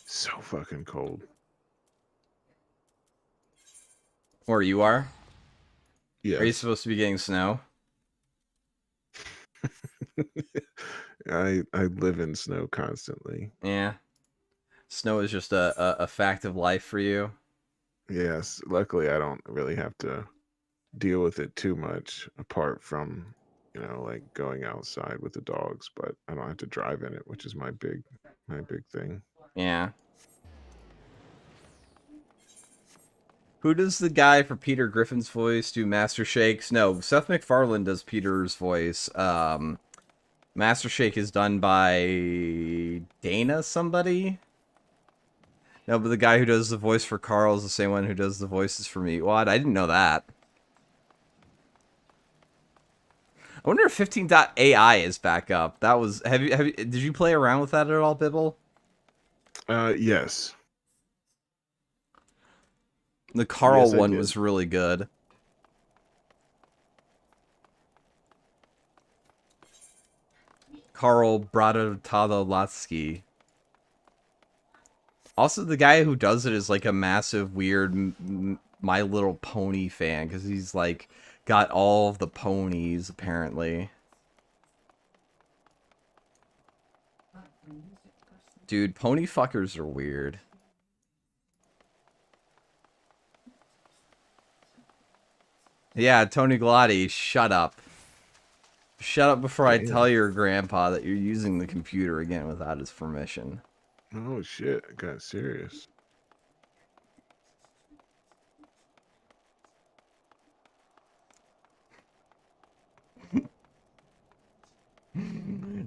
So fucking cold. Where you are? Yeah. Are you supposed to be getting snow? I live in snow constantly. Yeah. Snow is just a fact of life for you. Yes. Luckily, I don't really have to deal with it too much, apart from, like going outside with the dogs. But I don't have to drive in it, which is my big thing. Yeah. Who does the guy for Peter Griffin's voice do Master Shake's? No, Seth MacFarlane does Peter's voice. Master Shake is done by Dana somebody. No, but the guy who does the voice for Carl is the same one who does the voices for me. What? I didn't know that. I wonder if 15.ai is back up. That was did you play around with that at all, Bibble? Yes. The Carl Yes, I one did. was really good. Carl Bratadolatsky. Also, the guy who does it is like a massive, weird My Little Pony fan, because he's like got all of the ponies, apparently. Dude, pony fuckers are weird. Yeah, Tony Galati, shut up. Shut up before I tell your grandpa that you're using the computer again without his permission. Oh shit, it got serious.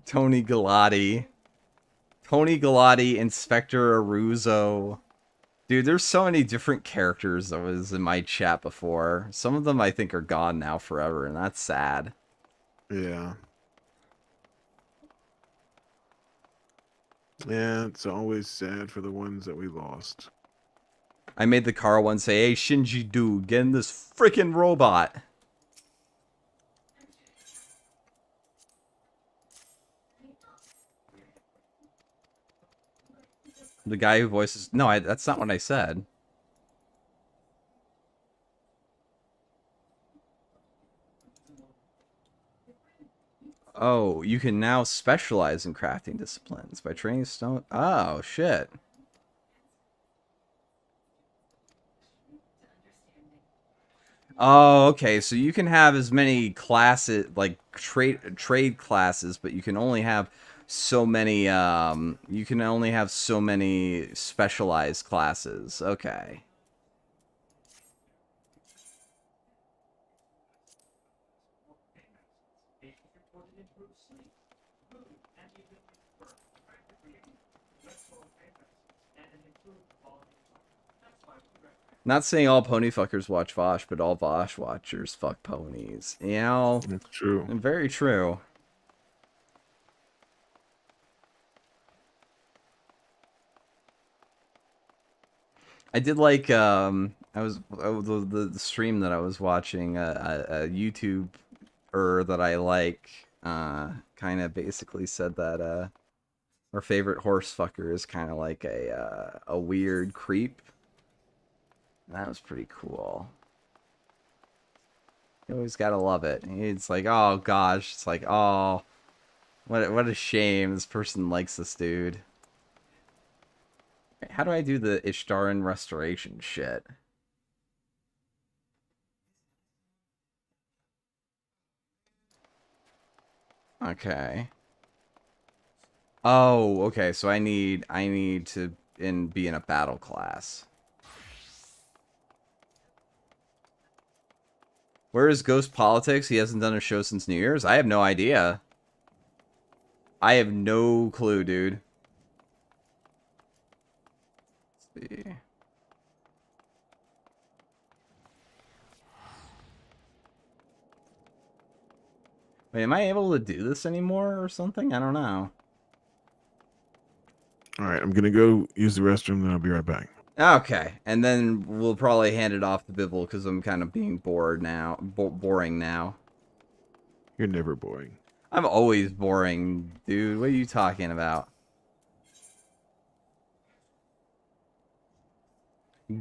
Tony Galati. Tony Galati, Inspector Aruzo. Dude, there's so many different characters that was in my chat before. Some of them I think are gone now forever, and that's sad. Yeah. Yeah, it's always sad for the ones that we lost. I made the car one say, "Hey, Shinji dude, get in this freaking robot." The guy who voices... No, that's not what I said. Oh, you can now specialize in crafting disciplines by training stone... Oh, shit. Oh, okay. So you can have as many classes, like trade classes, but you can only have so many you can only have so many specialized classes. Okay. Not saying all pony fuckers watch Vosh, but all Vosh watchers fuck ponies. You know, That's true. Very true. I did like the stream that I was watching, a YouTube that I like, kind of basically said that our favorite horse fucker is kind of like a weird creep. That was pretty cool. You always gotta love it. It's like, oh gosh, it's like, oh, what a shame this person likes this dude. How do I do the Ishtaran restoration shit? Okay. Oh, okay. So I need to be in a battle class. Where is Ghost Politics? He hasn't done a show since New Year's. I have no idea. I have no clue, dude. Let's see. Wait, am I able to do this anymore or something? I don't know. All right, I'm gonna go use the restroom, then I'll be right back. Okay, and then we'll probably hand it off to Bibble because I'm kind of being bored now. Boring now. You're never boring. I'm always boring, dude. What are you talking about?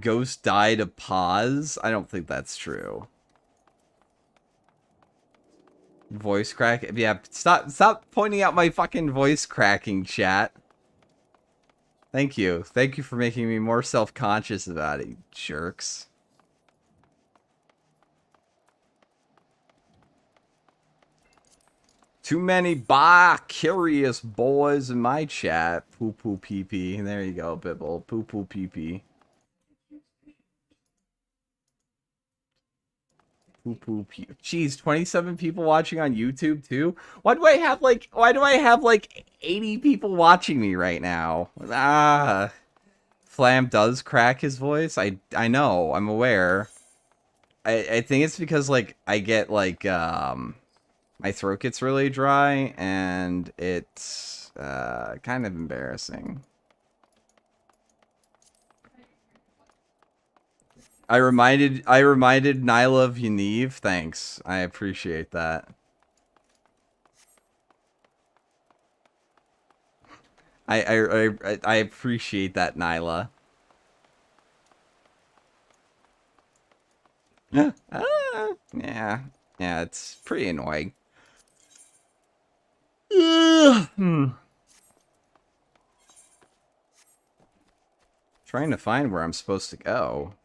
Ghost died of pause? I don't think that's true. Voice crack? Yeah, stop pointing out my fucking voice cracking, chat. Thank you. Thank you for making me more self-conscious about it, you jerks. Too many curious boys in my chat. Poo poo pee pee. There you go, Bibble. Poo poo pee pee. Poo poo pee. Jeez, 27 people watching on YouTube too? Why do I have like 80 people watching me right now? Flam does crack his voice. I know, I'm aware. I think it's because like I get like my throat gets really dry and it's kind of embarrassing. I reminded Nyla of Yaniv. Thanks. I appreciate that. I appreciate that, Nyla. Yeah, it's pretty annoying. Trying to find where I'm supposed to go.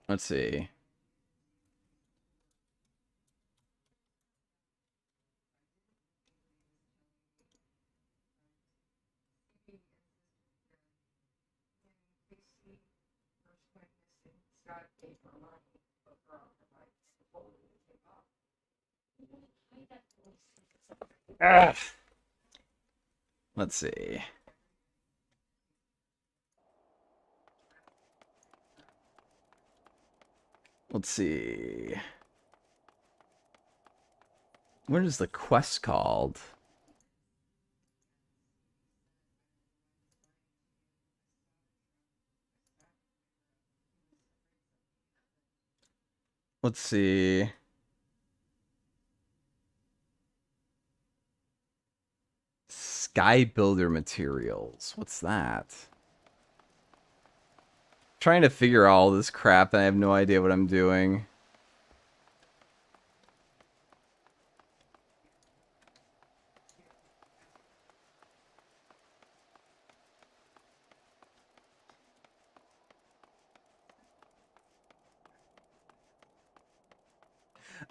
Let's see. Let's see. Let's see. What is the quest called? Let's see. Sky Builder materials. What's that? Trying to figure all this crap and I have no idea what I'm doing.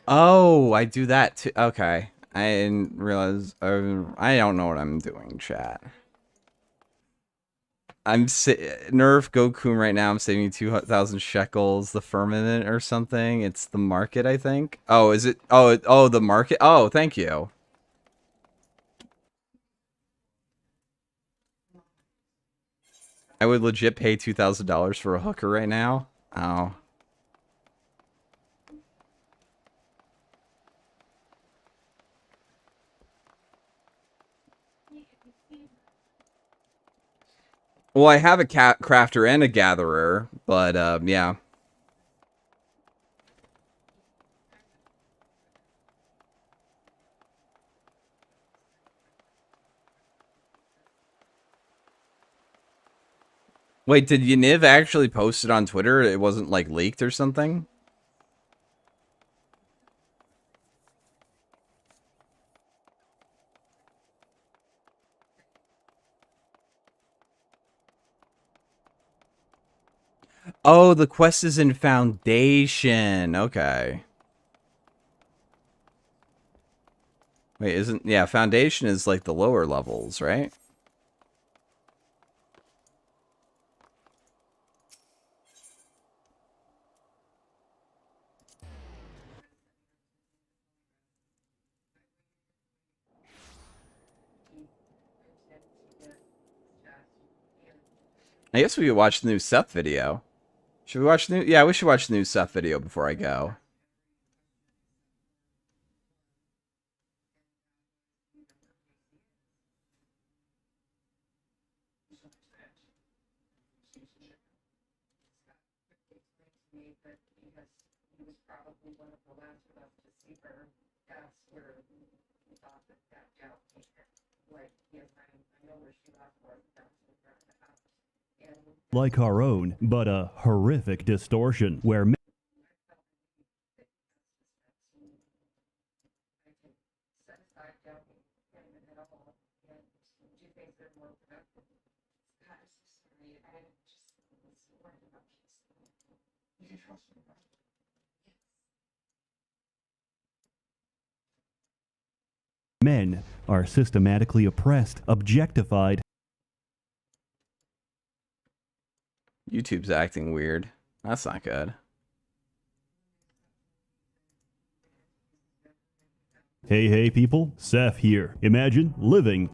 Oh, I do that too. Okay. I didn't realize. I don't know what I'm doing, chat. Nerf Goku right now. I'm saving 2,000 shekels. The firmament or something. It's the market, I think. Oh, is it? Oh, the market. Oh, thank you. I would legit pay $2,000 for a hooker right now. Oh. Well, I have a crafter and a gatherer, but yeah. Wait, did Yaniv actually post it on Twitter? It wasn't like leaked or something? Oh, the quest is in Foundation. Okay. Wait, yeah, Foundation is like the lower levels, right? I guess we could watch the new Seth video. Should we watch the new? Yeah, we should watch the new Seth video before I go. Like our own, but a horrific distortion where men are systematically oppressed, objectified. YouTube's acting weird. That's not good. Hey people, Seth here. Imagine living.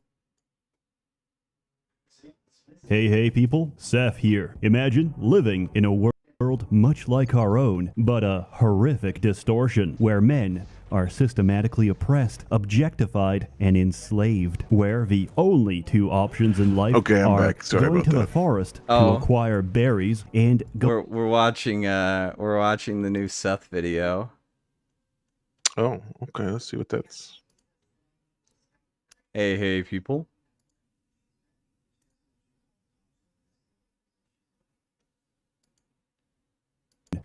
Hey people, Seth here. Imagine living in a world much like our own, but a horrific distortion where men are systematically oppressed, objectified, and enslaved, where the only two options in life are going to the forest to acquire berries and we're watching the new Seth video. Oh, okay, let's see what that's. Hey people.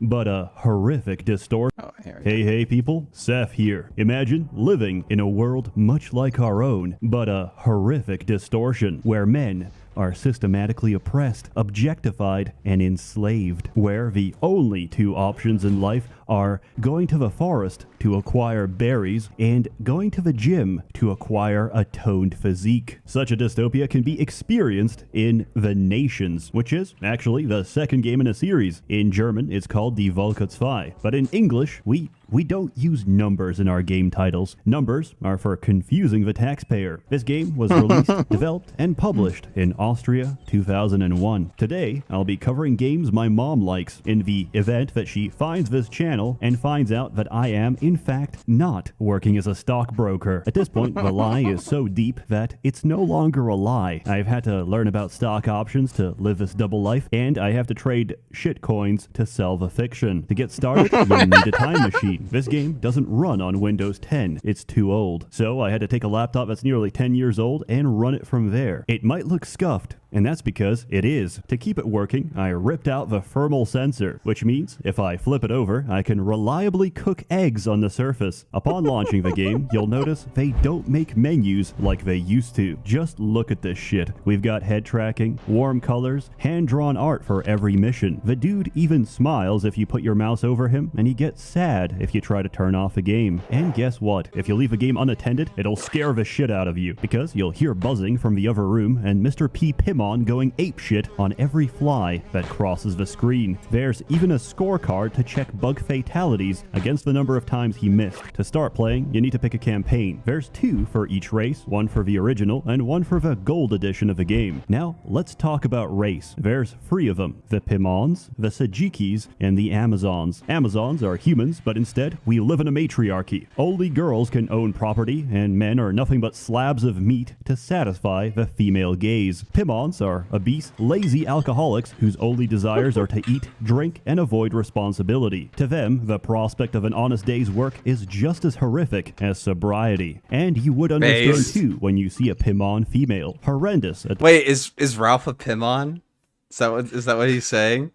But a horrific distortion. Oh, hey people, Seth here. Imagine living in a world much like our own, but a horrific distortion where men are systematically oppressed, objectified, and enslaved, where the only two options in life are going to the forest to acquire berries and going to the gym to acquire a toned physique. Such a dystopia can be experienced in The Nations, which is actually the second game in a series. In German, it's called Die Wolke 2, but in English, we don't use numbers in our game titles. Numbers are for confusing the taxpayer. This game was released, developed, and published in Austria 2001. Today, I'll be covering games my mom likes in the event that she finds this channel and finds out that I am, in fact, not working as a stockbroker. At this point, the lie is so deep that it's no longer a lie. I've had to learn about stock options to live this double life, and I have to trade shit coins to sell the fiction. To get started, you need a time machine. This game doesn't run on Windows 10. It's too old. So I had to take a laptop that's nearly 10 years old and run it from there. It might look scuffed, and that's because it is. To keep it working, I ripped out the thermal sensor, which means if I flip it over, I can reliably cook eggs on the surface. Upon launching the game, you'll notice they don't make menus like they used to. Just look at this shit. We've got head tracking, warm colors, hand-drawn art for every mission. The dude even smiles if you put your mouse over him, and he gets sad if you try to turn off the game. And guess what? If you leave a game unattended, it'll scare the shit out of you, because you'll hear buzzing from the other room, and Mr. P. Pim Pimon going apeshit on every fly that crosses the screen. There's even a scorecard to check bug fatalities against the number of times he missed. To start playing, you need to pick a campaign. There's 2 for each race, one for the original and one for the gold edition of the game. Now, let's talk about race. There's 3 of them: the Pimons, the Sajikis, and the Amazons. Amazons are humans, but instead, we live in a matriarchy. Only girls can own property, and men are nothing but slabs of meat to satisfy the female gaze. Pimons are obese, lazy alcoholics whose only desires are to eat, drink, and avoid responsibility. To them, the prospect of an honest day's work is just as horrific as sobriety. And you would understand too when you see a Pimon female. Horrendous. Wait, is Ralph a Pimon? Is that what he's saying?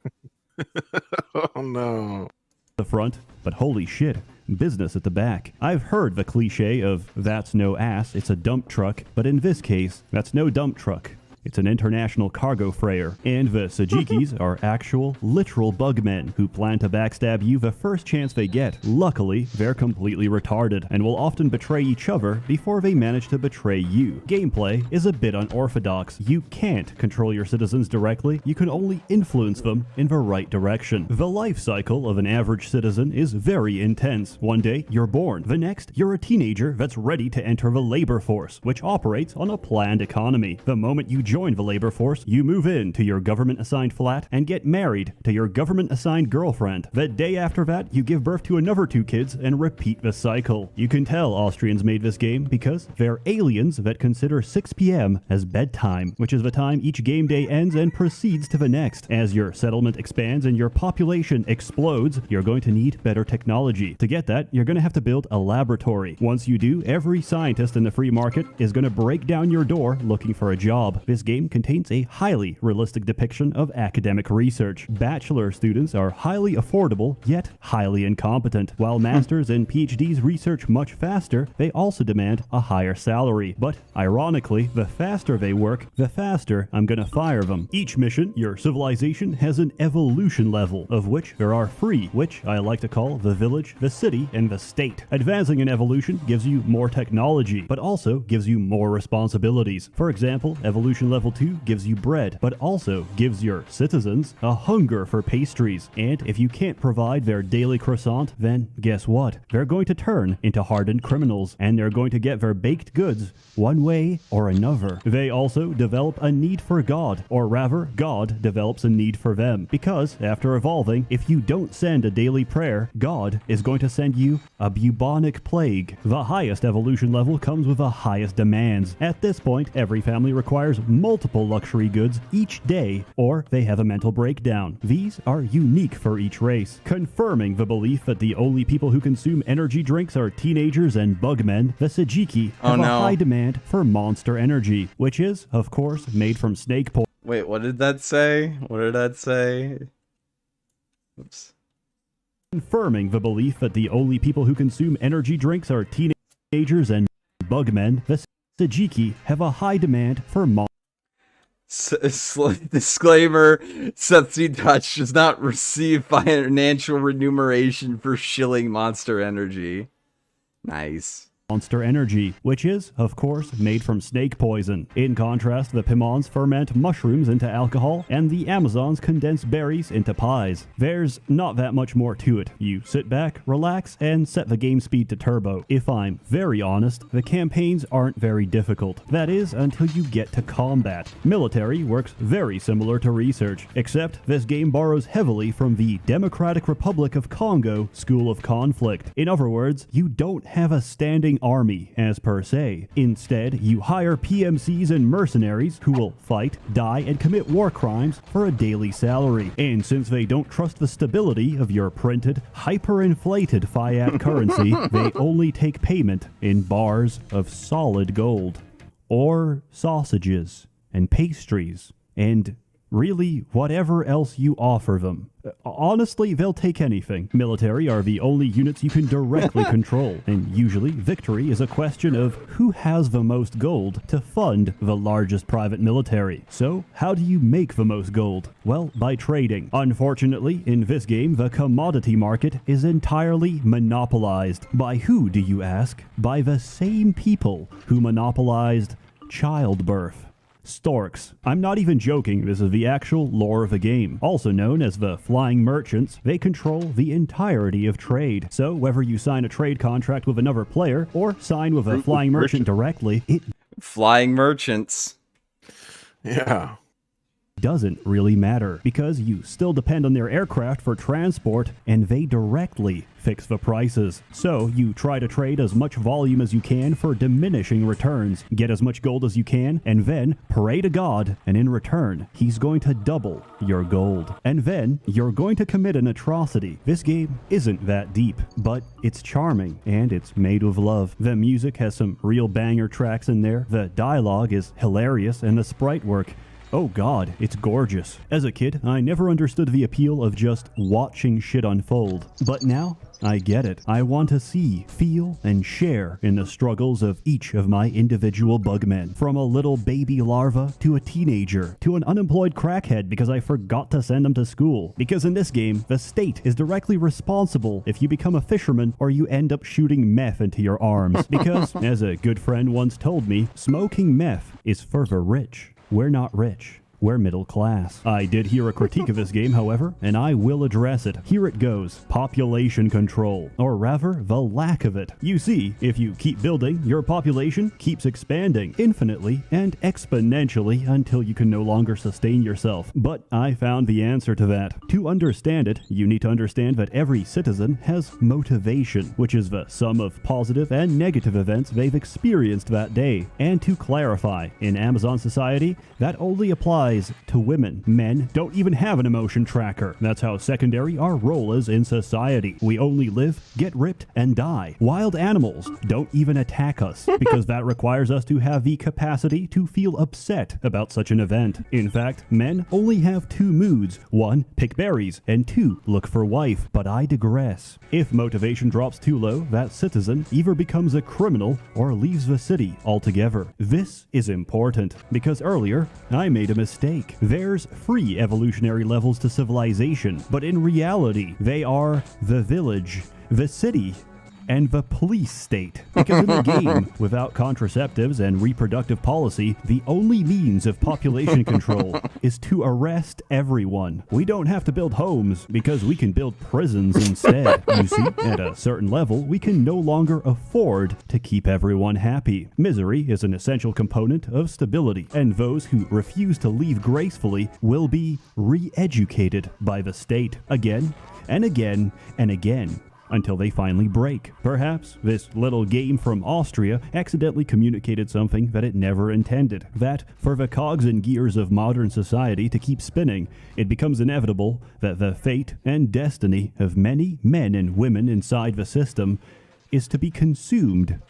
Oh no. The front, but holy shit, business at the back. I've heard the cliche of "that's no ass, it's a dump truck," but in this case, that's no dump truck. It's an international cargo freighter. And the Sajikis are actual, literal bugmen who plan to backstab you the first chance they get. Luckily, they're completely retarded and will often betray each other before they manage to betray you. Gameplay is a bit unorthodox. You can't control your citizens directly, you can only influence them in the right direction. The life cycle of an average citizen is very intense. One day, you're born. The next, you're a teenager that's ready to enter the labor force, which operates on a planned economy. The moment you join the labor force, you move in to your government-assigned flat and get married to your government-assigned girlfriend. The day after that, you give birth to another 2 kids and repeat the cycle. You can tell Austrians made this game because they're aliens that consider 6 p.m. as bedtime, which is the time each game day ends and proceeds to the next. As your settlement expands and your population explodes, you're going to need better technology. To get that, you're going to have to build a laboratory. Once you do, every scientist in the free market is going to break down your door looking for a job. This game contains a highly realistic depiction of academic research. Bachelor students are highly affordable, yet highly incompetent. While masters and PhDs research much faster, they also demand a higher salary. But ironically, the faster they work, the faster I'm gonna fire them. Each mission, your civilization has an evolution level, of which there are 3, which I like to call the village, the city, and the state. Advancing in evolution gives you more technology, but also gives you more responsibilities. For example, evolution level 2 gives you bread, but also gives your citizens a hunger for pastries. And if you can't provide their daily croissant, then guess what? They're going to turn into hardened criminals, and they're going to get their baked goods one way or another. They also develop a need for God, or rather, God develops a need for them. Because, after evolving, if you don't send a daily prayer, God is going to send you a bubonic plague. The highest evolution level comes with the highest demands. At this point, every family requires multiple luxury goods each day, or they have a mental breakdown. These are unique for each race, confirming the belief that the only people who consume energy drinks are teenagers and bugmen. The Sajiki have a high demand for Monster Energy, which is, of course, made from snake poison. Wait, what did that say? What did that say? Oops. Confirming the belief that the only people who consume energy drinks are teenagers and bugmen. The Sajiki have a high demand for Disclaimer, Setsued Touch does not receive financial remuneration for shilling Monster Energy. Nice. Monster Energy, which is, of course, made from snake poison. In contrast, the Pimons ferment mushrooms into alcohol, and the Amazons condense berries into pies. There's not that much more to it. You sit back, relax, and set the game speed to turbo. If I'm very honest, the campaigns aren't very difficult. That is, until you get to combat. Military works very similar to research, except this game borrows heavily from the Democratic Republic of Congo School of Conflict. In other words, you don't have a standing army as per se. Instead, you hire PMCs and mercenaries who will fight, die, and commit war crimes for a daily salary. And since they don't trust the stability of your printed, hyperinflated fiat currency, they only take payment in bars of solid gold. Or sausages, and pastries, and really whatever else you offer them. Honestly, they'll take anything. Military are the only units you can directly control, and usually victory is a question of who has the most gold to fund the largest private military. So, how do you make the most gold? Well, by trading. Unfortunately, in this game, the commodity market is entirely monopolized. By who, do you ask? By the same people who monopolized childbirth. storks. I'm not even joking, this is the actual lore of the game. Also known as the Flying Merchants, they control the entirety of trade. So whether you sign a trade contract with another player or sign with a Flying Merchant directly, it Flying merchants. Yeah. doesn't really matter because you still depend on their aircraft for transport and they directly fix the prices. So you try to trade as much volume as you can for diminishing returns, get as much gold as you can, and then pray to God, and in return, he's going to double your gold. And then you're going to commit an atrocity. This game isn't that deep, but it's charming and it's made with love. The music has some real banger tracks in there, the dialogue is hilarious, and the sprite work, oh god, it's gorgeous. As a kid, I never understood the appeal of just watching shit unfold. But now, I get it. I want to see, feel, and share in the struggles of each of my individual bugmen. From a little baby larva, to a teenager, to an unemployed crackhead because I forgot to send them to school. Because in this game, the state is directly responsible if you become a fisherman or you end up shooting meth into your arms. Because, as a good friend once told me, smoking meth is for the rich. We're not rich. We're middle class. I did hear a critique of this game, however, and I will address it. Here it goes. Population control. Or rather, the lack of it. You see, if you keep building, your population keeps expanding infinitely and exponentially until you can no longer sustain yourself. But I found the answer to that. To understand it, you need to understand that every citizen has motivation, which is the sum of positive and negative events they've experienced that day. And to clarify, in Amazon society, that only applies to women. Men don't even have an emotion tracker. That's how secondary our role is in society. We only live, get ripped, and die. Wild animals don't even attack us because that requires us to have the capacity to feel upset about such an event. In fact, men only have two moods. One, pick berries, and two, look for wife. But I digress. If motivation drops too low, that citizen either becomes a criminal or leaves the city altogether. This is important because earlier I made a mistake. There's 3 evolutionary levels to civilization, but in reality, they are the village, the city, and the police state. Because in the game, without contraceptives and reproductive policy, the only means of population control is to arrest everyone. We don't have to build homes because we can build prisons instead. You see, at a certain level, we can no longer afford to keep everyone happy. Misery is an essential component of stability, and those who refuse to leave gracefully will be re-educated by the state again and again and again, until they finally break. Perhaps this little game from Austria accidentally communicated something that it never intended. That, for the cogs and gears of modern society to keep spinning, it becomes inevitable that the fate and destiny of many men and women inside the system is to be consumed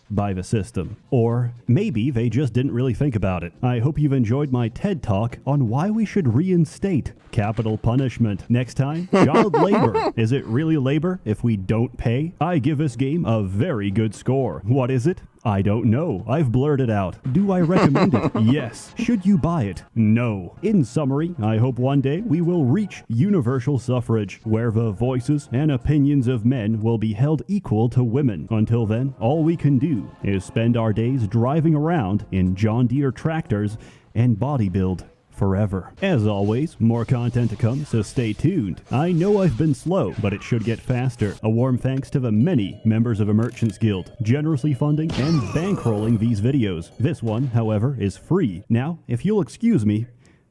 by the system. Or maybe they just didn't really think about it. I hope you've enjoyed my TED Talk on why we should reinstate capital punishment. Next time, child labor. Is it really labor if we don't pay? I give this game a very good score. What is it? I don't know. I've blurred it out. Do I recommend it? Yes. Should you buy it? No. In summary, I hope one day we will reach universal suffrage, where the voices and opinions of men will be held equal to women. Until then, all we can do is spend our days driving around in John Deere tractors and bodybuild forever. As always, more content to come, so stay tuned. I know I've been slow, but it should get faster. A warm thanks to the many members of a Merchants Guild, generously funding and bankrolling these videos. This one, however, is free. Now, if you'll excuse me,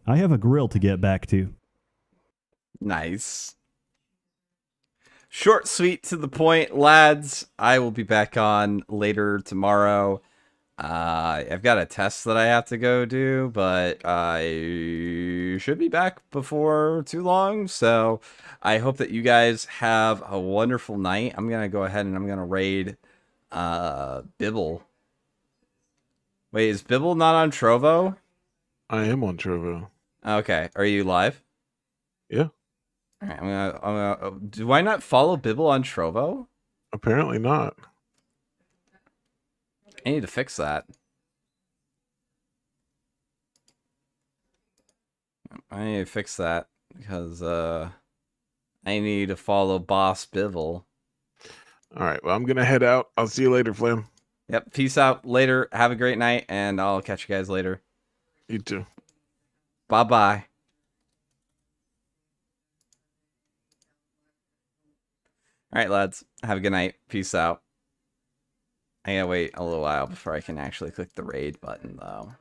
I have a grill to get back to. Nice. Short, sweet, to the point, lads. I will be back on later tomorrow. I've got a test that I have to go do, but I should be back before too long. So I hope that you guys have a wonderful night. I'm going to go ahead and I'm going to raid Bibble. Wait, is Bibble not on Trovo? I am on Trovo. Okay. Are you live? Yeah. All right, I'm gonna, do I not follow Bibble on Trovo? Apparently not. I need to fix that. I need to fix that because I need to follow Boss Bibble. All right. Well, I'm gonna head out. I'll see you later, Flim. Yep. Peace out later. Have a great night, and I'll catch you guys later. You too. Bye-bye. All right, lads. Have a good night. Peace out. I gotta wait a little while before I can actually click the raid button, though.